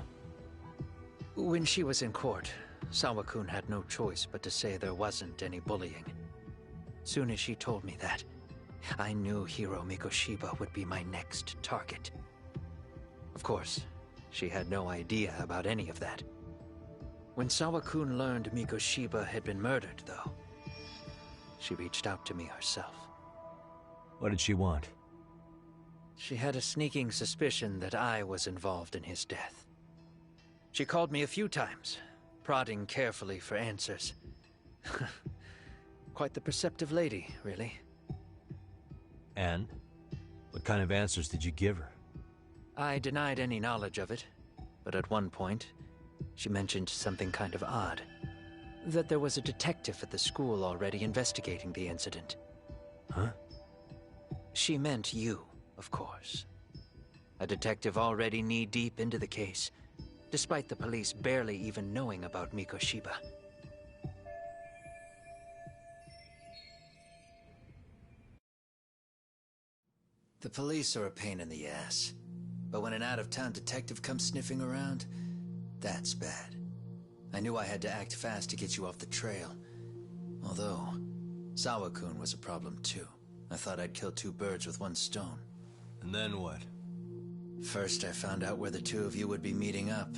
When she was in court, Sawa-kun had no choice but to say there wasn't any bullying. Soon as she told me that, I knew Hiro Mikoshiba would be my next target. Of course, she had no idea about any of that. When Sawa-kun learned Mikoshiba had been murdered, though, she reached out to me herself. What did she want? She had a sneaking suspicion that I was involved in his death. She called me a few times, prodding carefully for answers. Quite the perceptive lady, really. And? What kind of answers did you give her? I denied any knowledge of it, but at one point, she mentioned something kind of odd. That there was a detective at the school already investigating the incident. Huh? She meant you, of course. A detective already knee-deep into the case, despite the police barely even knowing about Mikoshiba. The police are a pain in the ass, but when an out-of-town detective comes sniffing around, that's bad. I knew I had to act fast to get you off the trail. Although, Sawa-kun was a problem too. I thought I'd kill two birds with one stone. And then what? First, I found out where the two of you would be meeting up,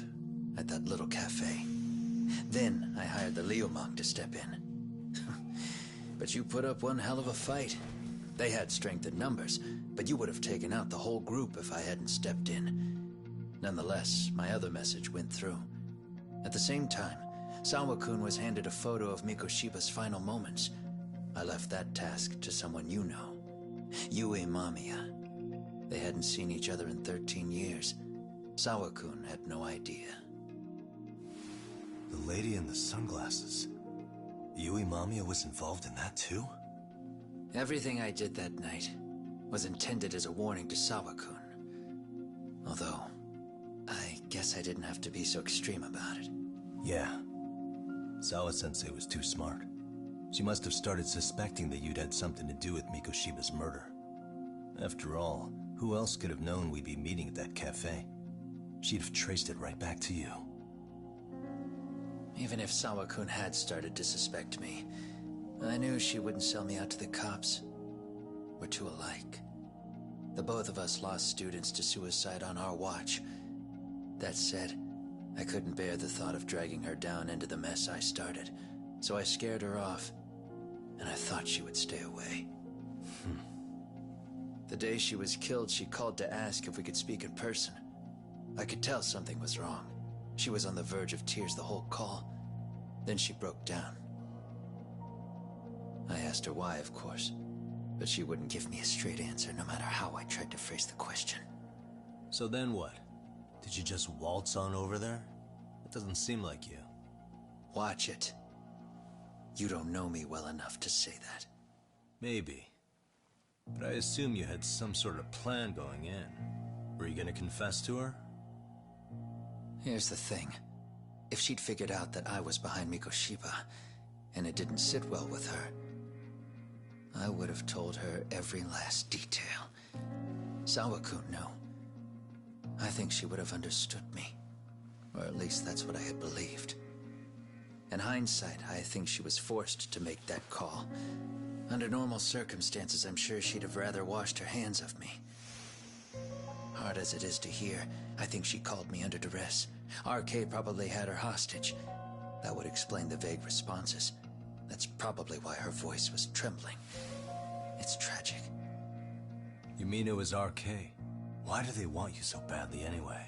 at that little cafe. Then, I hired the Liumang to step in. But you put up one hell of a fight. They had strength in numbers, but you would have taken out the whole group if I hadn't stepped in. Nonetheless, my other message went through. At the same time, Sawa-kun was handed a photo of Mikoshiba's final moments. I left that task to someone you know. Yue Mamiya. They hadn't seen each other in 13 years. Sawa-kun had no idea. The lady in the sunglasses. Yue Mamiya was involved in that too? Everything I did that night was intended as a warning to Sawa-kun. Although, I guess I didn't have to be so extreme about it. Yeah. Sawa-sensei was too smart. She must have started suspecting that you'd had something to do with Mikoshiba's murder. After all, who else could have known we'd be meeting at that cafe? She'd have traced it right back to you. Even if Sawa-kun had started to suspect me, I knew she wouldn't sell me out to the cops. We're too alike. The both of us lost students to suicide on our watch. That said, I couldn't bear the thought of dragging her down into the mess I started, so I scared her off, and I thought she would stay away. The day she was killed, she called to ask if we could speak in person. I could tell something was wrong. She was on the verge of tears the whole call. Then she broke down. I asked her why, of course. But she wouldn't give me a straight answer no matter how I tried to phrase the question. So then what? Did you just waltz on over there? It doesn't seem like you. Watch it. You don't know me well enough to say that. Maybe. But I assume you had some sort of plan going in. Were you gonna confess to her? Here's the thing. If she'd figured out that I was behind Mikoshiba, and it didn't sit well with her, I would have told her every last detail. Sawakun knew. I think she would have understood me. Or at least that's what I had believed. In hindsight, I think she was forced to make that call. Under normal circumstances, I'm sure she'd have rather washed her hands of me. Hard as it is to hear, I think she called me under duress. RK probably had her hostage. That would explain the vague responses. That's probably why her voice was trembling. It's tragic. You mean it was RK? Why do they want you so badly anyway?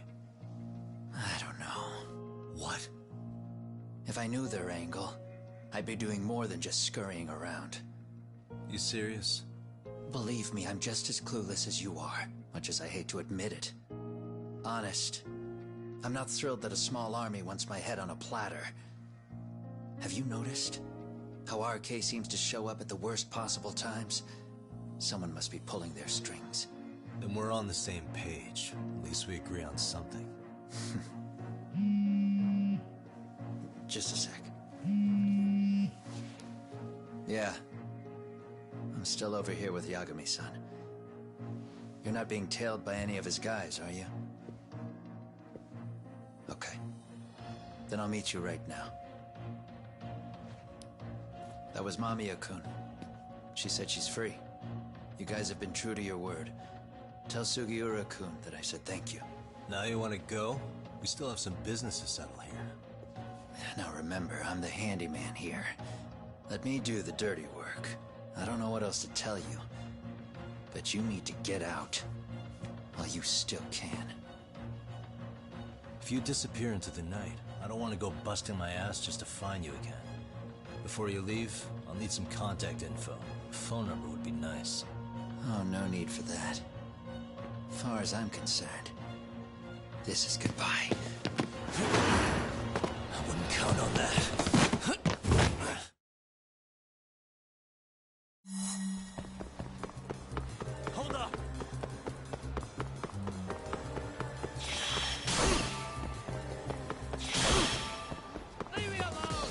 I don't know. What? If I knew their angle, I'd be doing more than just scurrying around. You serious? Believe me, I'm just as clueless as you are, much as I hate to admit it. Honest. I'm not thrilled that a small army wants my head on a platter. Have you noticed how RK seems to show up at the worst possible times? Someone must be pulling their strings. Then we're on the same page. At least we agree on something. Just a sec. Yeah. I'm still over here with Yagami-san. You're not being tailed by any of his guys, are you? Okay. Then I'll meet you right now. That was Mamiya-kun. She said she's free. You guys have been true to your word. Tell Sugiura-kun that I said thank you. Now you want to go? We still have some business to settle here. Now remember, I'm the handyman here. Let me do the dirty work. I don't know what else to tell you, but you need to get out while you still can. If you disappear into the night, I don't want to go busting my ass just to find you again. Before you leave, I'll need some contact info. A phone number would be nice. Oh, no need for that. As far as I'm concerned, this is goodbye. I wouldn't count on that. Hold up! Leave me alone!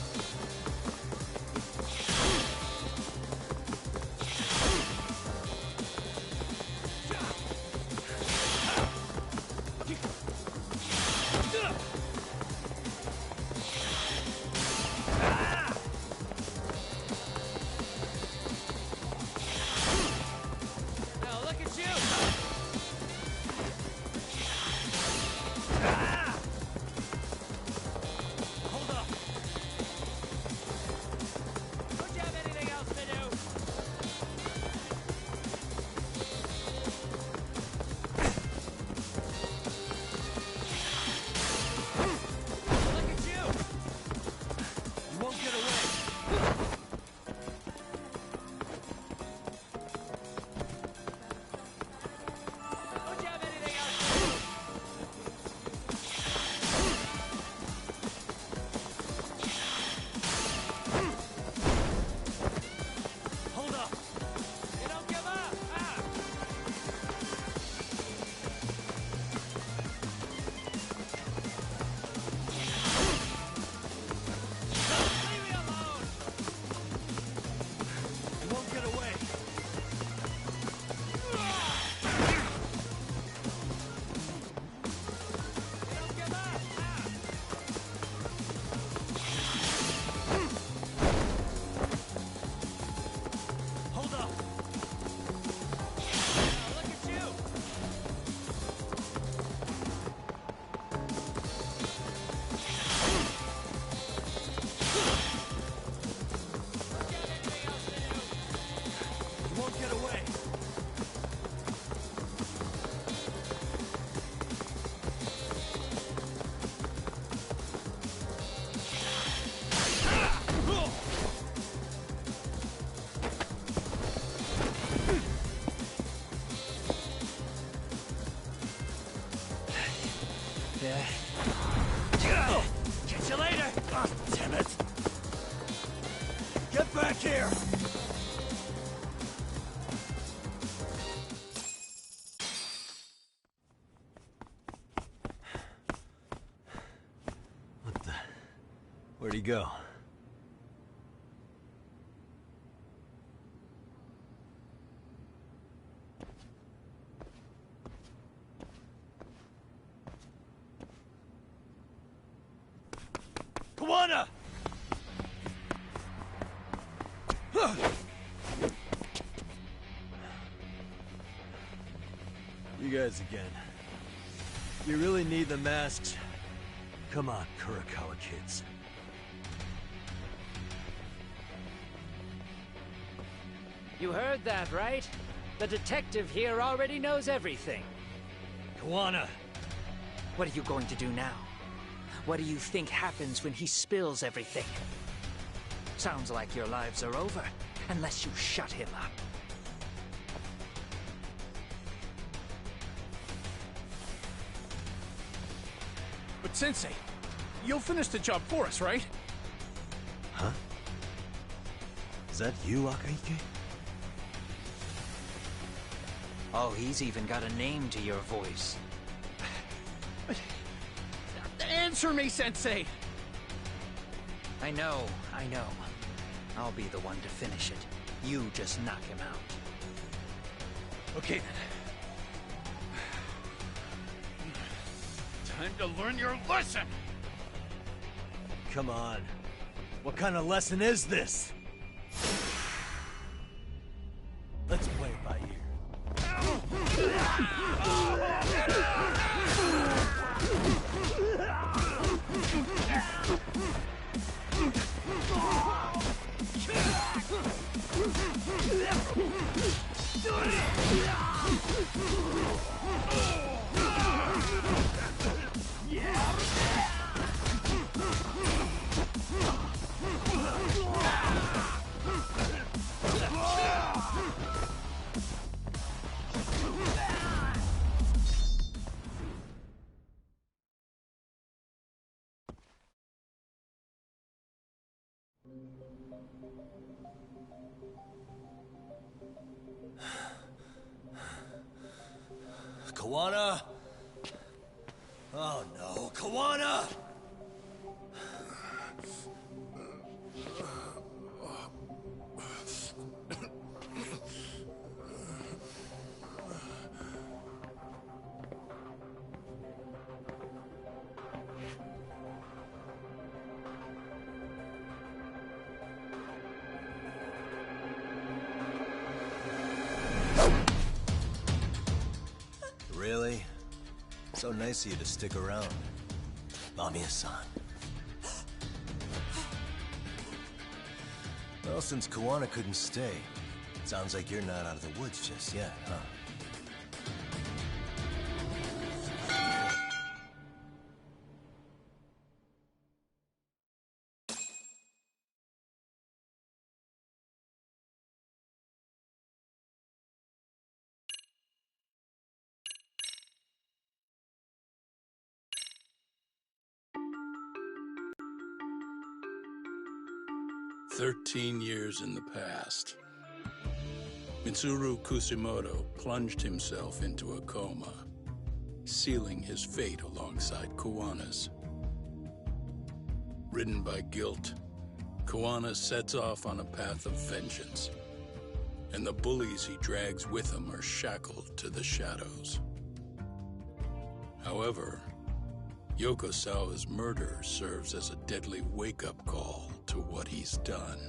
What the? Where'd he go? Kawana! You guys again. You really need the masks? Come on, Kurakawa kids. You heard that, right? The detective here already knows everything. Kawana! What are you going to do now? What do you think happens when he spills everything? Sounds like your lives are over, unless you shut him up. But Sensei, you'll finish the job for us, right? Huh? Is that you, Akaike? Oh, he's even got a name to your voice. Answer me, Sensei! I know. I'll be the one to finish it. You just knock him out. Okay then. Time to learn your lesson! Come on. What kind of lesson is this? Let's play it by ear. Kawana? Oh no, Kawana! Really? So nice of you to stick around, Mamiya-san. Well, since Kawana couldn't stay, sounds like you're not out of the woods just yet, huh? "13 years in the past. Mitsuru Kusumoto plunged himself into a coma, sealing his fate alongside Kawana's. Ridden by guilt, Kawana sets off on a path of vengeance, and the bullies he drags with him are shackled to the shadows. However, Yokosawa's murder serves as a deadly wake-up call to what he's done.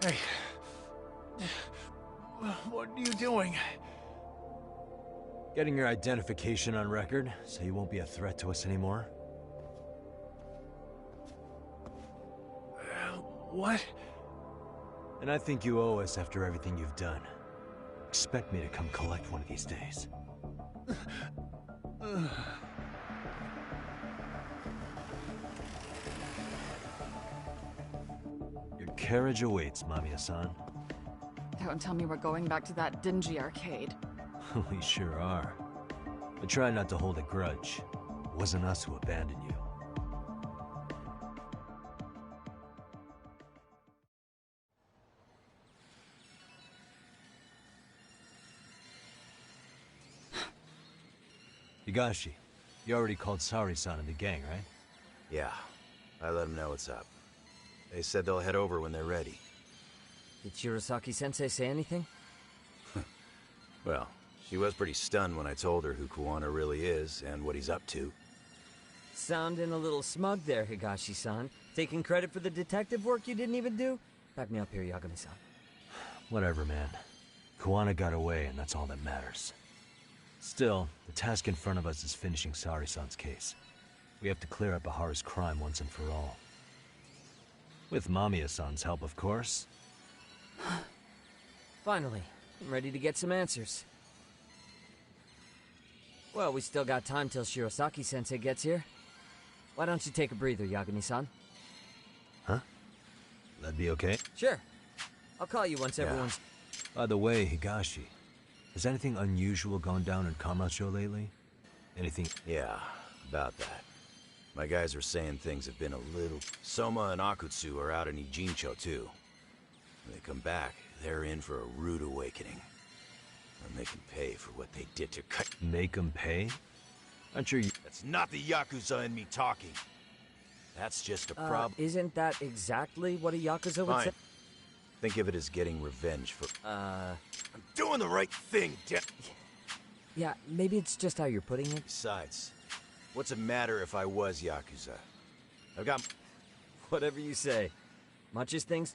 Hey. What are you doing? Getting your identification on record, so you won't be a threat to us anymore? What? And I think you owe us after everything you've done. Expect me to come collect one of these days. Your carriage awaits, Mamiya-san. Don't tell me we're going back to that dingy arcade. We sure are. But try not to hold a grudge. It wasn't us who abandoned you. Higashi, you already called Sari-san and the gang, right? Yeah, I let them know what's up. They said they'll head over when they're ready. Did Shirosaki-sensei say anything? Well, she was pretty stunned when I told her who Kuwana really is and what he's up to. Sounding a little smug there, Higashi-san. Taking credit for the detective work you didn't even do? Back me up here, Yagami-san. Whatever, man. Kuwana got away, and that's all that matters. Still, the task in front of us is finishing Sari-san's case. We have to clear up Ahara's crime once and for all. With Mamiya-san's help, of course. Finally, I'm ready to get some answers. Well, we still got time till Shirosaki-sensei gets here. Why don't you take a breather, Yagami-san? Huh? That'd be okay? Sure. I'll call you once everyone's... By the way, Higashi, has anything unusual gone down in Kamasho lately? Anything? Yeah, about that. My guys are saying things have been a little... Soma and Akutsu are out in Ijincho, too. When they come back, they're in for a rude awakening. And they can pay for what they did to cut... Make them pay? Aren't you... That's not the Yakuza in me talking. That's just a problem. Isn't that exactly what a Yakuza would Fine. say? Think of it as getting revenge for... I'm doing the right thing, Yeah, maybe it's just how you're putting it. Besides, what's it matter if I was Yakuza? I've got... Whatever you say. Much as things...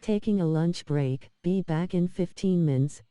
Taking a lunch break, be back in 15 minutes.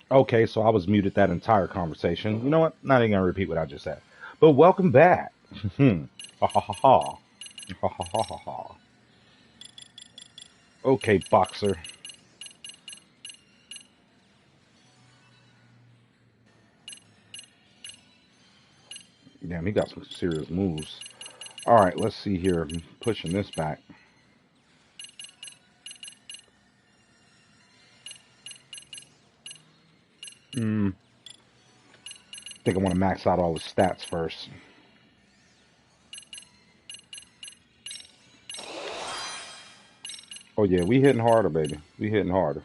Okay, so I was muted that entire conversation. You know what? Not even gonna repeat what I just said. But welcome back. Ha ha ha ha. Ha ha ha ha ha. Okay, boxer. Damn, he got some serious moves. All right, let's see here. I'm pushing this back. I think I want to max out all the stats first. Oh yeah, we hitting harder, baby. We hitting harder.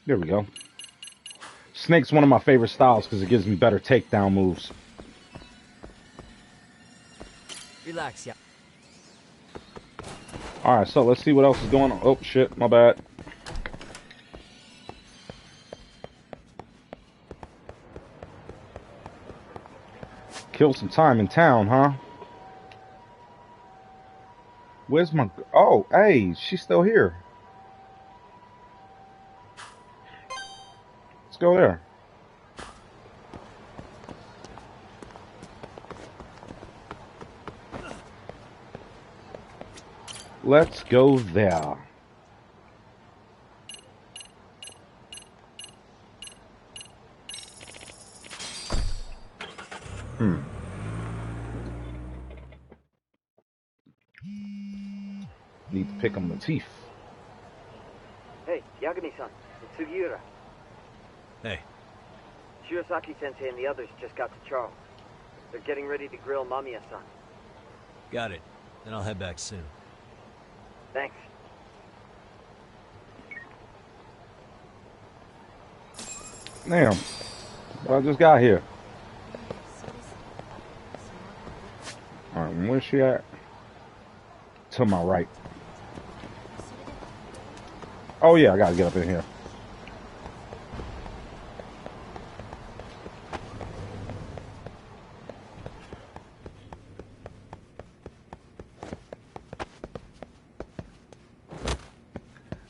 There we go. Snake's one of my favorite styles because it gives me better takedown moves. Relax, yeah. Alright, so let's see what else is going on. Oh, shit, my bad. Kill some time in town, huh? Where's my... Oh, hey, she's still here. Let's go there. Let's go there. Need to pick him the teeth. Hey, Yagami-san, it's Sugiura. Hey. Shirosaki-sensei and the others just got to Charles. They're getting ready to grill Mamiya-san. Got it. Then I'll head back soon. Thanks. Damn. I just got here. Alright, where's she at? To my right. Oh yeah, I gotta get up in here.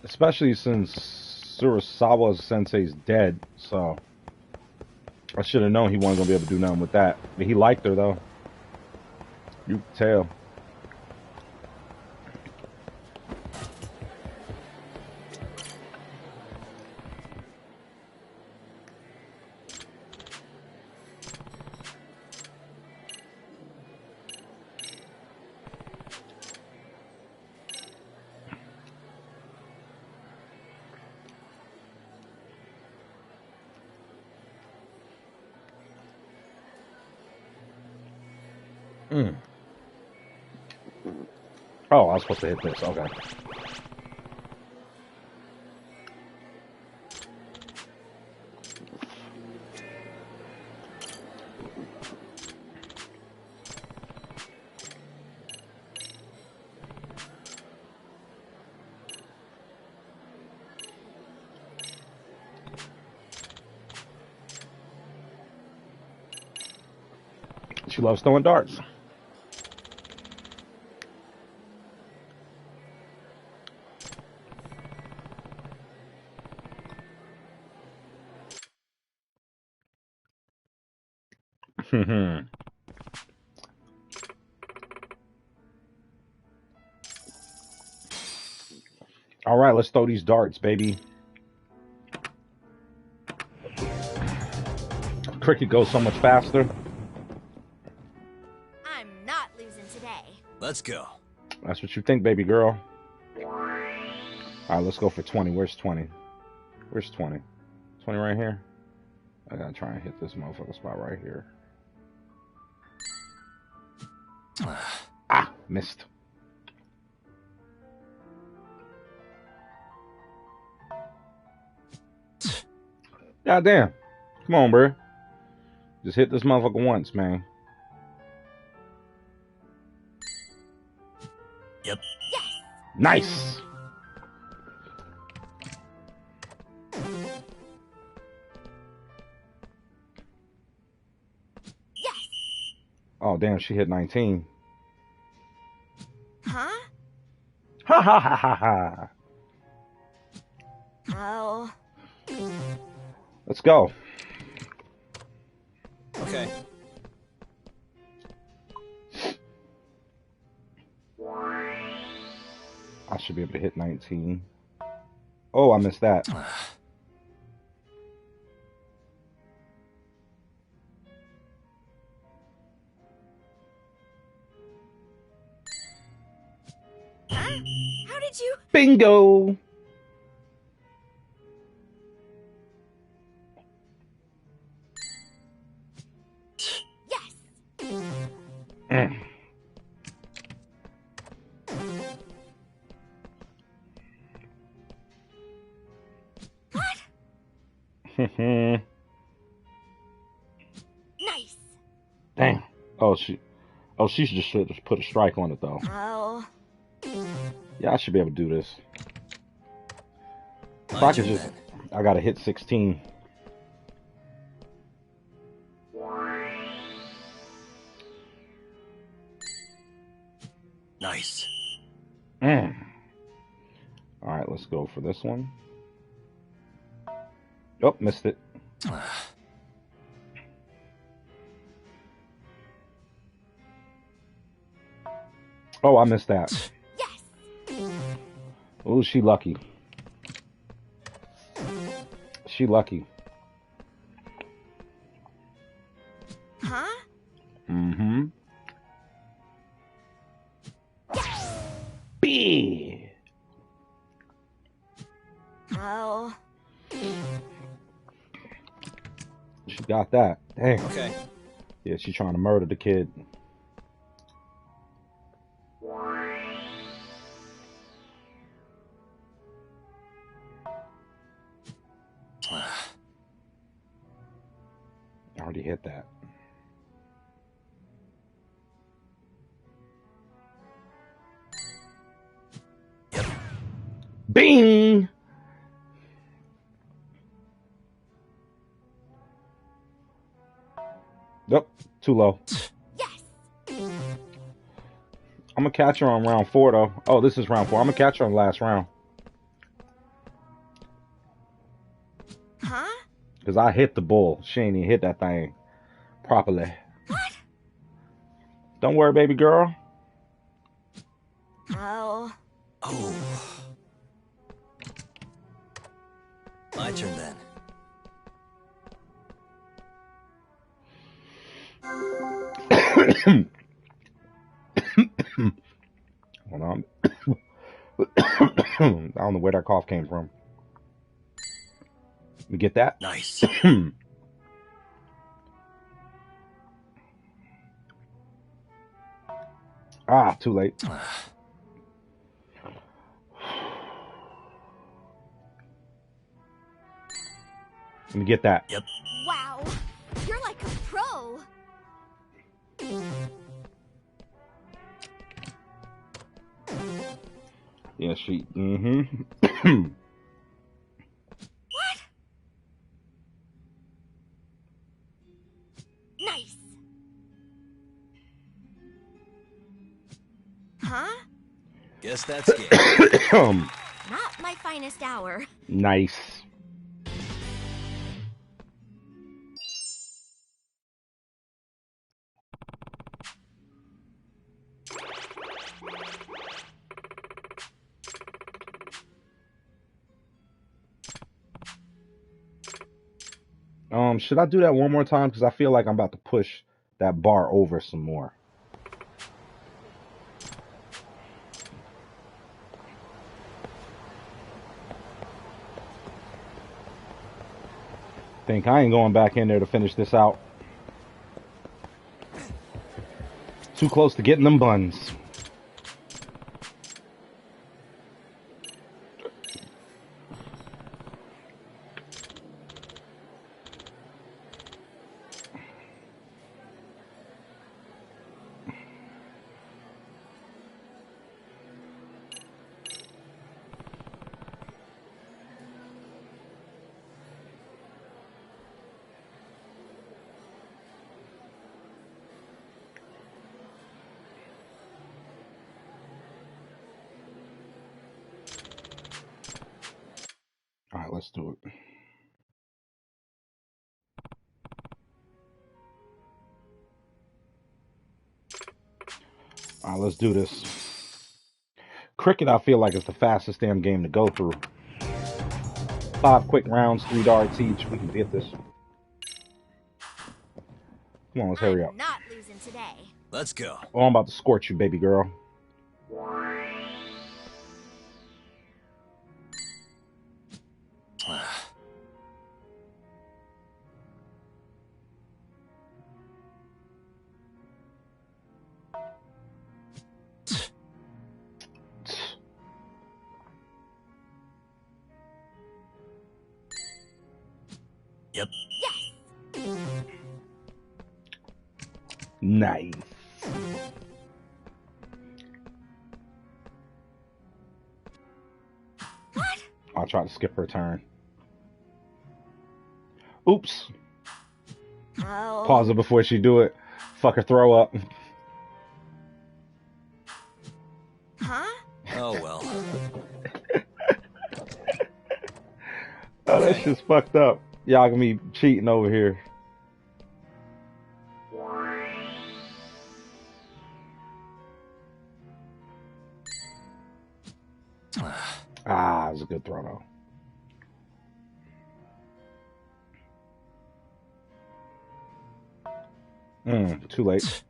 Especially since Surasawa Sensei's dead, so I should have known he wasn't gonna be able to do nothing with that. But he liked her though. You can tell. Oh, I was supposed to hit this. Okay. She loves throwing darts. All right, let's throw these darts, baby. Cricket goes so much faster. I'm not losing today. Let's go. That's what you think, baby girl. All right, let's go for 20. Where's 20? Where's 20? 20 right here? I gotta try and hit this motherfucker spot right here. Ah, missed. Goddamn. Come on, bro. Just hit this motherfucker once, man. Yep. Nice. Oh, damn, she hit 19. Huh? Ha ha ha ha ha. Oh. Let's go. Okay. I should be able to hit 19. Oh, I missed that. Huh? How did you? Bingo. Yes. What? Nice. Dang. Oh, she just should just put a strike on it though. Oh. Yeah, I should be able to do this. If I could just, I gotta hit 16. Nice. All right, let's go for this one. Oh, missed it. Oh, I missed that. Yes. Oh, she lucky. She lucky. Huh? Mm-hmm. B. Oh. She got that. Dang. Okay. Yeah, she's trying to murder the kid. I already hit that. Yep. Bing! Nope, too low. Yes. I'm gonna catch her on round 4 though. Oh, this is round 4. I'm gonna catch her on the last round. Huh? Because I hit the bull. She ain't even hit that thing properly. What? Don't worry, baby girl. Oh. Oh. My turn then. Hold on. I don't know where that cough came from. You get that? Nice. Ah, too late. Let me get that. Yep. Wow. You're like a pro. Yeah, she. Mm-hmm. What? Nice. Huh? Guess that's it. Not my finest hour. Nice. Should I do that one more time? Because I feel like I'm about to push that bar over some more. Think I ain't going back in there to finish this out. Too close to getting them buns. do it. All right, let's do this. Cricket, I feel like, is the fastest damn game to go through. 5 quick rounds, 3 darts each. We can get this. Come on, let's hurry up. Not losing today. Let's go. Oh, I'm about to scorch you, baby girl. Yep. Yes. Nice. What? I'll try to skip her turn. Oops. Oh. Pause it before she do it. Fuck her throw up. Huh? Oh well. Oh, that shit's fucked up. Y'all gonna be cheating over here. Ah, it was a good throw though. Too late.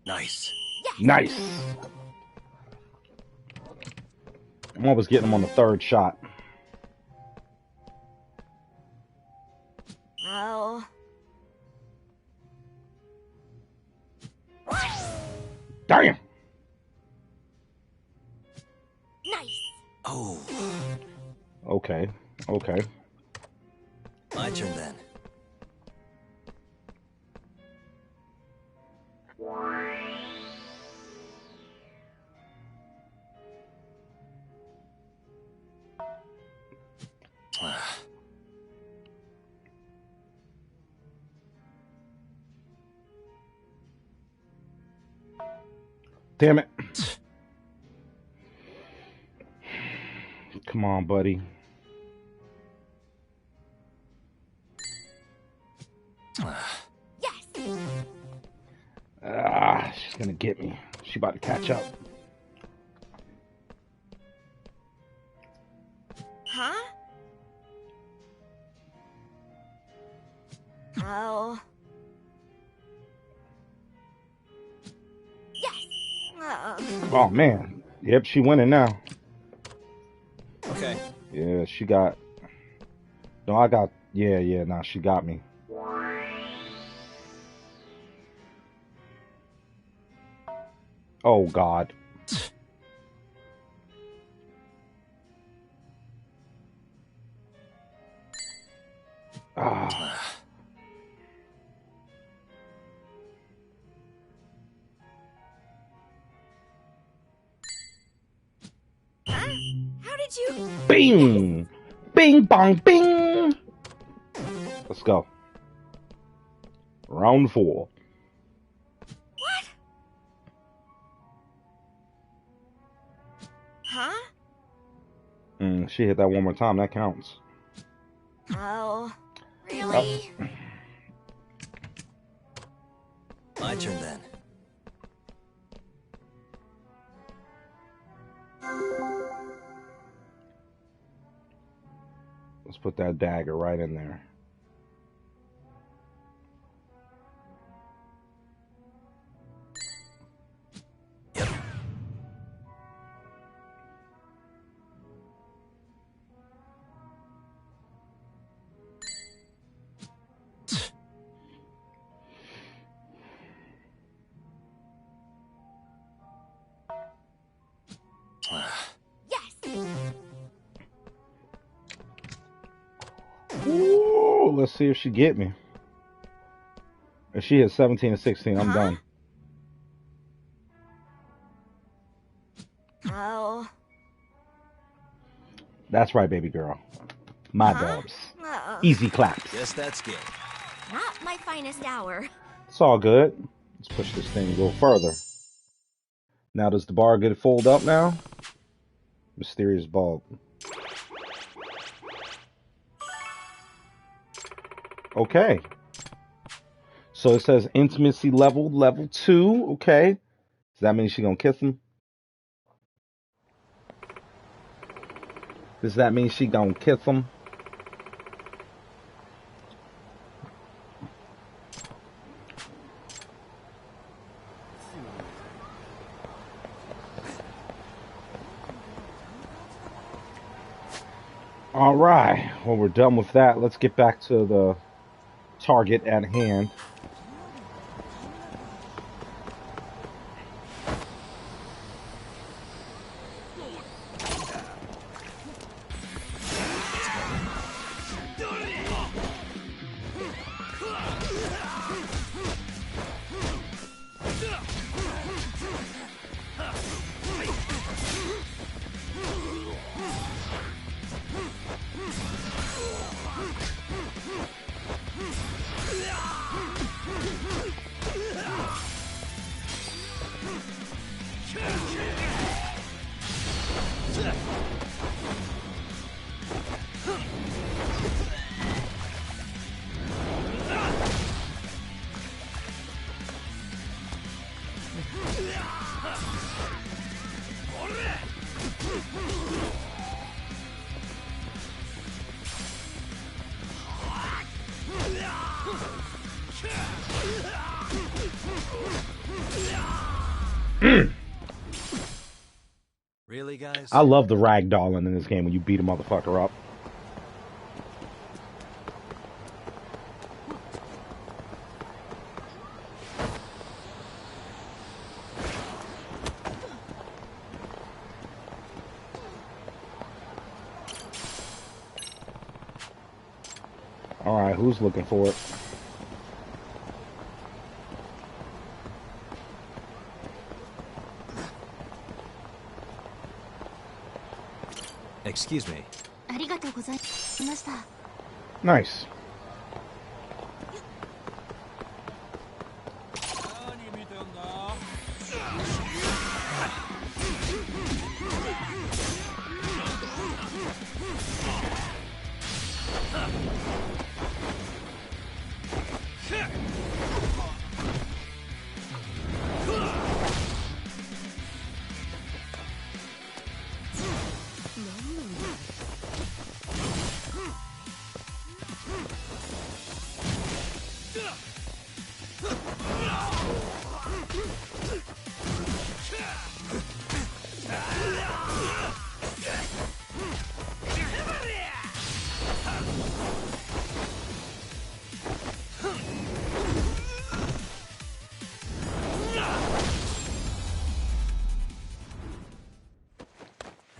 Nice. Yes. Nice. I'm always getting him on the 3rd shot. Oh. Damn. Nice. Oh. Okay. Okay. My turn then. Damn it. Come on, buddy. Yes. Ah, she's gonna get me. She about to catch up. Huh? Oh. Yes. Oh man. Yep, she winning now. Okay. Yeah, she got. No, I got. Yeah. Nah, she got me. Oh God. Ah. Huh? How did you? Bing! Bing bong bing! Let's go. Round 4. What? Huh? She hit that one more time. That counts. Oh. Really? My turn then. Let's put that dagger right in there. Yep. Yes. Ooh, let's see if she get me. If she hit 17 and 16, I'm done. Oh. That's right, baby girl. My dubs. Uh-oh. Easy claps. Guess that's good. Not my finest hour. It's all good. Let's push this thing a little further. Now does the bar get fold up now? Mysterious bulb. Okay. So it says intimacy level 2. Okay. Does that mean she gonna kiss him? Does that mean she gonna kiss him? All right. Well, we're done with that. Let's get back to the target at hand. Really, guys? I love the ragdolling in this game when you beat a motherfucker up. All right, who's looking for it? Excuse me. Nice.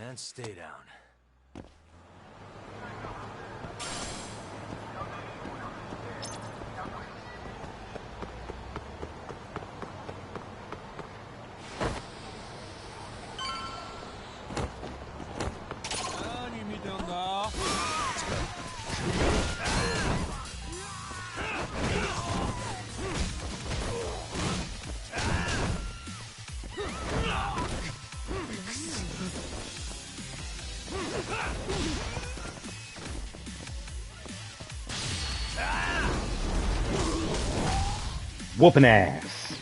And stay down. Whooping ass.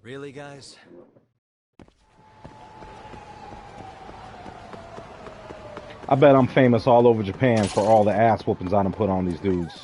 Really, guys? I bet I'm famous all over Japan for all the ass whoopings I done put on these dudes.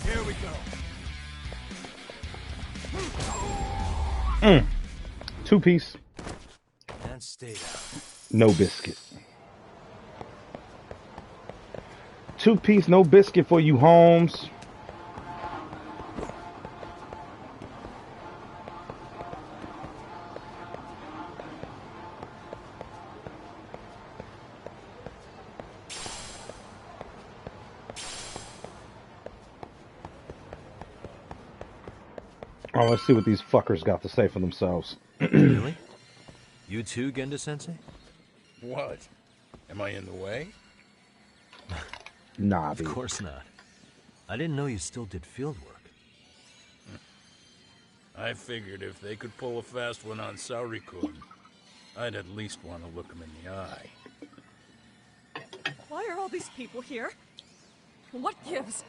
Here we go. Two-piece. And stay down. No biscuit. Two-piece, no biscuit for you, Holmes. Oh, let's see what these fuckers got to say for themselves. Really? You too, Genda-sensei? What? Am I in the way? Nah, of course not. I didn't know you still did field work. I figured if they could pull a fast one on Saori-kun, I'd at least want to look him in the eye. Why are all these people here? What gives?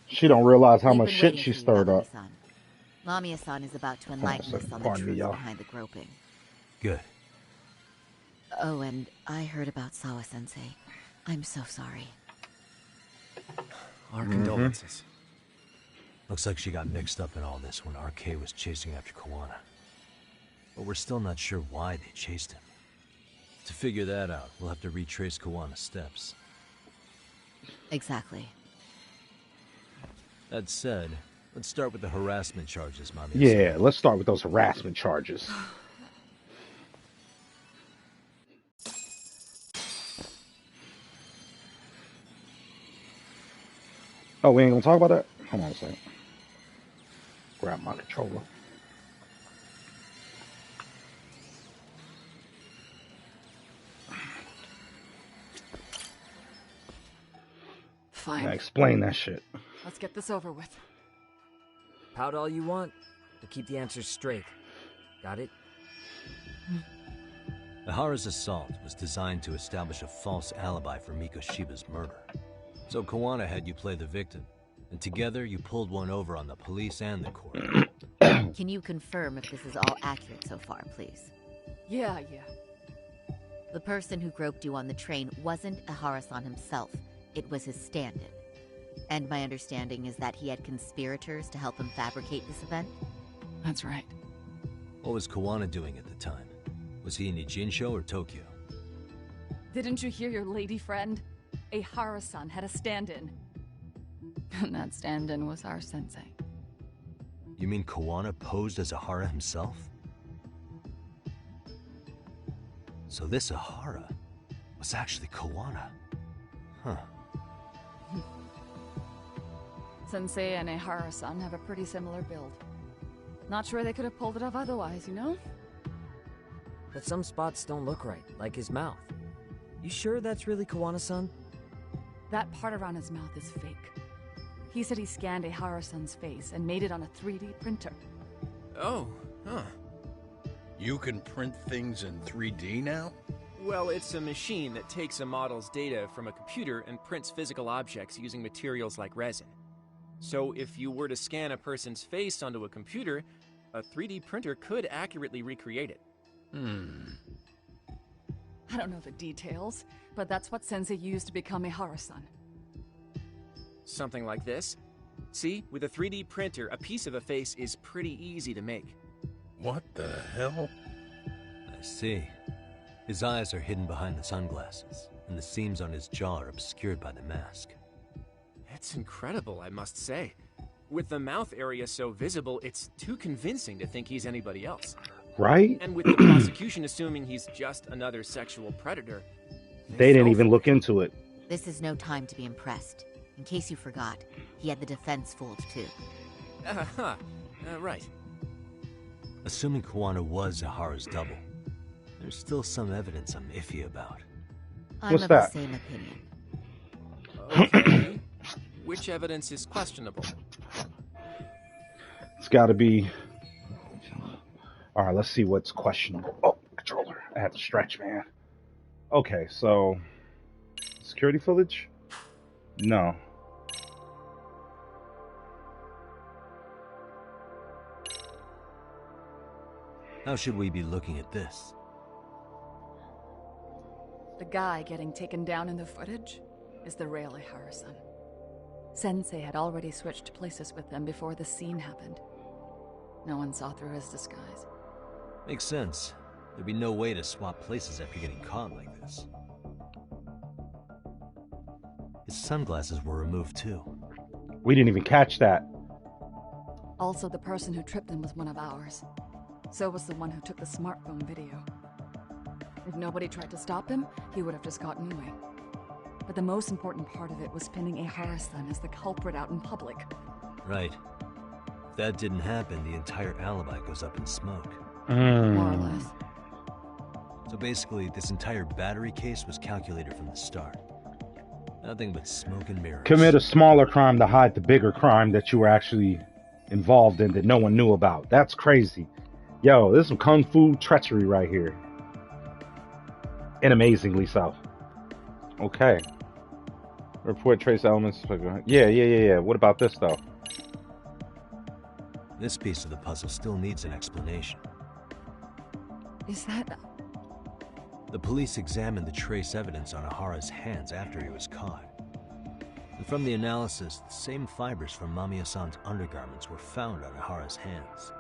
She don't realize how We've much been shit waiting she for you, stirred up. Lamia-san. Lamia-san is about to enlighten us on the Pardon me, truth y'all. behind the groping. Good. Oh, and I heard about Sawa-sensei. I'm so sorry. Our condolences. Looks like she got mixed up in all this when RK was chasing after Kawana. But we're still not sure why they chased him. To figure that out, we'll have to retrace Kawana's steps. Exactly. That said, let's start with the harassment charges, Mommy. Yeah, let's start with those harassment charges. Oh, we ain't gonna talk about that? Hold on a second. Grab my controller. Fine. Now explain that shit. Let's get this over with. Pout all you want, but keep the answers straight. Got it? Ihara's assault was designed to establish a false alibi for Mikoshiba's murder. So Kawana had you play the victim, and together you pulled one over on the police and the court. Can you confirm if this is all accurate so far, please? Yeah. The person who groped you on the train wasn't Ihara-san himself. It was his stand-in. And my understanding is that he had conspirators to help him fabricate this event? That's right. What was Kawana doing at the time? Was he in Ijincho or Tokyo? Didn't you hear your lady friend? Ihara-san had a stand-in. And that stand-in was our sensei. You mean Kawana posed as Ihara himself? So this Ihara was actually Kawana. Huh. Sensei and Ihara-san have a pretty similar build. Not sure they could have pulled it off otherwise, you know? But some spots don't look right, like his mouth. You sure that's really Kawana-san? That part around his mouth is fake. He said he scanned Ihara-san's face and made it on a 3D printer. Oh, huh. You can print things in 3D now? Well, it's a machine that takes a model's data from a computer and prints physical objects using materials like resin. So if you were to scan a person's face onto a computer, a 3D printer could accurately recreate it. I don't know the details, but that's what Sensei used to become Ihara-san. Something like this. See, with a 3D printer, a piece of a face is pretty easy to make. What the hell? I see. His eyes are hidden behind the sunglasses, and the seams on his jaw are obscured by the mask. It's incredible, I must say. With the mouth area so visible, it's too convincing to think he's anybody else. Right? And with the prosecution assuming he's just another sexual predator... They didn't even look into it. This is no time to be impressed. In case you forgot, he had the defense fooled too. Right. Assuming Kawana was Ihara's double, there's still some evidence I'm iffy about. I'm of the same opinion. Okay. Which evidence is questionable? It's got to be... All right, let's see what's questionable. Oh, controller. I had to stretch, man. Okay, so... Security footage? No. How should we be looking at this? The guy getting taken down in the footage is the real Ihara-san. Sensei had already switched places with them before the scene happened. No one saw through his disguise. Makes sense. There'd be no way to swap places after getting caught like this. His sunglasses were removed too. We didn't even catch that. Also, the person who tripped him was one of ours. So was the one who took the smartphone video. If nobody tried to stop him, he would have just gotten away. But the most important part of it was pinning Ihara-san as the culprit out in public. Right. If that didn't happen, the entire alibi goes up in smoke. More or less. So basically, this entire battery case was calculated from the start. Nothing but smoke and mirrors. Commit a smaller crime to hide the bigger crime that you were actually involved in that no one knew about. That's crazy. Yo, this is some kung fu treachery right here. And amazingly so. Okay. Report trace elements. Yeah. What about this, though? This piece of the puzzle still needs an explanation. Is that... The police examined the trace evidence on Ihara's hands after he was caught. And from the analysis, the same fibers from Mamiya-san's undergarments were found on Ihara's hands.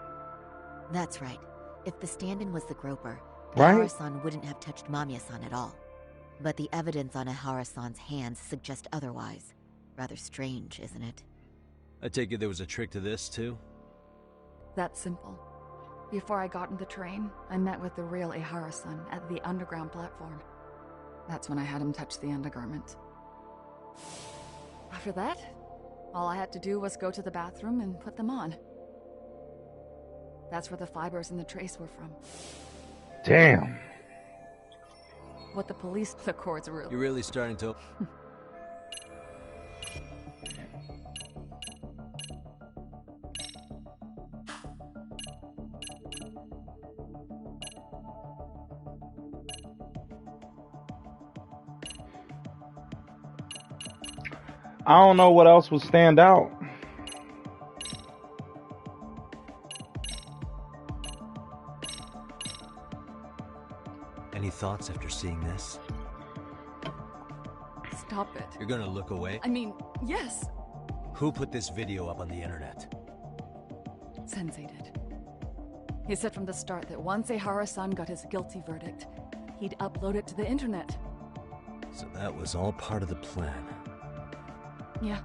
That's right. If the stand-in was the groper, Right? Ihara-san wouldn't have touched Mamiya-san at all. But the evidence on Ihara-san's hands suggests otherwise. Rather strange, isn't it? I take it there was a trick to this, too? That's simple. Before I got in the train, I met with the real Ihara-san at the underground platform. That's when I had him touch the undergarment. After that, all I had to do was go to the bathroom and put them on. That's where the fibers in the trace were from. Damn. What the police, the courts really... You're really starting to... I don't know what else would stand out. Any thoughts after seeing this? Stop it. You're gonna look away? I mean, yes. Who put this video up on the internet? Sensei did. He said from the start that once Ihara-san got his guilty verdict, he'd upload it to the internet. So that was all part of the plan. Yeah.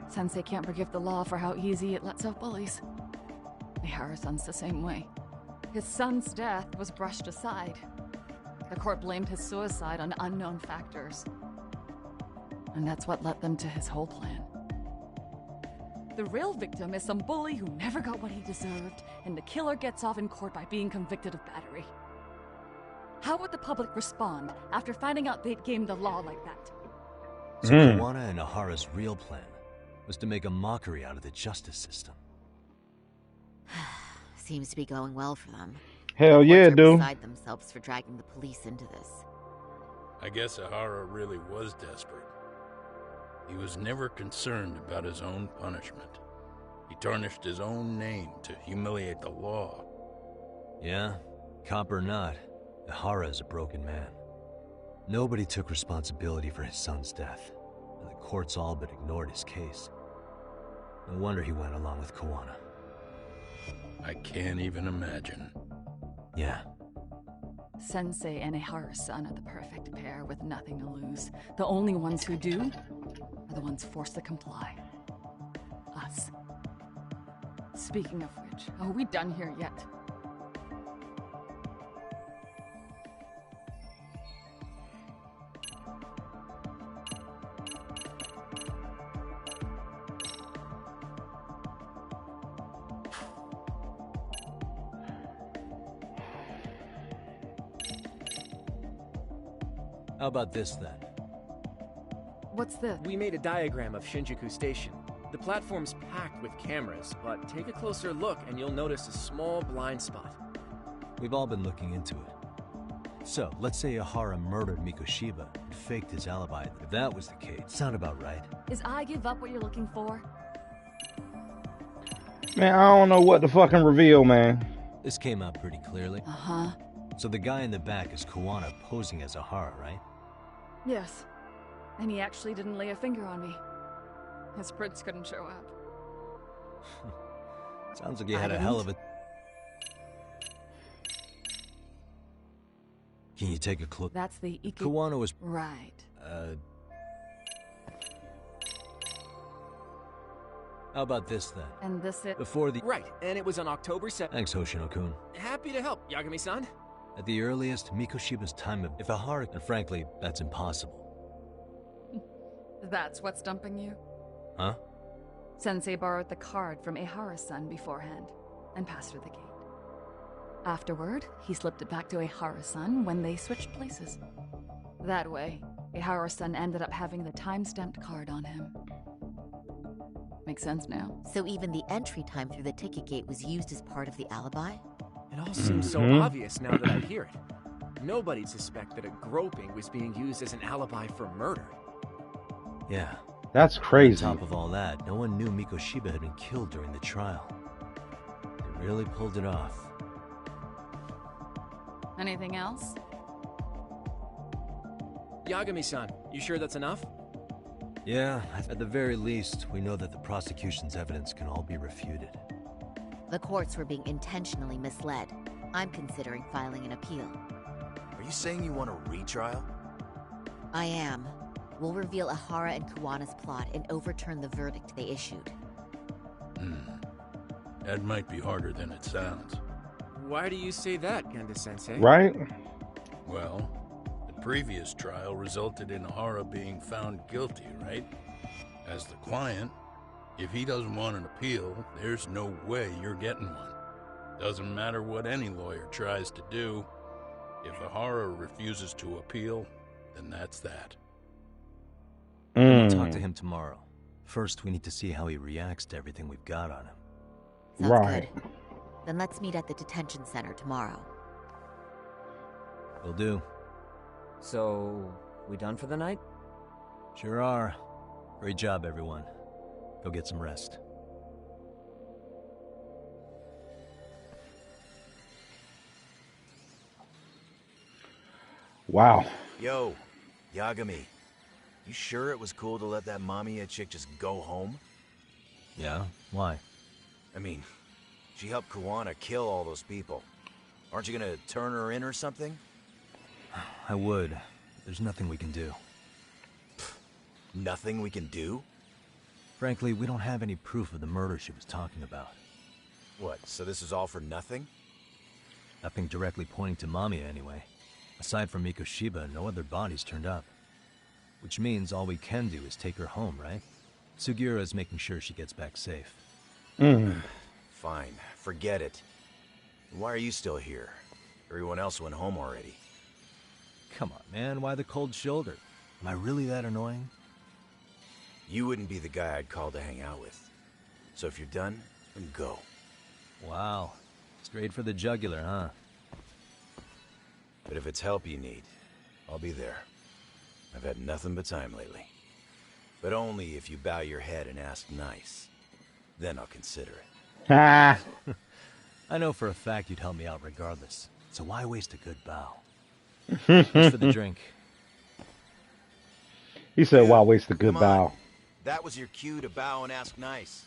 Sensei can't forgive the law for how easy it lets out bullies. Ihara-san's the same way. His son's death was brushed aside. The court blamed his suicide on unknown factors. And that's what led them to his whole plan. The real victim is some bully who never got what he deserved, and the killer gets off in court by being convicted of battery. How would the public respond after finding out they'd gamed the law like that? So Kuwana and Ihara's real plan was to make a mockery out of the justice system. Seems to be going well for them. Hell yeah, dude. Beside themselves for dragging the police into this. I guess Ihara really was desperate. He was never concerned about his own punishment. He tarnished his own name to humiliate the law. Yeah, cop or not, Ihara is a broken man. Nobody took responsibility for his son's death, and the courts all but ignored his case. No wonder he went along with Kuwana. I can't even imagine. Yeah. Sensei and Ihara-san are the perfect pair with nothing to lose. The only ones who do are the ones forced to comply. Us. Speaking of which, are we done here yet? How about this then? What's this? We made a diagram of Shinjuku Station. The platform's packed with cameras, but take a closer look and you'll notice a small blind spot. We've all been looking into it. So, let's say Ihara murdered Mikoshiba and faked his alibi. If that was the case, sound about right. Is I give up what you're looking for? Man, I don't know what to fucking reveal, man. This came out pretty clearly. Uh-huh. So the guy in the back is Kuwana posing as Ahara, right? Yes. And he actually didn't lay a finger on me. His prince couldn't show up. Sounds like you had a hell of a... Can you take a cloak? That's the Kuwana was... Right. How about this then? And this it... Before the... Right, and it was on October 7th. Thanks, Hoshino-kun. Happy to help, Yagami-san. At the earliest, Mikoshiba's time of... If Ahara... And frankly, that's impossible. That's what's dumping you? Huh? Sensei borrowed the card from Ehara-san beforehand, and passed her the gate. Afterward, he slipped it back to Ehara-san when they switched places. That way, Ehara-san ended up having the time-stamped card on him. Makes sense now. So even the entry time through the ticket gate was used as part of the alibi? It all seems so obvious now that I hear it. Nobody'd suspect that a groping was being used as an alibi for murder. Yeah. That's crazy. On top of all that, no one knew Mikoshiba had been killed during the trial. They really pulled it off. Anything else? Yagami-san, you sure that's enough? Yeah, at the very least, we know that the prosecution's evidence can all be refuted. The courts were being intentionally misled. I'm considering filing an appeal. Are you saying you want a retrial? I am. We'll reveal Ahara and Kuwana's plot and overturn the verdict they issued. That might be harder than it sounds. Why do you say that, Genda-sensei? Right? Well, the previous trial resulted in Ahara being found guilty, right? As the client, if he doesn't want an appeal, there's no way you're getting one. Doesn't matter what any lawyer tries to do. If Ahara refuses to appeal, then that's that. We'll talk to him tomorrow. First, we need to see how he reacts to everything we've got on him. Sounds good. Then let's meet at the detention center tomorrow. Will do. So, we done for the night? Sure are. Great job, everyone. Go get some rest. Wow. Yo, Yagami. You sure it was cool to let that Mamiya chick just go home? Yeah? Why? I mean, she helped Kuwana kill all those people. Aren't you gonna turn her in or something? I would. There's nothing we can do. Nothing we can do? Frankly, we don't have any proof of the murder she was talking about. What, so this is all for nothing? Nothing directly pointing to Mamiya, anyway. Aside from Mikoshiba, no other bodies turned up. Which means all we can do is take her home, right? Sugiura is making sure she gets back safe. Fine, forget it. Why are you still here? Everyone else went home already. Come on, man, why the cold shoulder? Am I really that annoying? You wouldn't be the guy I'd call to hang out with. So if you're done, then go. Wow. Straight for the jugular, huh? But if it's help you need, I'll be there. I've had nothing but time lately. But only if you bow your head and ask nice. Then I'll consider it. I know for a fact you'd help me out regardless. So why waste a good bow? Just for the drink. He said, why waste a good bow? That was your cue to bow and ask nice.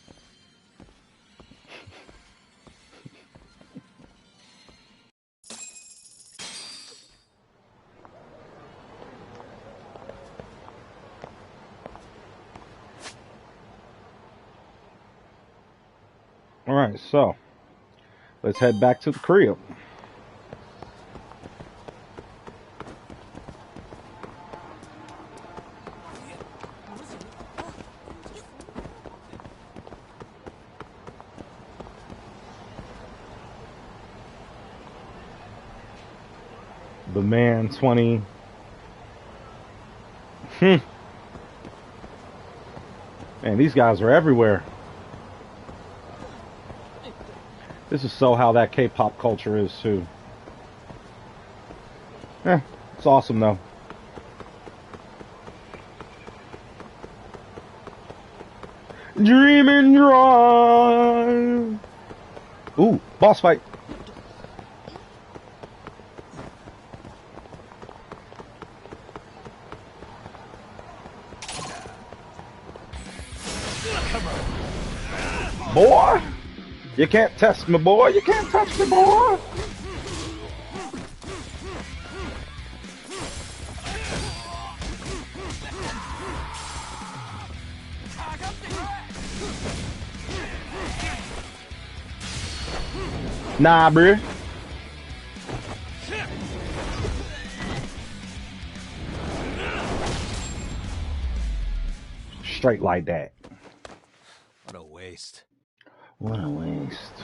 All right, so let's head back to the crib. The man 20. Man, these guys are everywhere. This is so how that K-pop culture is too. It's awesome though. Dream and drive. Ooh, boss fight. boy. You can't test me, boy. You can't touch me, boy. Nah, bruh. Straight like that. What a waste. What a waste.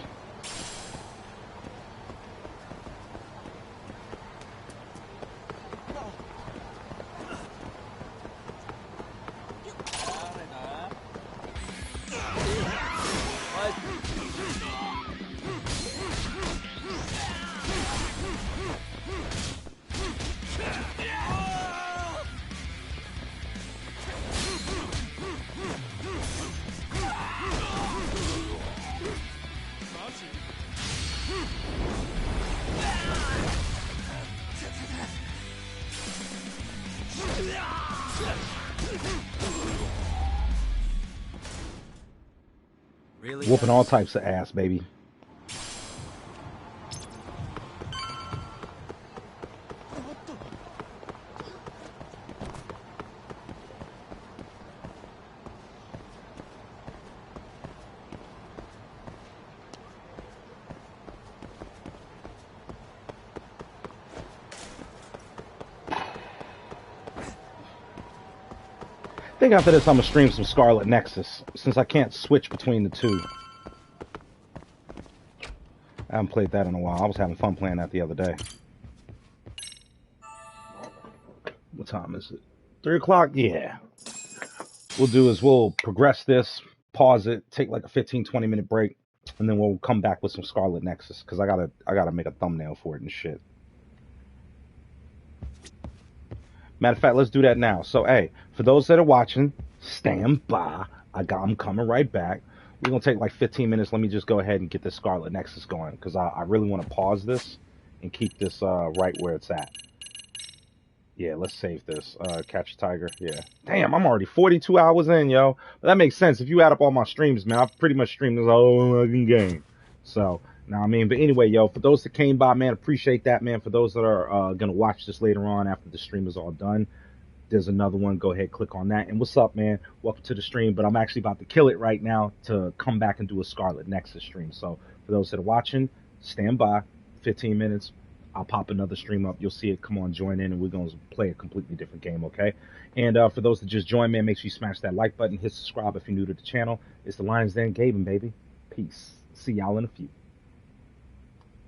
Really? Whooping all types of ass, baby. I think after this I'm gonna stream some Scarlet Nexus, since I can't switch between the two. I haven't played that in a while. I was having fun playing that the other day. What time is it? 3 o'clock? Yeah. We'll do is we'll progress this, pause it, take like a 15-20 minute break, and then we'll come back with some Scarlet Nexus, because I gotta make a thumbnail for it and shit. Matter of fact, let's do that now. So, hey, for those that are watching, stand by. I'm coming right back. We're going to take like 15 minutes. Let me just go ahead and get this Scarlet Nexus going, because I really want to pause this and keep this right where it's at. Yeah, let's save this. Catch a Tiger. Yeah. Damn, I'm already 42 hours in, yo. But that makes sense. If you add up all my streams, man, I've pretty much streamed this whole fucking game. So, now I mean, but anyway, yo, for those that came by, man, appreciate that, man. For those that are going to watch this later on after the stream is all done, there's another one. Go ahead, click on that. And what's up, man? Welcome to the stream. But I'm actually about to kill it right now to come back and do a Scarlet Nexus stream. So for those that are watching, stand by. 15 minutes. I'll pop another stream up. You'll see it. Come on, join in, and we're going to play a completely different game, okay? And for those that just joined, man, make sure you smash that like button. Hit subscribe if you're new to the channel. It's the Lions Den Gaben, baby. Peace. See y'all in a few.